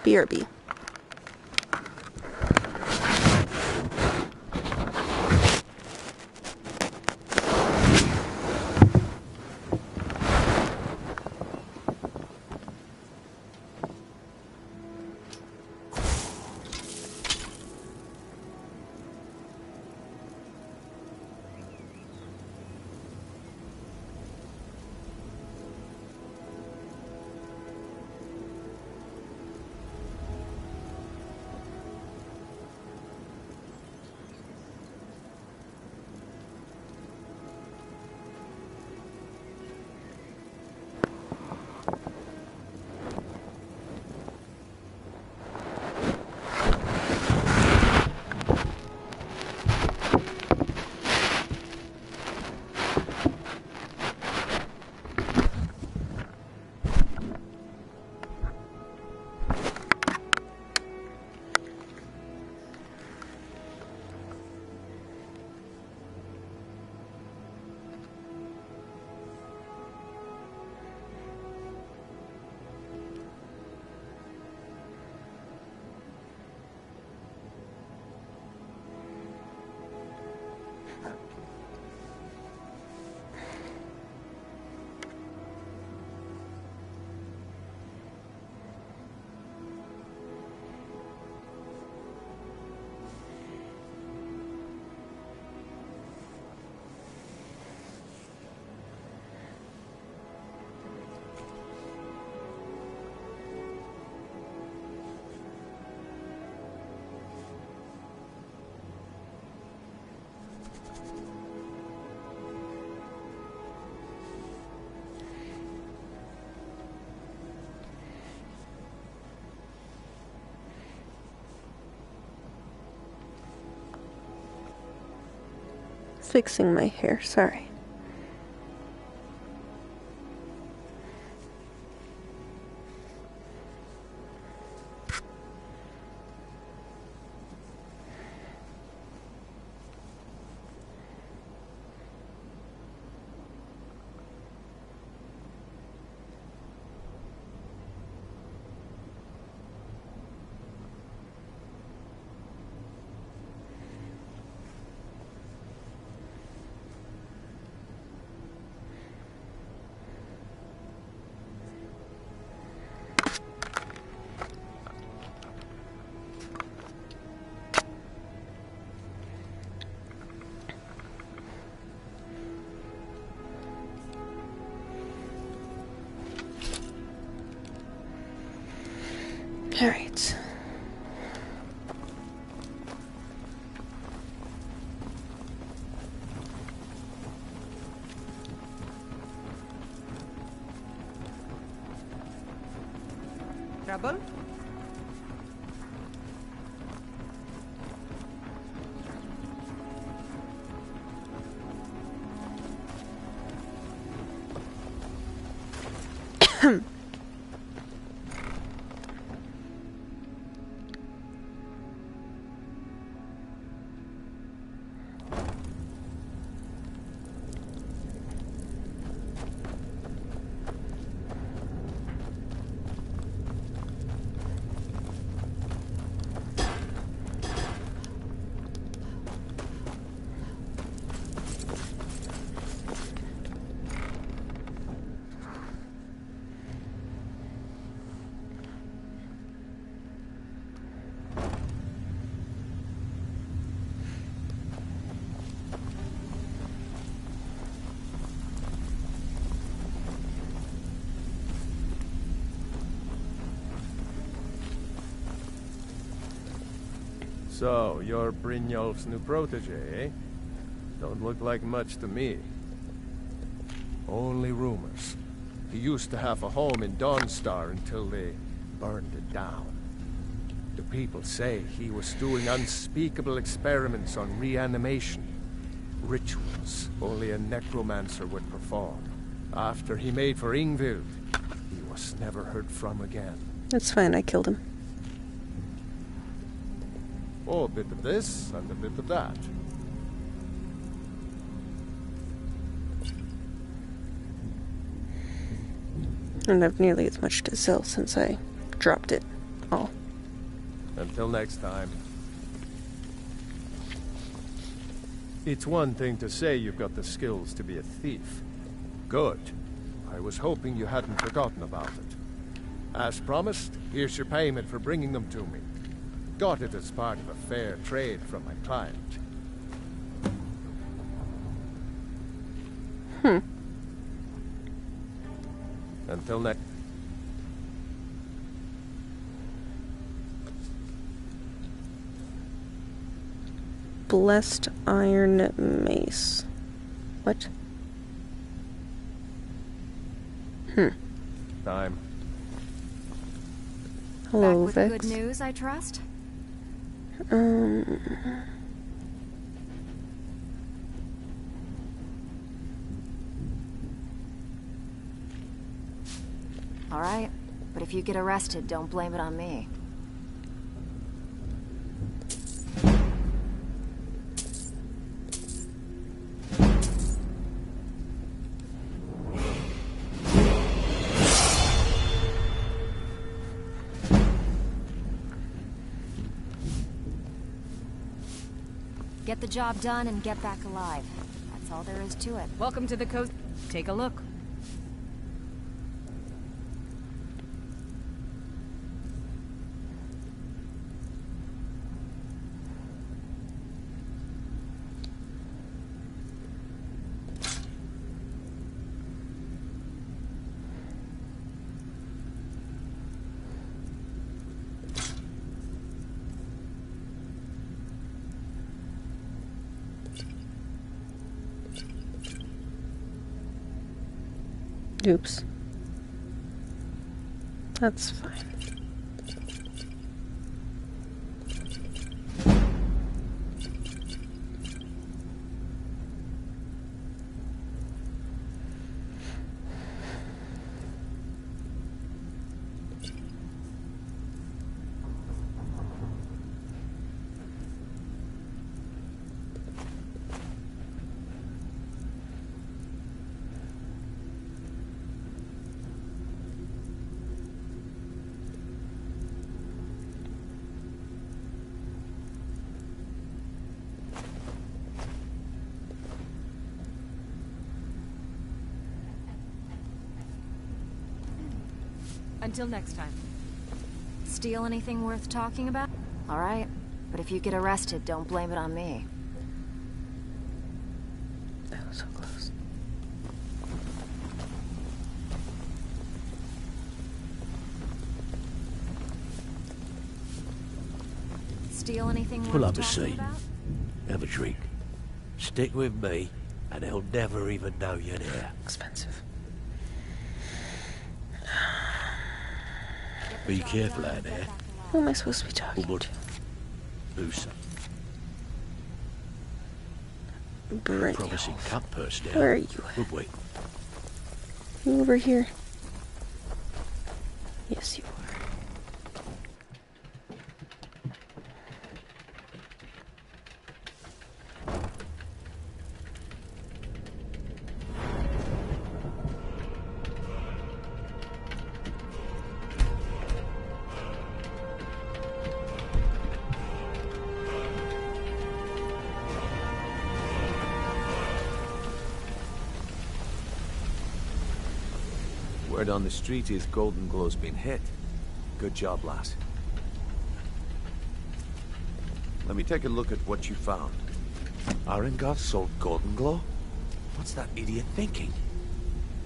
BRB. Fixing my hair, sorry. Alright. Trouble? So, you're Brynjolf's new protege, eh? Don't look like much to me. Only rumors. He used to have a home in Dawnstar until they burned it down. The people say he was doing unspeakable experiments on reanimation. Rituals only a necromancer would perform. After he made for Ingvild, he was never heard from again. That's fine, I killed him. Oh, a bit of this and a bit of that. I don't have nearly as much to sell since I dropped it all. Until next time. It's one thing to say you've got the skills to be a thief. Good. I was hoping you hadn't forgotten about it. As promised, here's your payment for bringing them to me. Got it as part of a fair trade from my client. Until next. Blessed iron mace. What? Time. Hello, Back with Vex. good news, I trust? All right, but if you get arrested, don't blame it on me. Get the job done and get back alive. That's all there is to it. Welcome to the coast. Take a look. Oops. That's fine. Until next time. Steal anything worth talking about? All right, but if you get arrested, don't blame it on me. That was so close. steal anything Pull worth up a talking seat. about? Have a drink. Stick with me, and they'll never even know you're there. Expensive. Be careful out there. Who am I supposed to be talking Woman. to? Who's Brent. promising cut purse now? Where are you? Would we? You over here? Yes, you are. Word on the street is Golden Glow's been hit. Good job, lass. Let me take a look at what you found. Arengoth sold Golden Glow? What's that idiot thinking?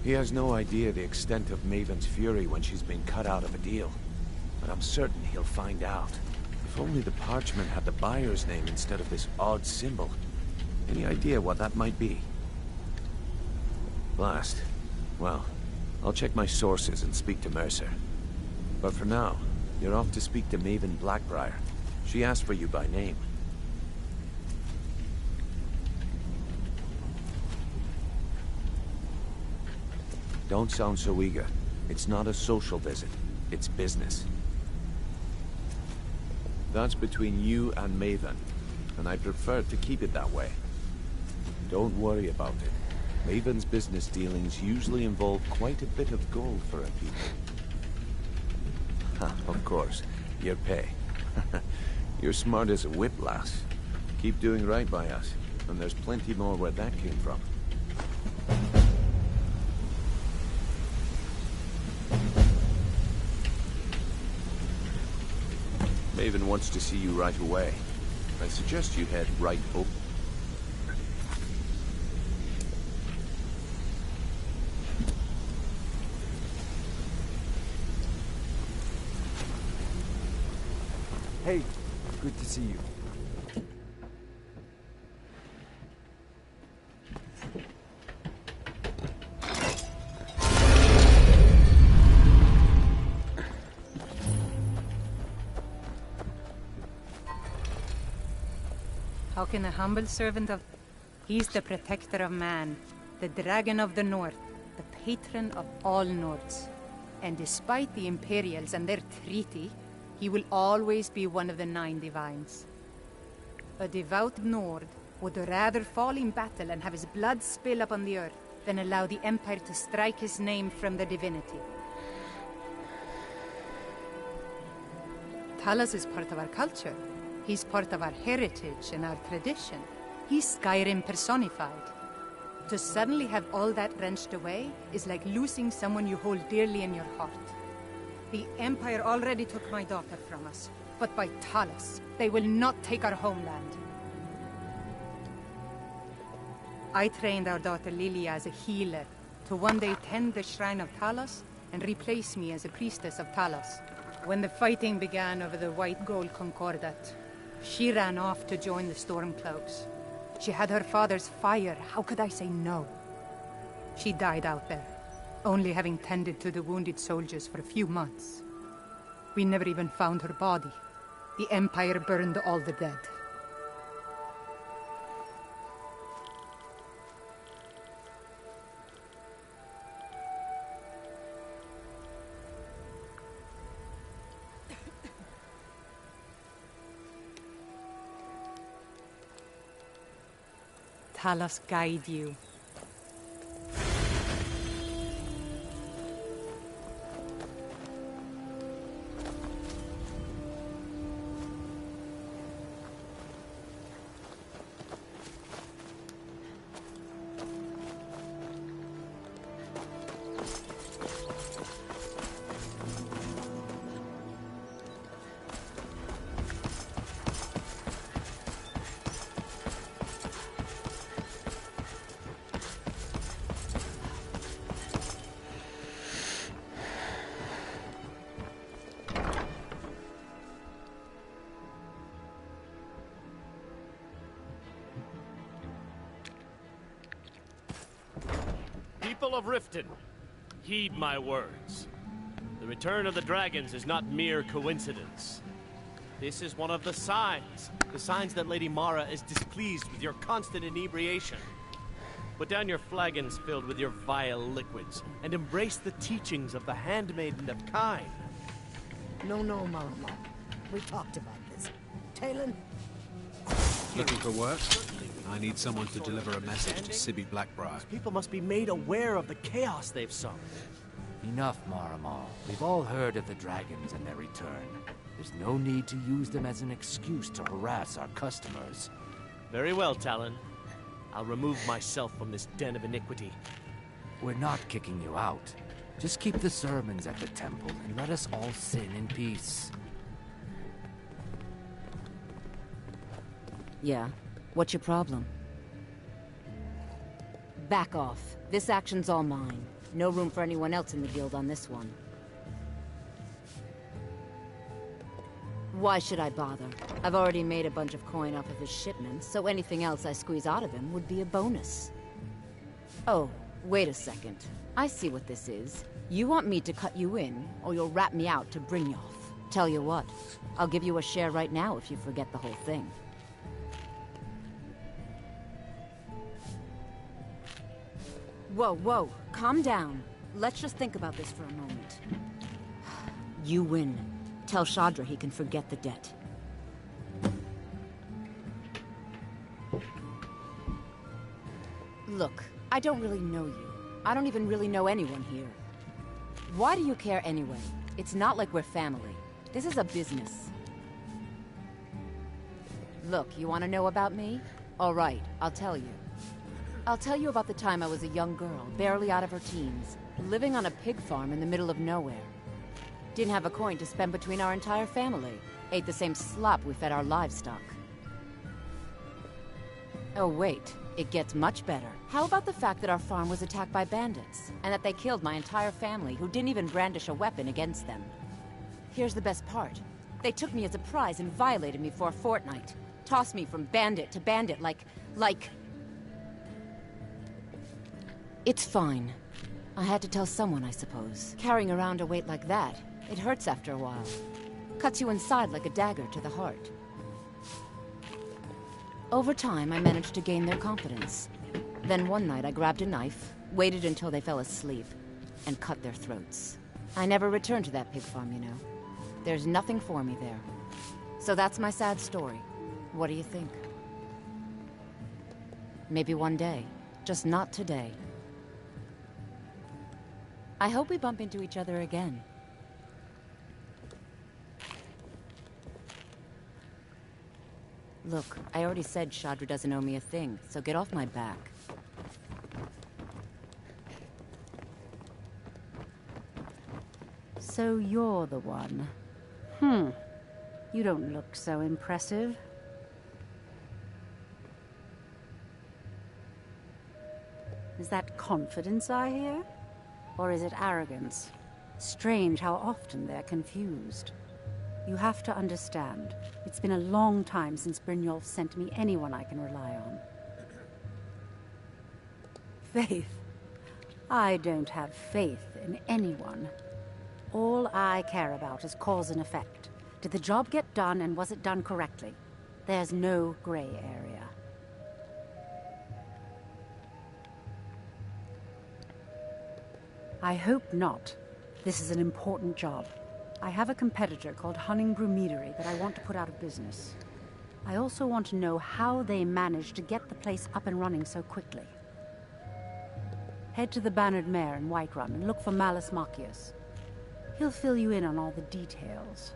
He has no idea the extent of Maven's fury when she's been cut out of a deal. But I'm certain he'll find out. If only the parchment had the buyer's name instead of this odd symbol. Any idea what that might be? Blast. Well, I'll check my sources and speak to Mercer. But for now, you're off to speak to Maven Blackbriar. She asked for you by name. Don't sound so eager. It's not a social visit. It's business. That's between you and Maven, and I prefer to keep it that way. Don't worry about it. Maven's business dealings usually involve quite a bit of gold for her people. Ha, of course. Your pay. You're smart as a whip, lass. Keep doing right by us, and there's plenty more where that came from. Maven wants to see you right away. I suggest you head right over. Hey, good to see you. How can a humble servant of... He's the protector of man, the dragon of the north, the patron of all Nords. And despite the Imperials and their treaty, he will always be one of the 9 divines. A devout Nord would rather fall in battle and have his blood spill upon the earth than allow the Empire to strike his name from the divinity. Talos is part of our culture. He's part of our heritage and our tradition. He's Skyrim personified. To suddenly have all that wrenched away is like losing someone you hold dearly in your heart. The Empire already took my daughter from us, but by Talos, they will not take our homeland. I trained our daughter Lilia as a healer to one day tend the shrine of Talos and replace me as a priestess of Talos. When the fighting began over the white gold concordat, she ran off to join the Stormcloaks. She had her father's fire. How could I say no? She died out there, only having tended to the wounded soldiers for a few months. We never even found her body. The Empire burned all the dead. Talos guide you. people of Riften, heed my words. The return of the dragons is not mere coincidence. This is one of the signs that Lady Mara is displeased with your constant inebriation. Put down your flagons filled with your vile liquids, and embrace the teachings of the Handmaiden of Kine. No, Maramo. We talked about this. Talon? Looking for work? I need someone to deliver a message to Sibby Blackbriar. People must be made aware of the chaos they've sown. Enough, Maramal. We've all heard of the dragons and their return. There's no need to use them as an excuse to harass our customers. Very well, Talon. I'll remove myself from this den of iniquity. We're not kicking you out. Just keep the sermons at the temple and let us all sin in peace. Yeah. What's your problem? Back off. This action's all mine. No room for anyone else in the guild on this one. Why should I bother? I've already made a bunch of coin off of his shipments, so anything else I squeeze out of him would be a bonus. Oh, wait a second. I see what this is. You want me to cut you in, or you'll rat me out to Brynjolf. Tell you what, I'll give you a share right now if you forget the whole thing. Whoa, calm down. Let's just think about this for a moment. You win. Tell Shadra he can forget the debt. Look, I don't really know you. I don't even really know anyone here. Why do you care anyway? It's not like we're family. This is a business. Look, you want to know about me? All right, I'll tell you. I'll tell you about the time I was a young girl, barely out of her teens, living on a pig farm in the middle of nowhere. Didn't have a coin to spend between our entire family. Ate the same slop we fed our livestock. Oh wait, it gets much better. How about the fact that our farm was attacked by bandits, and that they killed my entire family who didn't even brandish a weapon against them? Here's the best part. They took me as a prize and violated me for a fortnight. Tossed me from bandit to bandit like... It's fine. I had to tell someone, I suppose. Carrying around a weight like that, it hurts after a while. Cuts you inside like a dagger to the heart. Over time, I managed to gain their confidence. Then one night I grabbed a knife, waited until they fell asleep, and cut their throats. I never returned to that pig farm, you know. There's nothing for me there. So that's my sad story. What do you think? Maybe one day. Just not today. I hope we bump into each other again. Look, I already said Shadra doesn't owe me a thing, so get off my back. So you're the one. You don't look so impressive. Is that confidence I hear? Or is it arrogance? Strange how often they're confused. You have to understand, it's been a long time since Brynjolf sent me anyone I can rely on. Faith? I don't have faith in anyone. All I care about is cause and effect. Did the job get done, and was it done correctly? There's no gray area. I hope not. This is an important job. I have a competitor called Hunningbrew Meadery that I want to put out of business. I also want to know how they managed to get the place up and running so quickly. Head to the Bannered Mare in Whiterun and look for Malus Machius. He'll fill you in on all the details.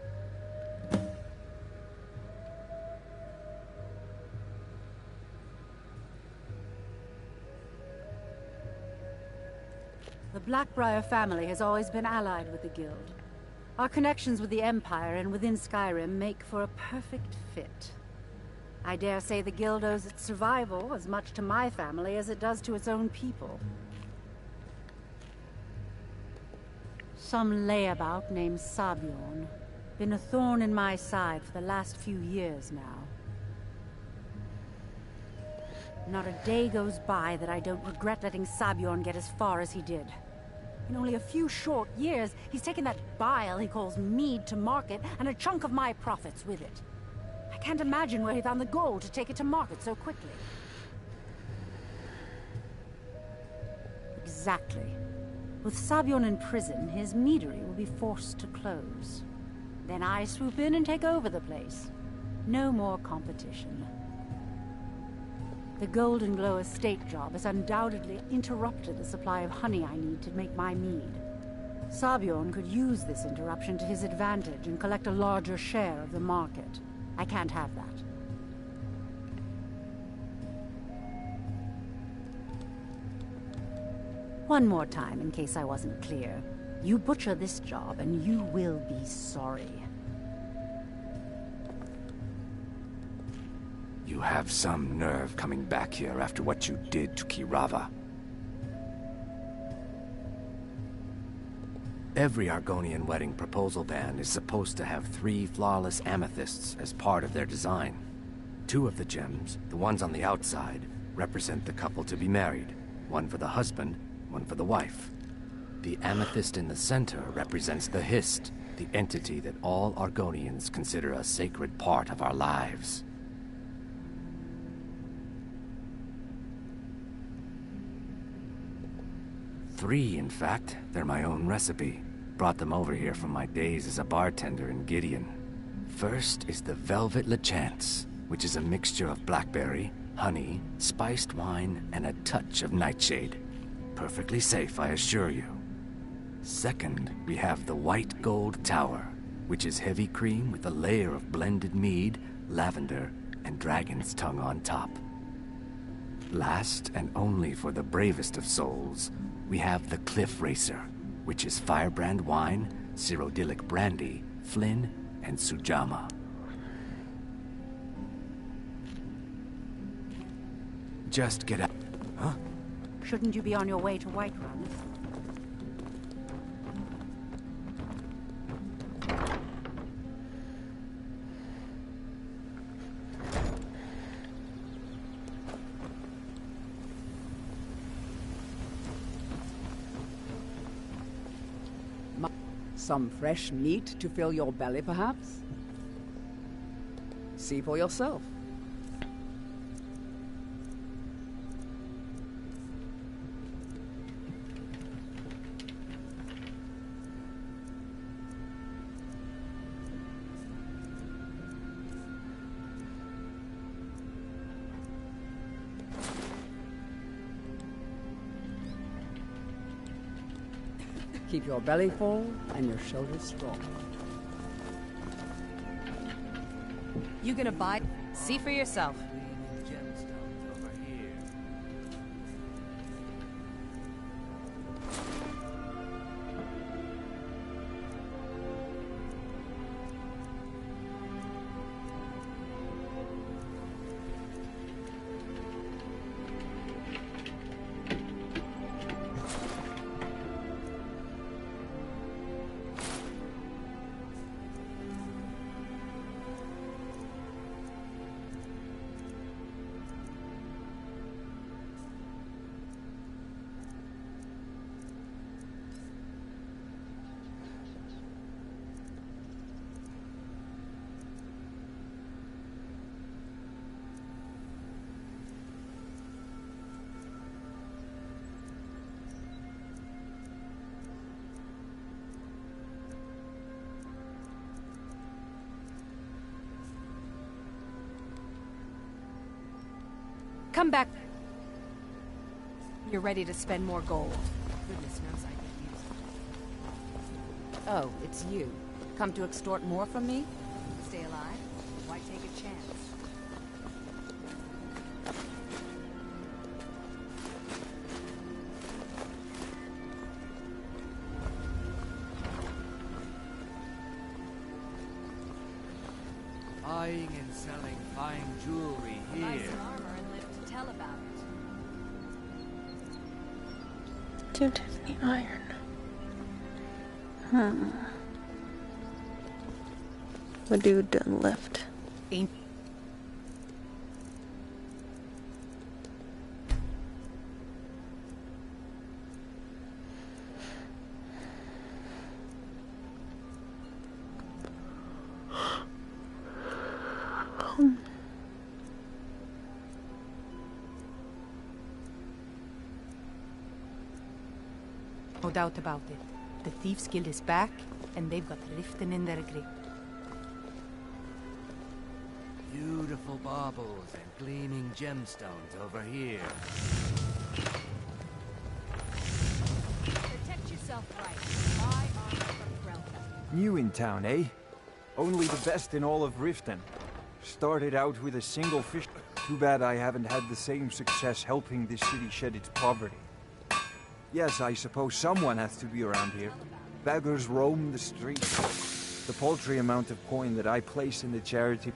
The Blackbriar family has always been allied with the Guild. Our connections with the Empire and within Skyrim make for a perfect fit. I dare say the Guild owes its survival as much to my family as it does to its own people. Some layabout named Sabiorn. Been a thorn in my side for the last few years now. Not a day goes by that I don't regret letting Sabjorn get as far as he did. In only a few short years, he's taken that bile he calls mead to market, and a chunk of my profits with it. I can't imagine where he found the gold to take it to market so quickly. Exactly. With Sabjorn in prison, his meadery will be forced to close. Then I swoop in and take over the place. No more competition. The Golden Glow estate job has undoubtedly interrupted the supply of honey I need to make my mead. Sabjorn could use this interruption to his advantage and collect a larger share of the market. I can't have that. One more time, in case I wasn't clear. You butcher this job, and you will be sorry. You have some nerve coming back here after what you did to Kirava. Every Argonian wedding proposal band is supposed to have 3 flawless amethysts as part of their design. 2 of the gems, the ones on the outside, represent the couple to be married. 1 for the husband, 1 for the wife. The amethyst in the center represents the Hist, the entity that all Argonians consider a sacred part of our lives. Three, in fact. They're my own recipe. Brought them over here from my days as a bartender in Gideon. First is the Velvet Lechance, which is a mixture of blackberry, honey, spiced wine, and a touch of nightshade. Perfectly safe, I assure you. Second, we have the White Gold Tower, which is heavy cream with a layer of blended mead, lavender, and dragon's tongue on top. Last, and only for the bravest of souls, we have the Cliff Racer, which is firebrand wine, Cyrodiilic brandy, Flynn, and Sujama. Just get out. Huh? Shouldn't you be on your way to Whiterun? Some fresh meat to fill your belly, perhaps? See for yourself. Keep your belly full and your shoulders strong. You gonna buy? See for yourself. Come back. You're ready to spend more gold. Goodness knows I could use it. Oh, it's you. Come to extort more from me? Stay alive? Why take a chance? Buying and selling fine jewelry here. Buy some armor and live to tell about it. 2 Tiffany iron. What dude done left? Ain't No doubt about it. The Thieves Guild is back, and they've got Riften in their grip. Beautiful baubles and gleaming gemstones over here. Protect yourself right. My armor from Krell. New in town, eh? Only the best in all of Riften. Started out with a single fish. Too bad I haven't had the same success helping this city shed its poverty. Yes, I suppose someone has to be around here. Beggars roam the streets. The paltry amount of coin that I place in the charity...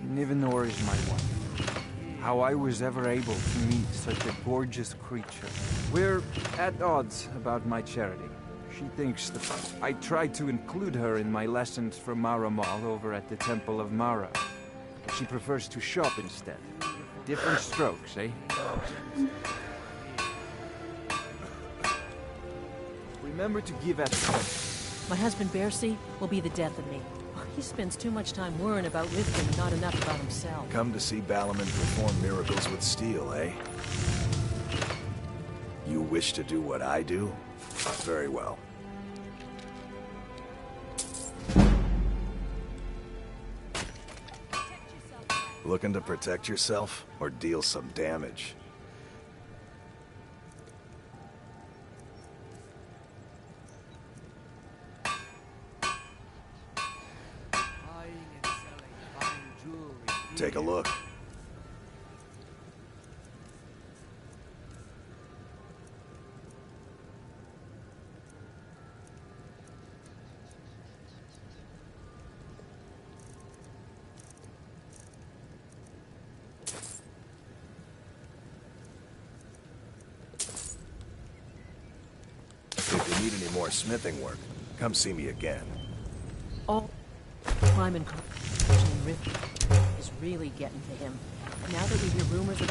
Nivenor is my wife. How I was ever able to meet such a gorgeous creature. We're at odds about my charity. She thinks that I tried to include her in my lessons for Mara Mall over at the Temple of Mara. But she prefers to shop instead. Different strokes, eh? Remember to give at the My husband Bercy will be the death of me. He spends too much time worrying about Riften and not enough about himself. Come to see Balorman perform miracles with steel, eh? You wish to do what I do? Very well. Looking to protect yourself or deal some damage? Take a look. If you need any more smithing work, come see me again. All climb and Riften is really getting to him. Now that we hear rumors of...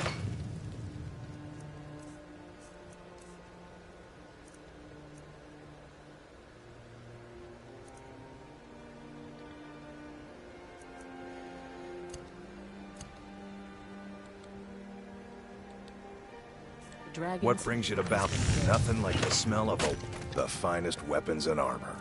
What brings you to Balorman? Nothing like the smell of the finest weapons and armor.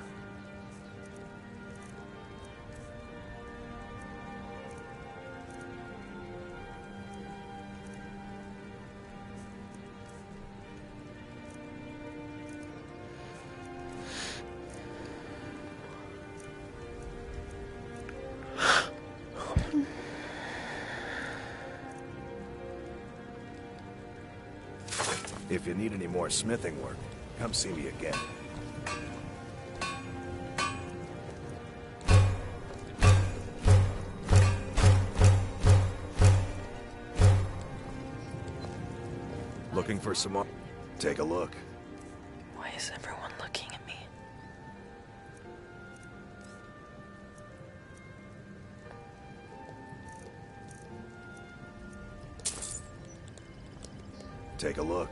If you need any more smithing work, come see me again. Looking for some more? Take a look. Why is everyone looking at me? Take a look.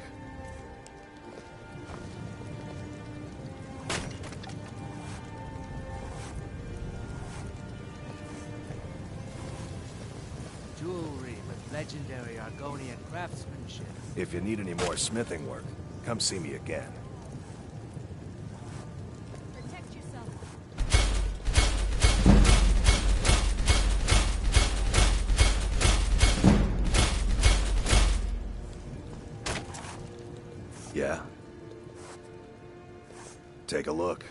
Jewelry with legendary Argonian craftsmanship. If you need any more smithing work, come see me again. Protect yourself. Yeah? Take a look.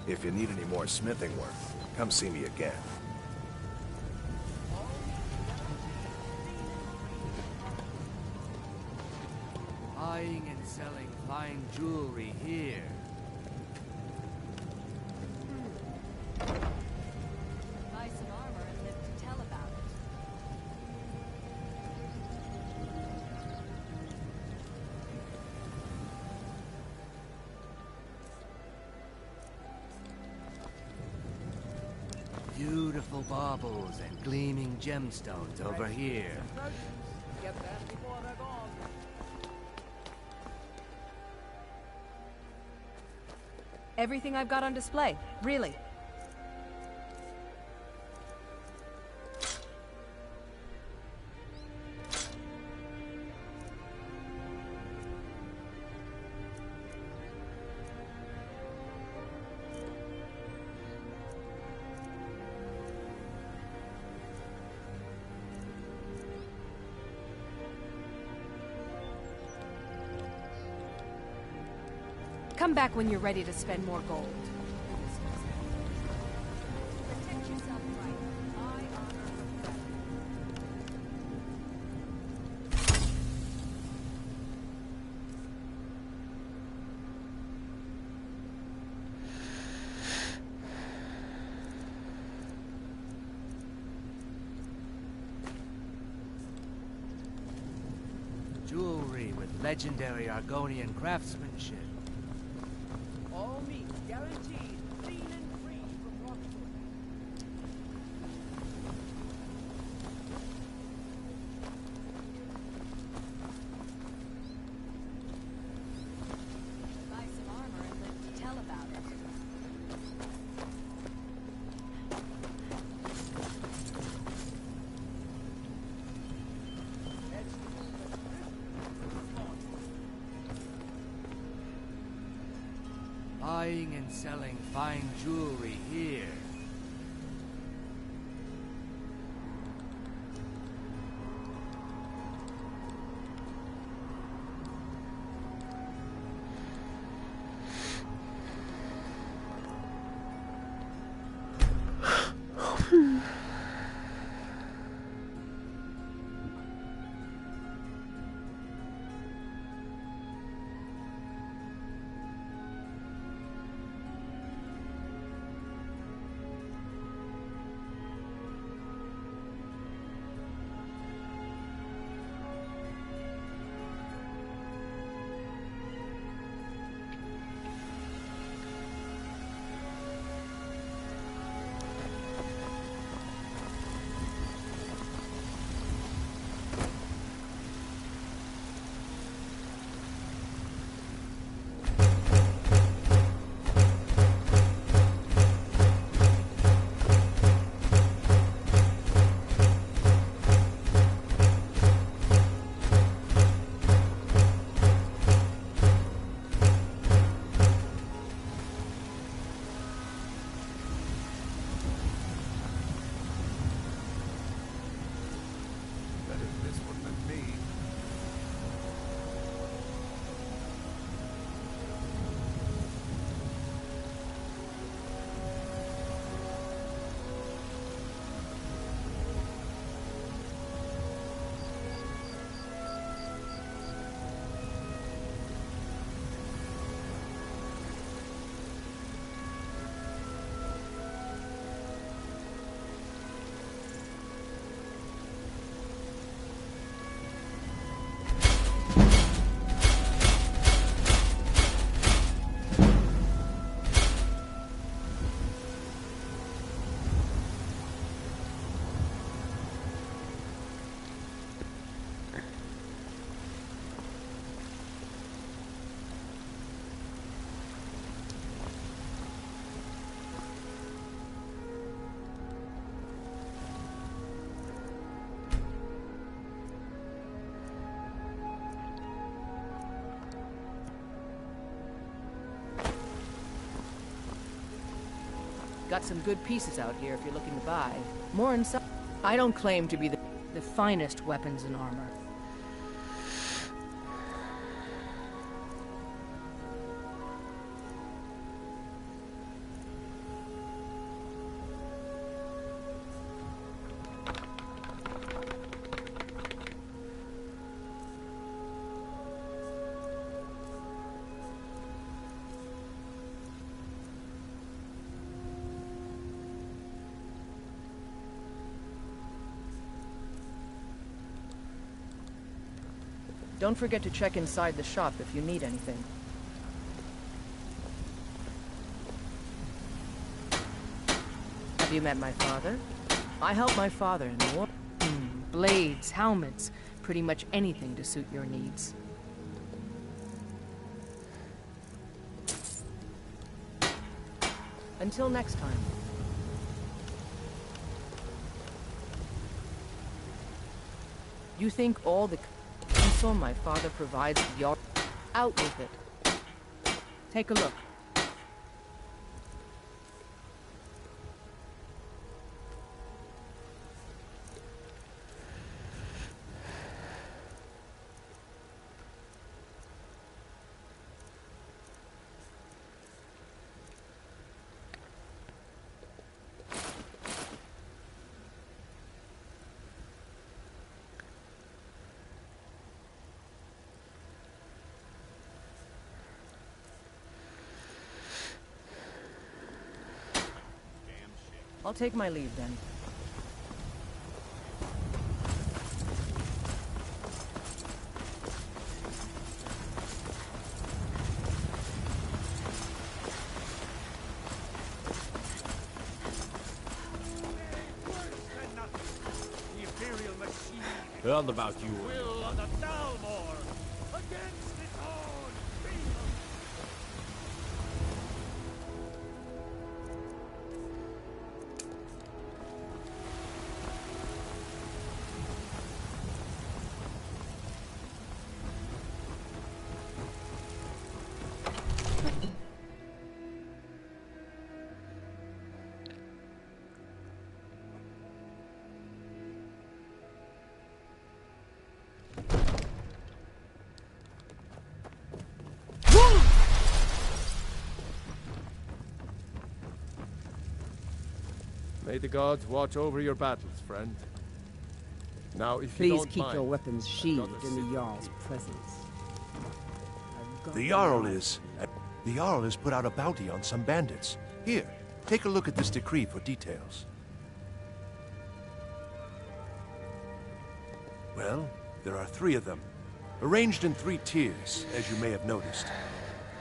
If you need any more smithing work, come see me again. Buying and selling fine jewelry here. Buy some armor and live to tell about it. Beautiful baubles and gleaming gemstones over here. Everything I've got on display, really. Come back when you're ready to spend more gold. Jewelry with legendary Argonian craftsmanship. All meat guaranteed, clean and free from Rockford. Buy some armor and live to tell about it. Buying and selling fine jewelry here. Got some good pieces out here if you're looking to buy. More inside. I don't claim to be the finest weapons and armor. Don't forget to check inside the shop if you need anything. Have you met my father? I help my father in war. Blades, helmets, pretty much anything to suit your needs. Until next time. You think all the counsel my father provides your out with it. Take a look. I'll take my leave then. Heard about you. Will of the Dalmor against its own people. May the gods watch over your battles, friend. Now, if you Please don't keep mind, your weapons sheathed in the Jarl's presence. The Jarl has put out a bounty on some bandits. Here, take a look at this decree for details. Well, there are 3 of them, arranged in 3 tiers, as you may have noticed.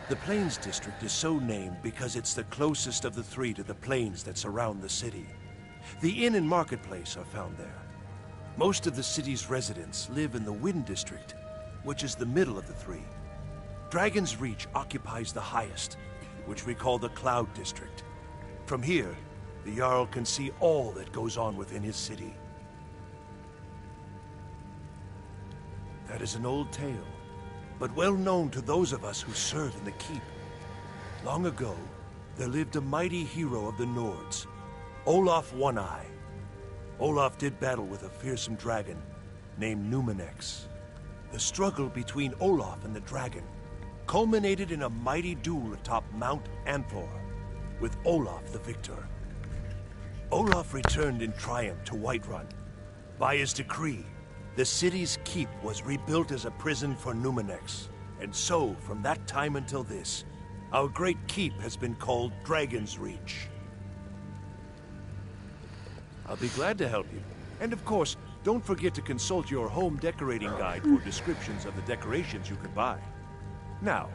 The Plains District is so named because it's the closest of the 3 to the plains that surround the city. The inn and marketplace are found there. Most of the city's residents live in the Wind District, which is the middle of the 3. Dragon's Reach occupies the highest, which we call the Cloud District. From here, the Jarl can see all that goes on within his city. That is an old tale, but well known to those of us who serve in the keep. Long ago, there lived a mighty hero of the Nords, Olaf One-Eye. Olaf did battle with a fearsome dragon named Numenex. The struggle between Olaf and the dragon culminated in a mighty duel atop Mount Anthor, with Olaf the victor. Olaf returned in triumph to Whiterun. By his decree, the city's keep was rebuilt as a prison for Numenex. And so, from that time until this, our great keep has been called Dragon's Reach. I'll be glad to help you. And of course, don't forget to consult your home decorating guide for descriptions of the decorations you could buy. Now,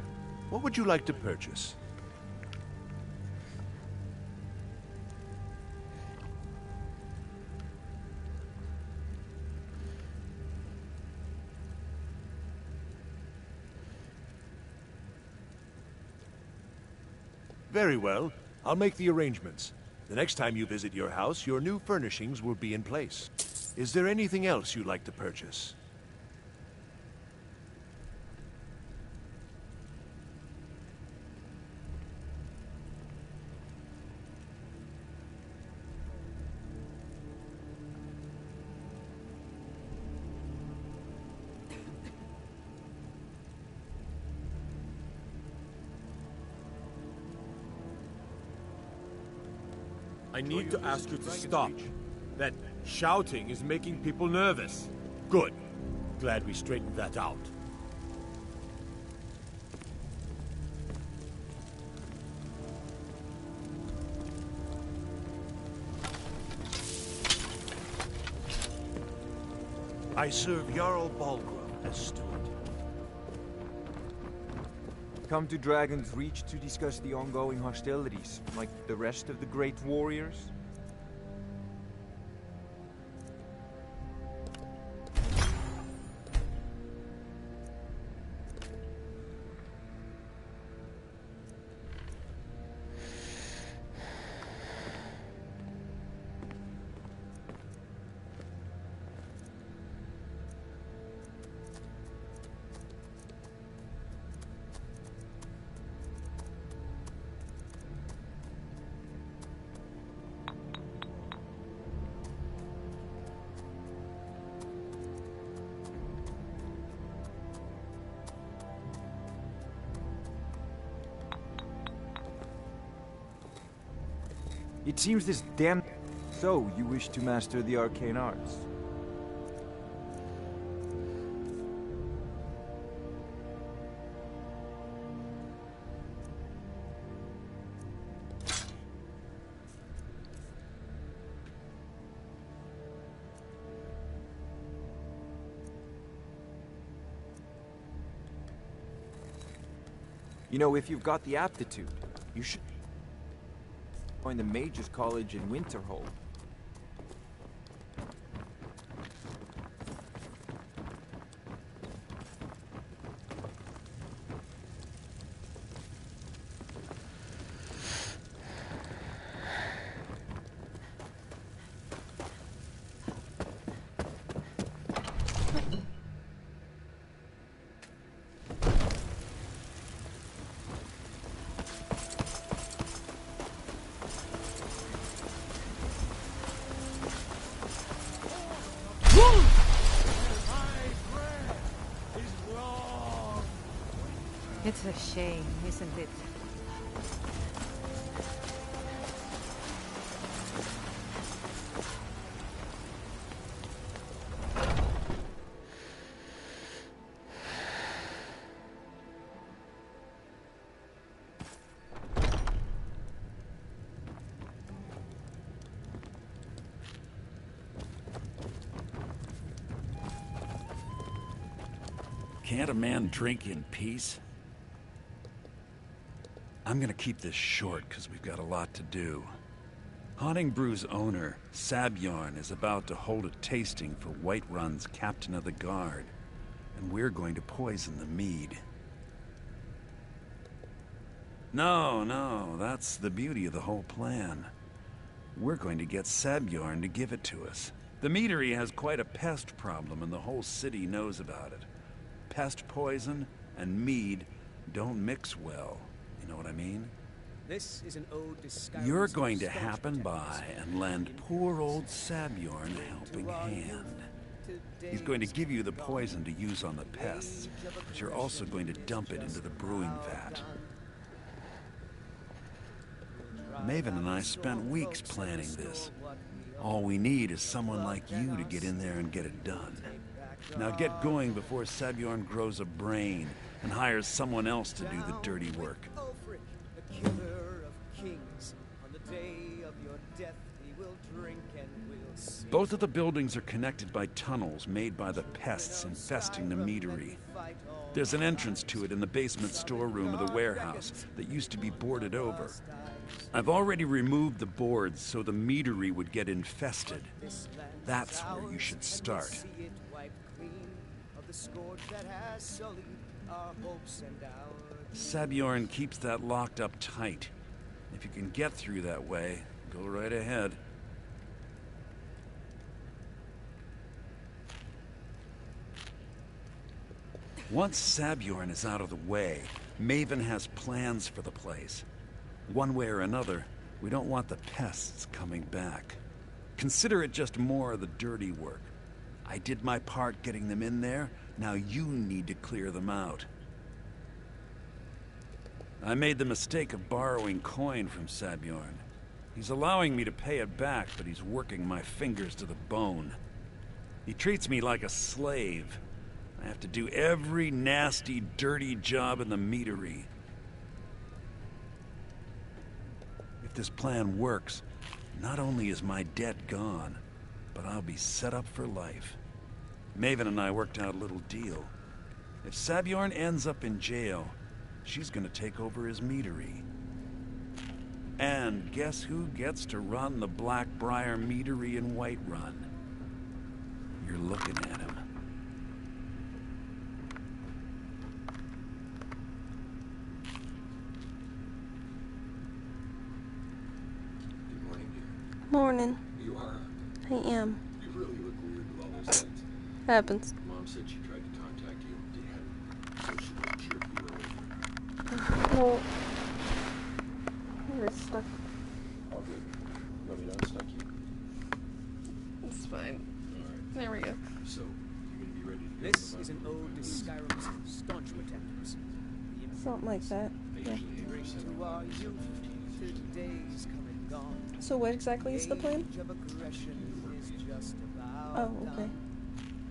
what would you like to purchase? Very well. I'll make the arrangements. The next time you visit your house, your new furnishings will be in place. Is there anything else you'd like to purchase? I need to ask you to stop. That shouting is making people nervous. Good. Glad we straightened that out. I serve Jarl Balgruuf as steward. Come to Dragon's Reach to discuss the ongoing hostilities, like the rest of the great warriors? It seems this damn... So, you wish to master the arcane arts? You know, if you've got the aptitude, you should join the Mages College in Winterhold. It's a shame, isn't it? Can't a man drink in peace? I'm gonna keep this short because we've got a lot to do. Haunting Brew's owner, Saber, is about to hold a tasting for Whiterun's captain of the guard, and we're going to poison the mead. No, that's the beauty of the whole plan. We're going to get Saber to give it to us. The meadery has quite a pest problem, and the whole city knows about it. Pest poison and mead don't mix well. You know what I mean? This is an ode to Skyrim. You're going to happen by and lend poor old Saber a helping hand. He's going to give you the poison to use on the pests, but you're also going to dump it into the brewing vat. Maven and I spent weeks planning this. All we need is someone like you to get in there and get it done. Now get going before Saber grows a brain and hires someone else to do the dirty work. Both of the buildings are connected by tunnels made by the pests infesting the meadery. There's an entrance to it in the basement storeroom of the warehouse that used to be boarded over. I've already removed the boards so the meadery would get infested. That's where you should start. Saber keeps that locked up tight. If you can get through that way, go right ahead. Once Saber is out of the way, Maven has plans for the place. One way or another, we don't want the pests coming back. Consider it just more of the dirty work. I did my part getting them in there, now you need to clear them out. I made the mistake of borrowing coin from Saber. He's allowing me to pay it back, but he's working my fingers to the bone. He treats me like a slave. I have to do every nasty, dirty job in the meadery. If this plan works, not only is my debt gone, but I'll be set up for life. Maven and I worked out a little deal. If Saber ends up in jail, she's gonna take over his meadery. And guess who gets to run the Blackbriar meadery in Whiterun? You're looking at him. Morning. You are? I am. You really look weird with all those things. Happens. Mom said she tried to contact you, Dad. So she made sure you were away. Well, you're stuck. All good. Let me know stuck you. It's fine. Alright. There we go. So, you gonna be ready to go? This is an ode to Skyrim's staunch protectors. Something like that. Yeah. To our youth, today's come and gone. So what exactly is the plan? Oh, okay.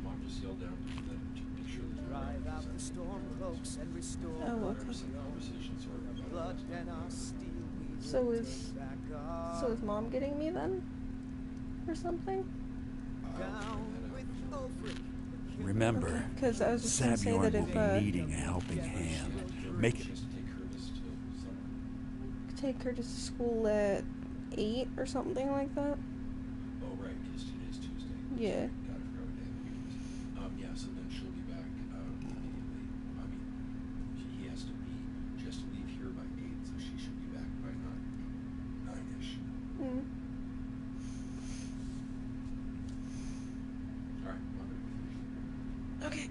Mom just yelled down to them to make sure that drive out the storm cloaks and restore Oh, okay. conversations are blood and our steel. So is Mom getting me then? Or something? Remember, Because I was just gonna say Saber that will if be needing a helping hand. Make it. take her to school at 8 or something like that. Oh, right, because today's Tuesday. Yeah. Got it, throw it in. Yeah, so then she'll be back immediately. I mean, he has to just leave here by 8, so she should be back by 9-ish. Mm. All right, well, I'm gonna be finished. Okay.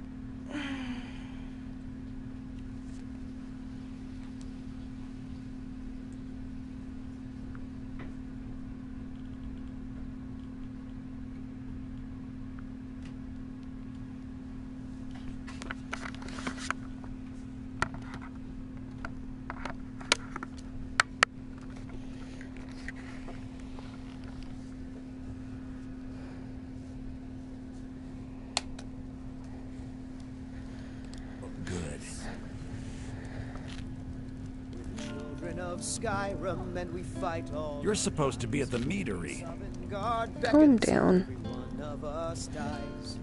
Good. Children of Skyrim, and we fight all. You're supposed to be at the meadery. Calm down. One of us dies.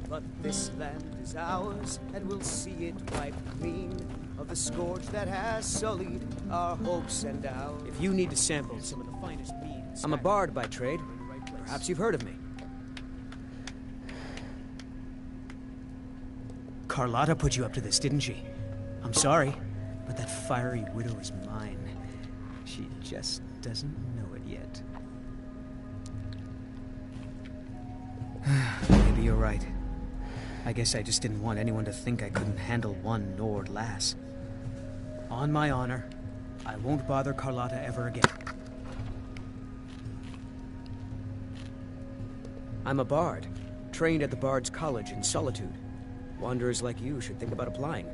But this land is ours, and we'll see it wiped clean of the scourge that has sullied our hopes and ours. If you need to sample some of the finest mead, I'm a bard by trade. Perhaps you've heard of me. Carlotta put you up to this, didn't she? I'm sorry, but that fiery widow is mine. She just doesn't know it yet. Maybe you're right. I guess I just didn't want anyone to think I couldn't handle one Nord lass. On my honor, I won't bother Carlotta ever again. I'm a bard, trained at the Bard's College in Solitude. Wanderers like you should think about applying.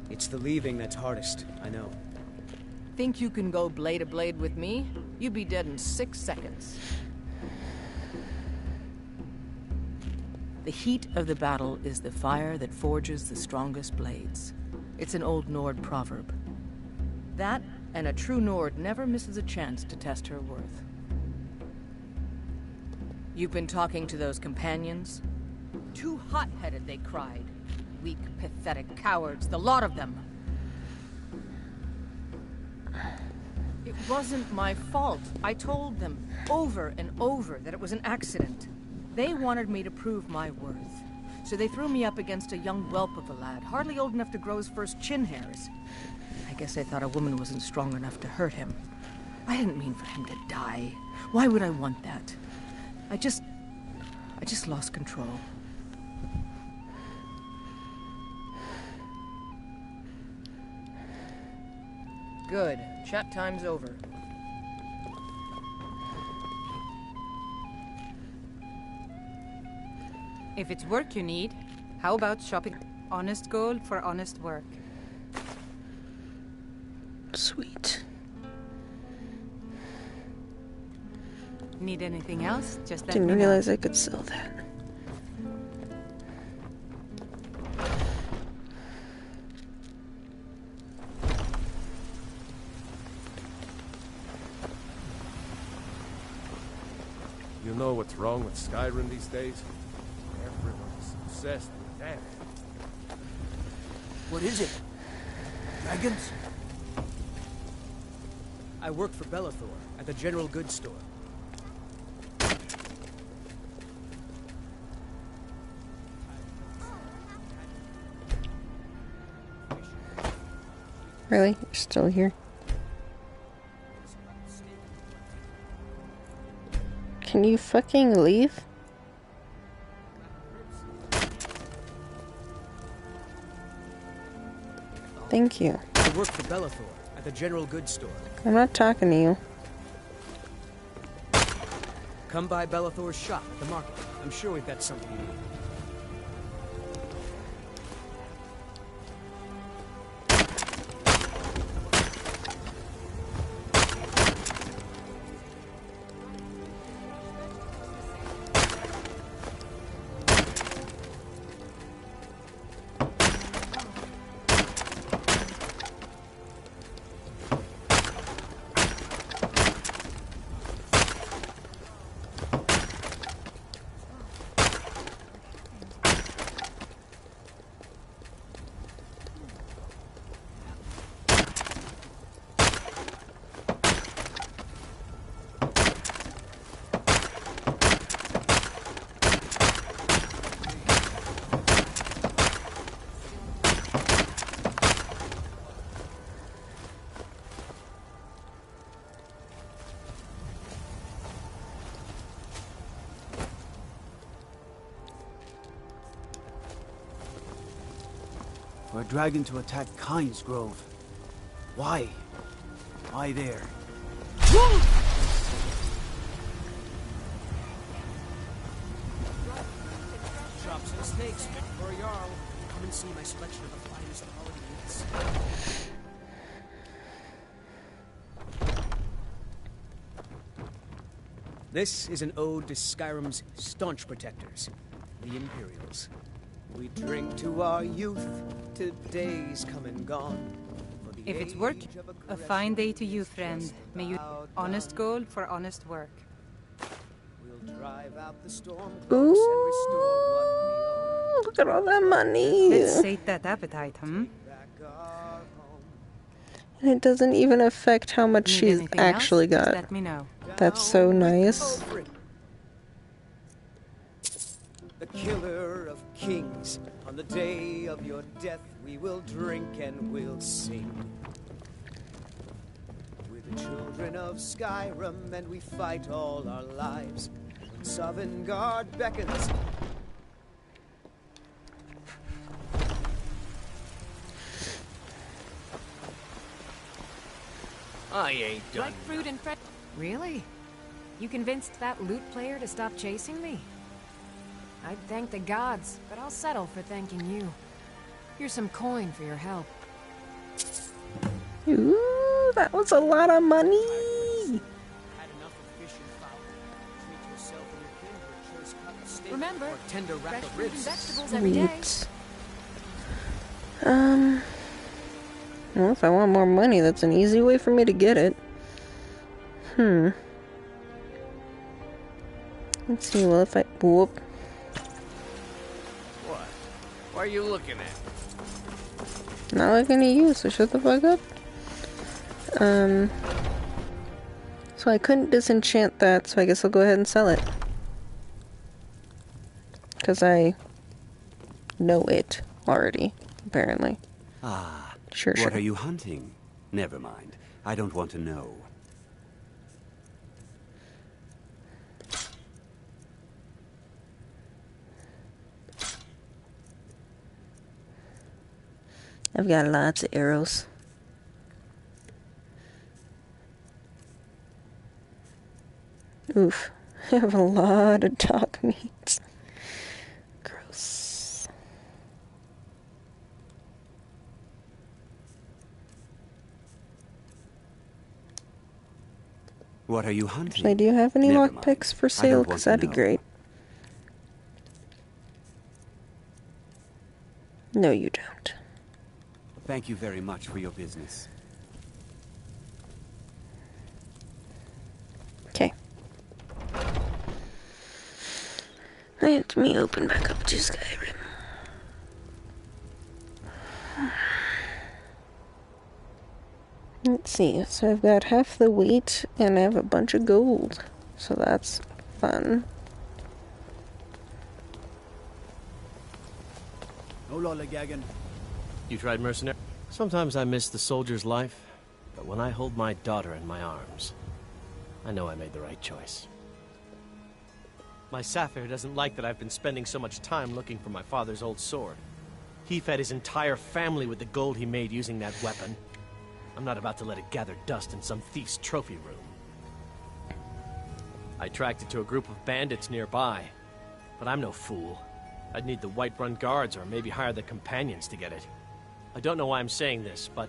It's the leaving that's hardest, I know. Think you can go blade to blade with me? You'd be dead in 6 seconds. The heat of the battle is the fire that forges the strongest blades. It's an old Nord proverb. That, and a true Nord never misses a chance to test her worth. You've been talking to those companions? Too hot-headed, they cried. Weak, pathetic cowards, the lot of them. It wasn't my fault. I told them over and over that it was an accident. They wanted me to prove my worth. So they threw me up against a young whelp of a lad, hardly old enough to grow his first chin hairs. I guess they thought a woman wasn't strong enough to hurt him. I didn't mean for him to die. Why would I want that? I just lost control. Good. Chat time's over. If it's work you need, how about shopping? Honest gold for honest work. Sweet. Need anything else? Just let Didn't me realize know. I could sell that. You know what's wrong with Skyrim these days? Everyone's obsessed with that. What is it? Dragons? I work for Bellathor at the General Goods Store. Really? You're still here? Can you fucking leave? Thank you. I work for Bellathor at the General Goods Store. I'm not talking to you. Come by Bellathor's shop at the market. I'm sure we've got something you need. for a dragon to attack Kyne's Grove. Why? Why there? Chops and steaks fit for a Jarl. Come and see my selection of the finest quality meats. This is an ode to Skyrim's staunch protectors, the Imperials. We drink to our youth, to days come and gone. If it's work, a fine day to you, friend. May you honest gold for honest work. We'll drive out the storm Ooh, and restore what we own. look at all that money. Let's sate that appetite, hmm? And it doesn't even affect how much Need she's anything actually else? Just got. let me know. That's so nice. The killer of kings. On the day of your death, we will drink and we'll sing. We're the children of Skyrim, and we fight all our lives. When Sovngarde beckons. I ain't done. Ripe fruit and fresh. Really? You convinced that loot player to stop chasing me? I'd thank the gods, but I'll settle for thanking you. Here's some coin for your help. Ooh, that was a lot of money. Remember, tender fresh rack of fruit and ribs. vegetables every day. Sweet. Well, if I want more money, that's an easy way for me to get it. Let's see, well, if I... Whoop. What? What are you looking at? Not looking at you, so shut the fuck up. So I couldn't disenchant that, so I guess I'll go ahead and sell it. Because I know it already, apparently. Ah, Sure. what are you hunting? Never mind. I don't want to know. I've got lots of arrows. Oof. I have a lot of dog meat. Gross. What are you hunting? Actually, do you have any Never lockpicks for mind. I sale? don't want Because to that'd be know. great. No, you don't. Thank you very much for your business. Okay. Let me open back up to Skyrim. Let's see, so I've got half the wheat and I have a bunch of gold. So that's fun. You tried mercenary? Sometimes I miss the soldier's life, but when I hold my daughter in my arms, I know I made the right choice. My Sapphire doesn't like that I've been spending so much time looking for my father's old sword. He fed his entire family with the gold he made using that weapon. I'm not about to let it gather dust in some thief's trophy room. I tracked it to a group of bandits nearby, but I'm no fool. I'd need the Whiterun guards or maybe hire the companions to get it. I don't know why I'm saying this, but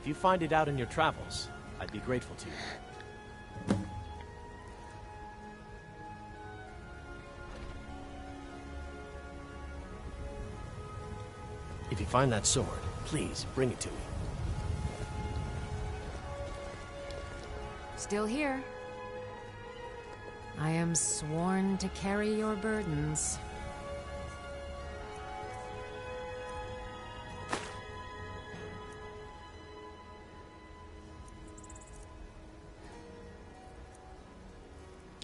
if you find it out in your travels, I'd be grateful to you. If you find that sword, please bring it to me. Still here. I am sworn to carry your burdens.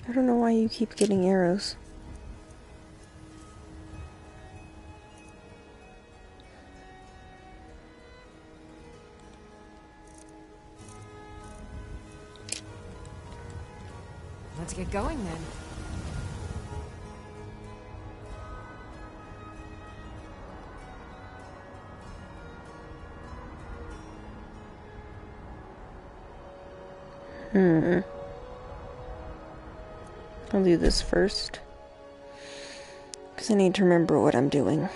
I don't know why you keep getting arrows. Let's get going then. I'll do this first. Because I need to remember what I'm doing.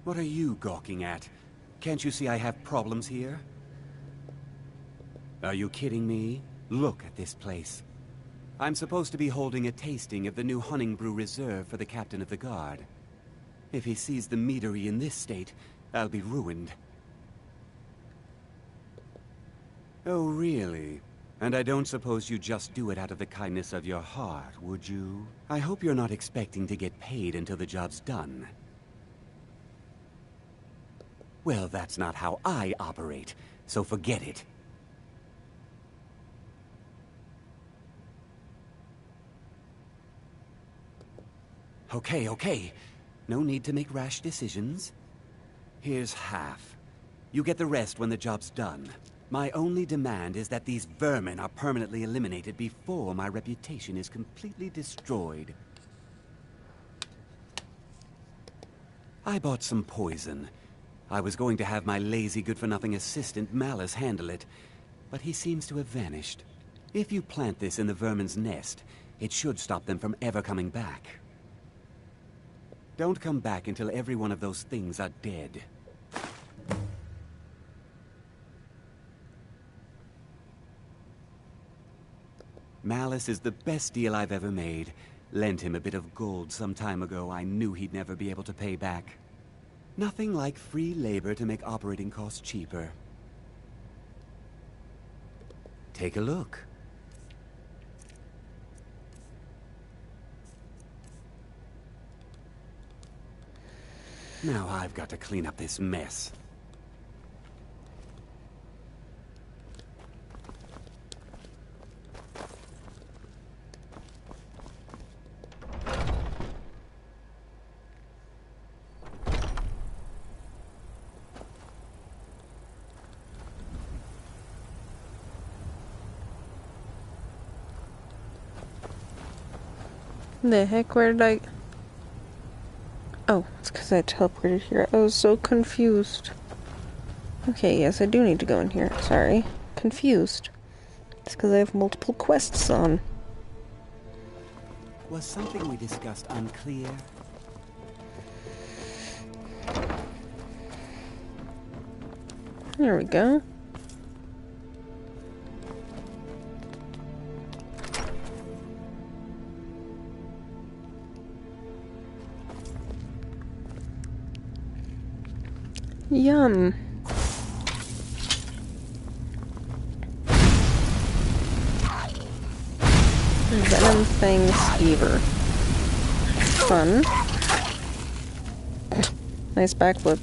What are you gawking at? Can't you see I have problems here? Are you kidding me? Look at this place. I'm supposed to be holding a tasting of the new Honningbrew Reserve for the Captain of the Guard. If he sees the meadery in this state, I'll be ruined. Oh, really? And I don't suppose you just do it out of the kindness of your heart, would you? I hope you're not expecting to get paid until the job's done. Well, that's not how I operate, so forget it. Okay. No need to make rash decisions. Here's half. You get the rest when the job's done. My only demand is that these vermin are permanently eliminated before my reputation is completely destroyed. I bought some poison. I was going to have my lazy, good-for-nothing assistant, Malice, handle it, but he seems to have vanished. If you plant this in the vermin's nest, it should stop them from ever coming back. Don't come back until every one of those things are dead. Malice is the best deal I've ever made. Lent him a bit of gold some time ago. I knew he'd never be able to pay back. Nothing like free labor to make operating costs cheaper. Take a look. Now I've got to clean up this mess. The heck, where did I... Oh, it's because I teleported here. I was so confused. Okay, yes, I do need to go in here. Sorry. Confused. It's because I have multiple quests on. Was something we discussed unclear? There we go. Yum. Venom Fang Skeever. Fun. Nice backflip.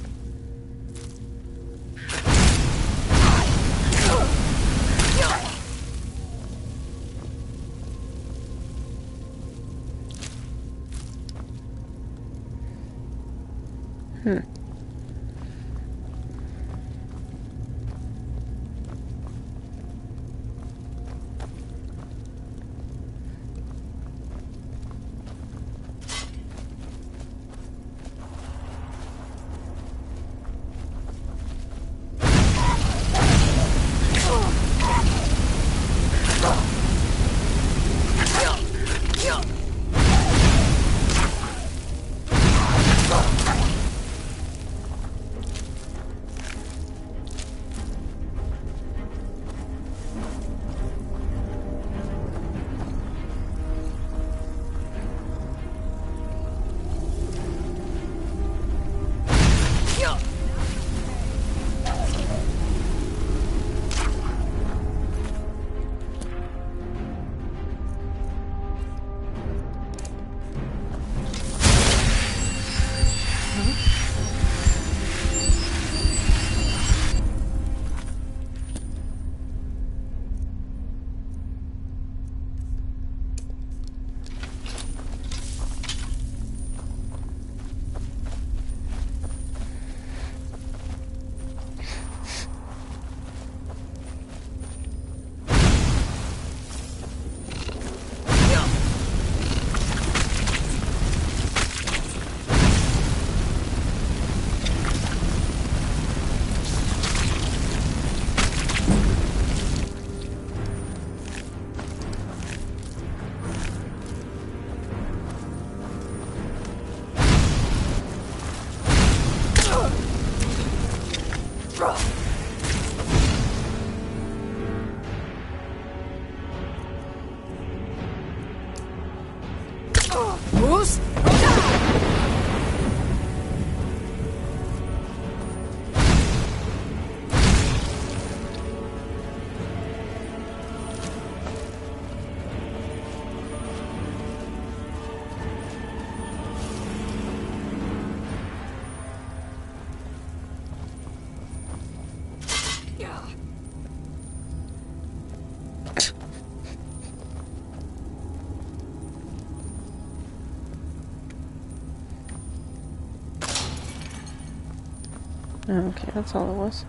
Okay, that's all it was.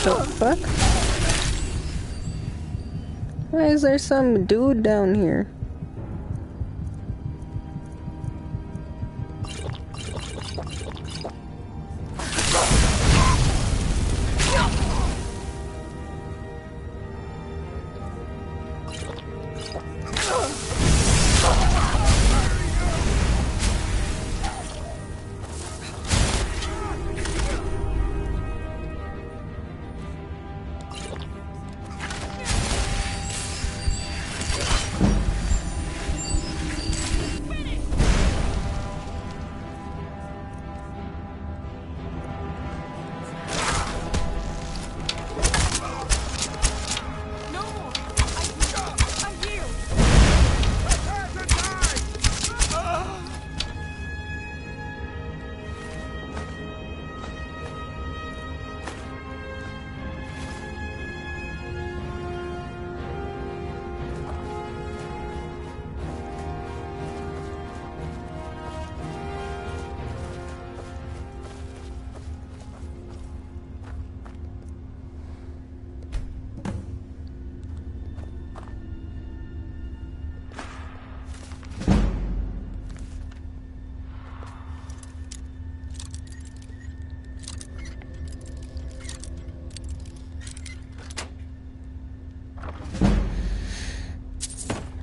The fuck? Why is there some dude down here?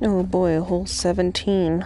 Oh boy, a whole 17.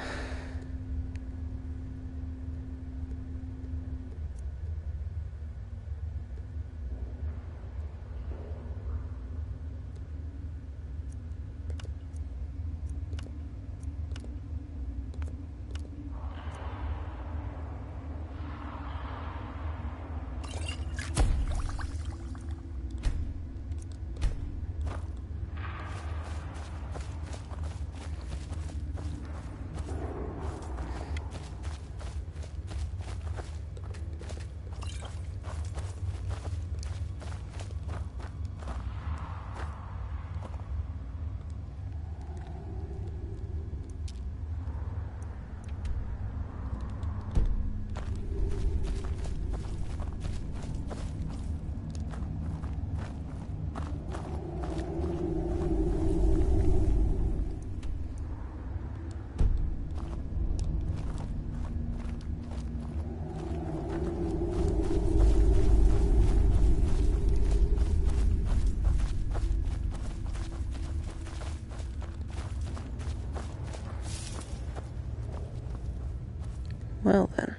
Well then.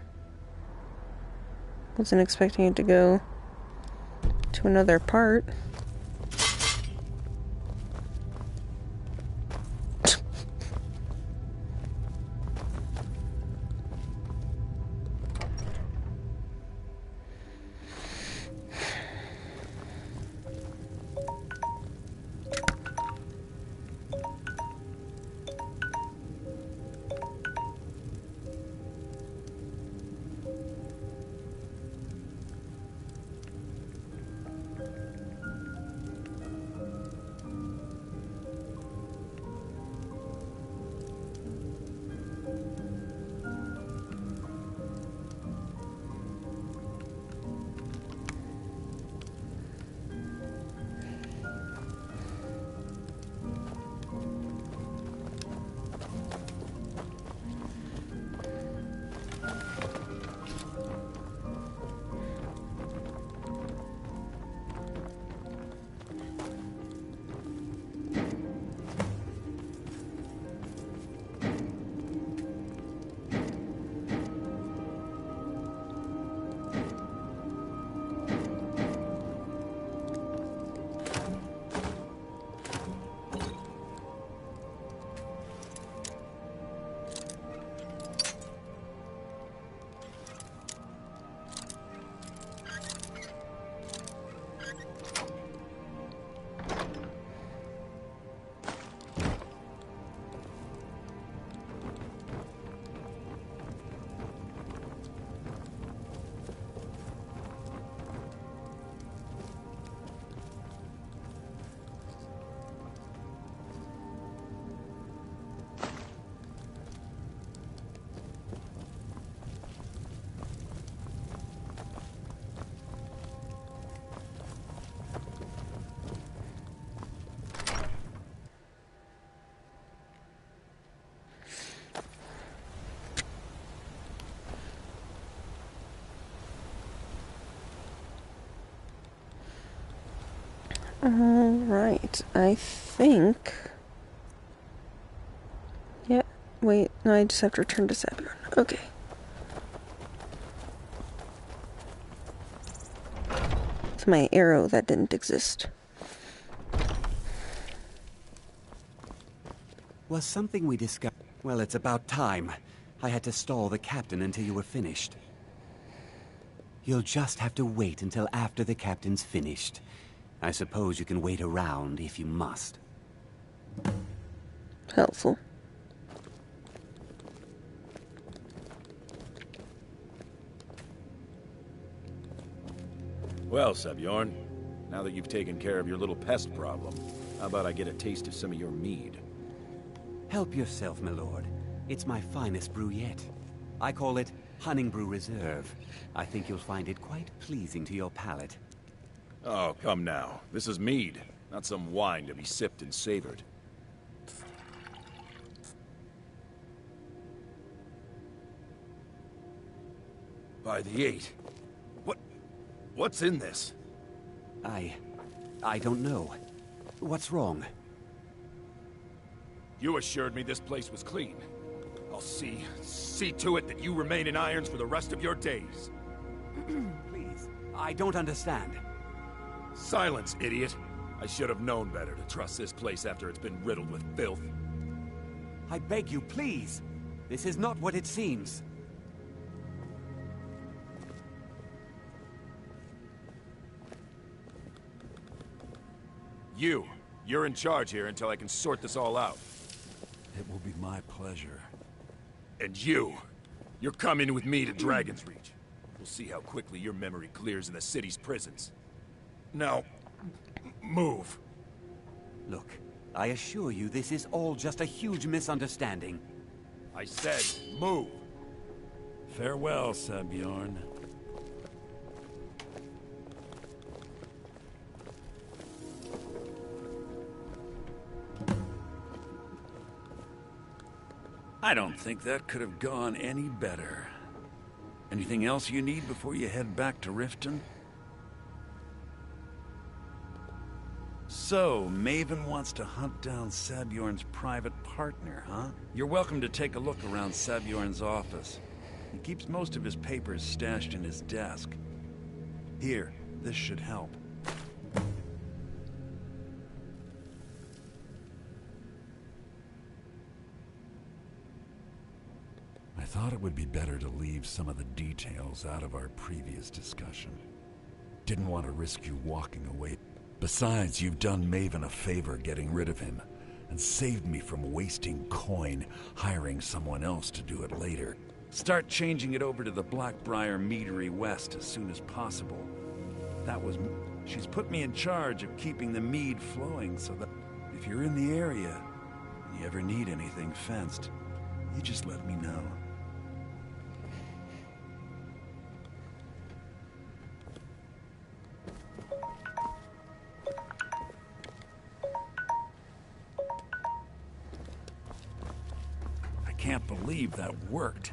Wasn't expecting it to go to another part. Alright, I think... Yeah, wait, no, I just have to return to Saber. Okay. It's my arrow that didn't exist. Was something we discussed? Well, it's about time. I had to stall the captain until you were finished. You'll just have to wait until after the captain's finished. I suppose you can wait around if you must. Helpful. Well, Sebjorn, now that you've taken care of your little pest problem, how about I get a taste of some of your mead? Help yourself, my lord. It's my finest brew yet. I call it Honningbrew Reserve. I think you'll find it quite pleasing to your palate. Oh, come now. This is mead, not some wine to be sipped and savored. By the 8. What's in this? I don't know. What's wrong? You assured me this place was clean. I'll see to it that you remain in irons for the rest of your days. Please, I don't understand. Silence, idiot. I should have known better to trust this place after it's been riddled with filth. I beg you, please. This is not what it seems. You're in charge here until I can sort this all out. It will be my pleasure. And you're coming with me to Dragon's Reach. We'll see how quickly your memory clears in the city's prisons. Now, move. Look, I assure you this is all just a huge misunderstanding. I said, move. Farewell, Sebjorn. I don't think that could have gone any better. Anything else you need before you head back to Riften? So, Maven wants to hunt down Sabjorn's private partner, huh? You're welcome to take a look around Sabjorn's office. He keeps most of his papers stashed in his desk. Here, this should help. I thought it would be better to leave some of the details out of our previous discussion. Didn't want to risk you walking away. Besides, you've done Maven a favor getting rid of him, and saved me from wasting coin hiring someone else to do it later. Start changing it over to the Blackbriar Meadery West as soon as possible. She's put me in charge of keeping the mead flowing so that if you're in the area and you ever need anything fenced, you just let me know. I can't believe that worked.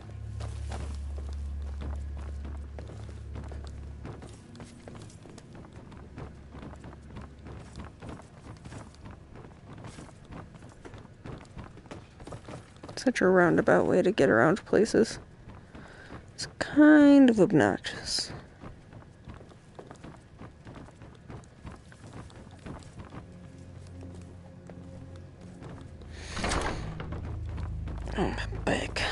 Such a roundabout way to get around places. It's kind of obnoxious. Oh, my back.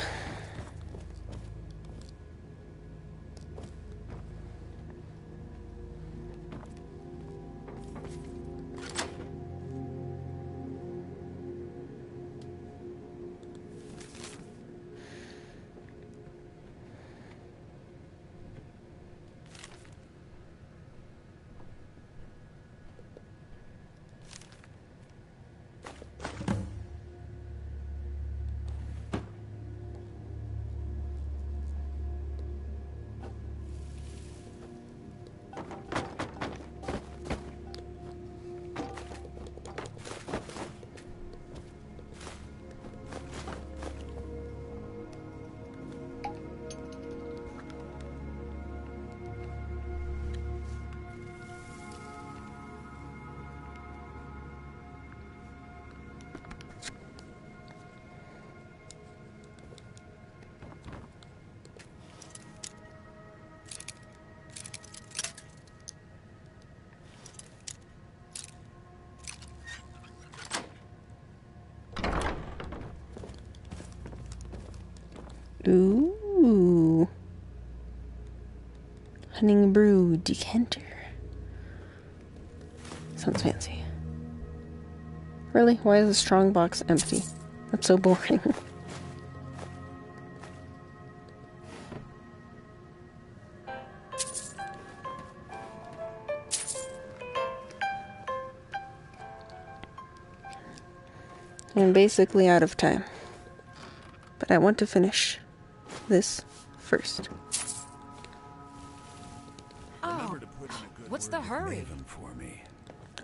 Ooh. Honey brew decanter. Sounds fancy. Really? Why is the strong box empty? That's so boring. I'm basically out of time. But I want to finish this first. Oh, what's the hurry?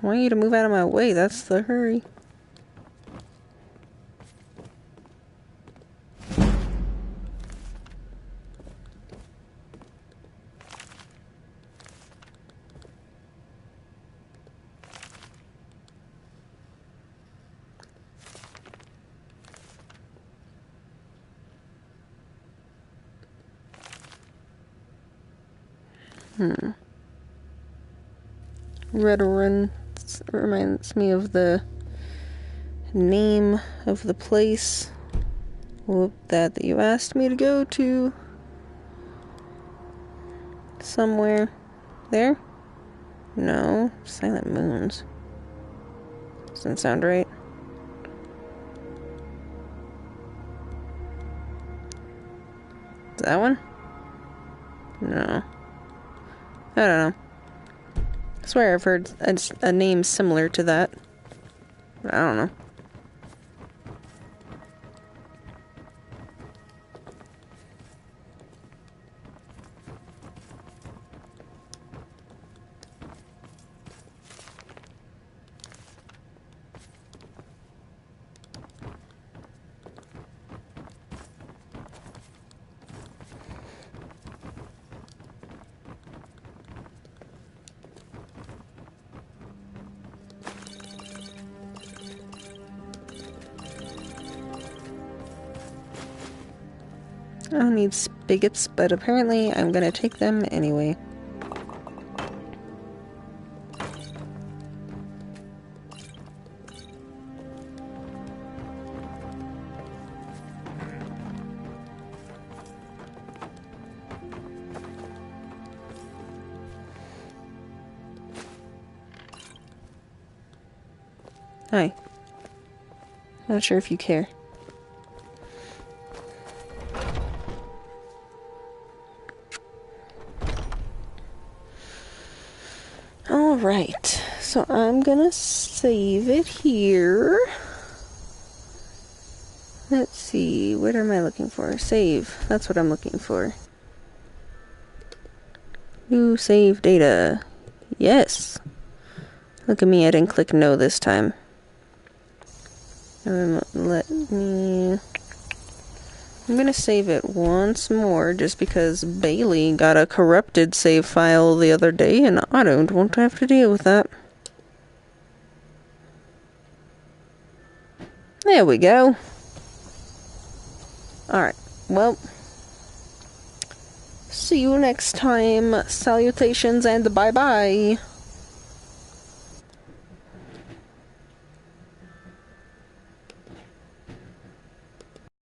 I want you to move out of my way. That's the hurry. Redorun reminds me of the name of the place that you asked me to go to. Somewhere. There? No. Silent Moons. Doesn't sound right. Is that one? No. I don't know. I swear I've heard a name similar to that. But I don't know. I don't need spigots, but apparently I'm gonna take them anyway. Hi. Not sure if you care. Alright, so I'm gonna save it here. Let's see, what am I looking for? Save, that's what I'm looking for. New save data. Yes. Look at me, I didn't click no this time. Let me... I'm gonna save it once more just because Bailey got a corrupted save file the other day and I don't want to have to deal with that. There we go. Alright, well, see you next time. Salutations and bye-bye.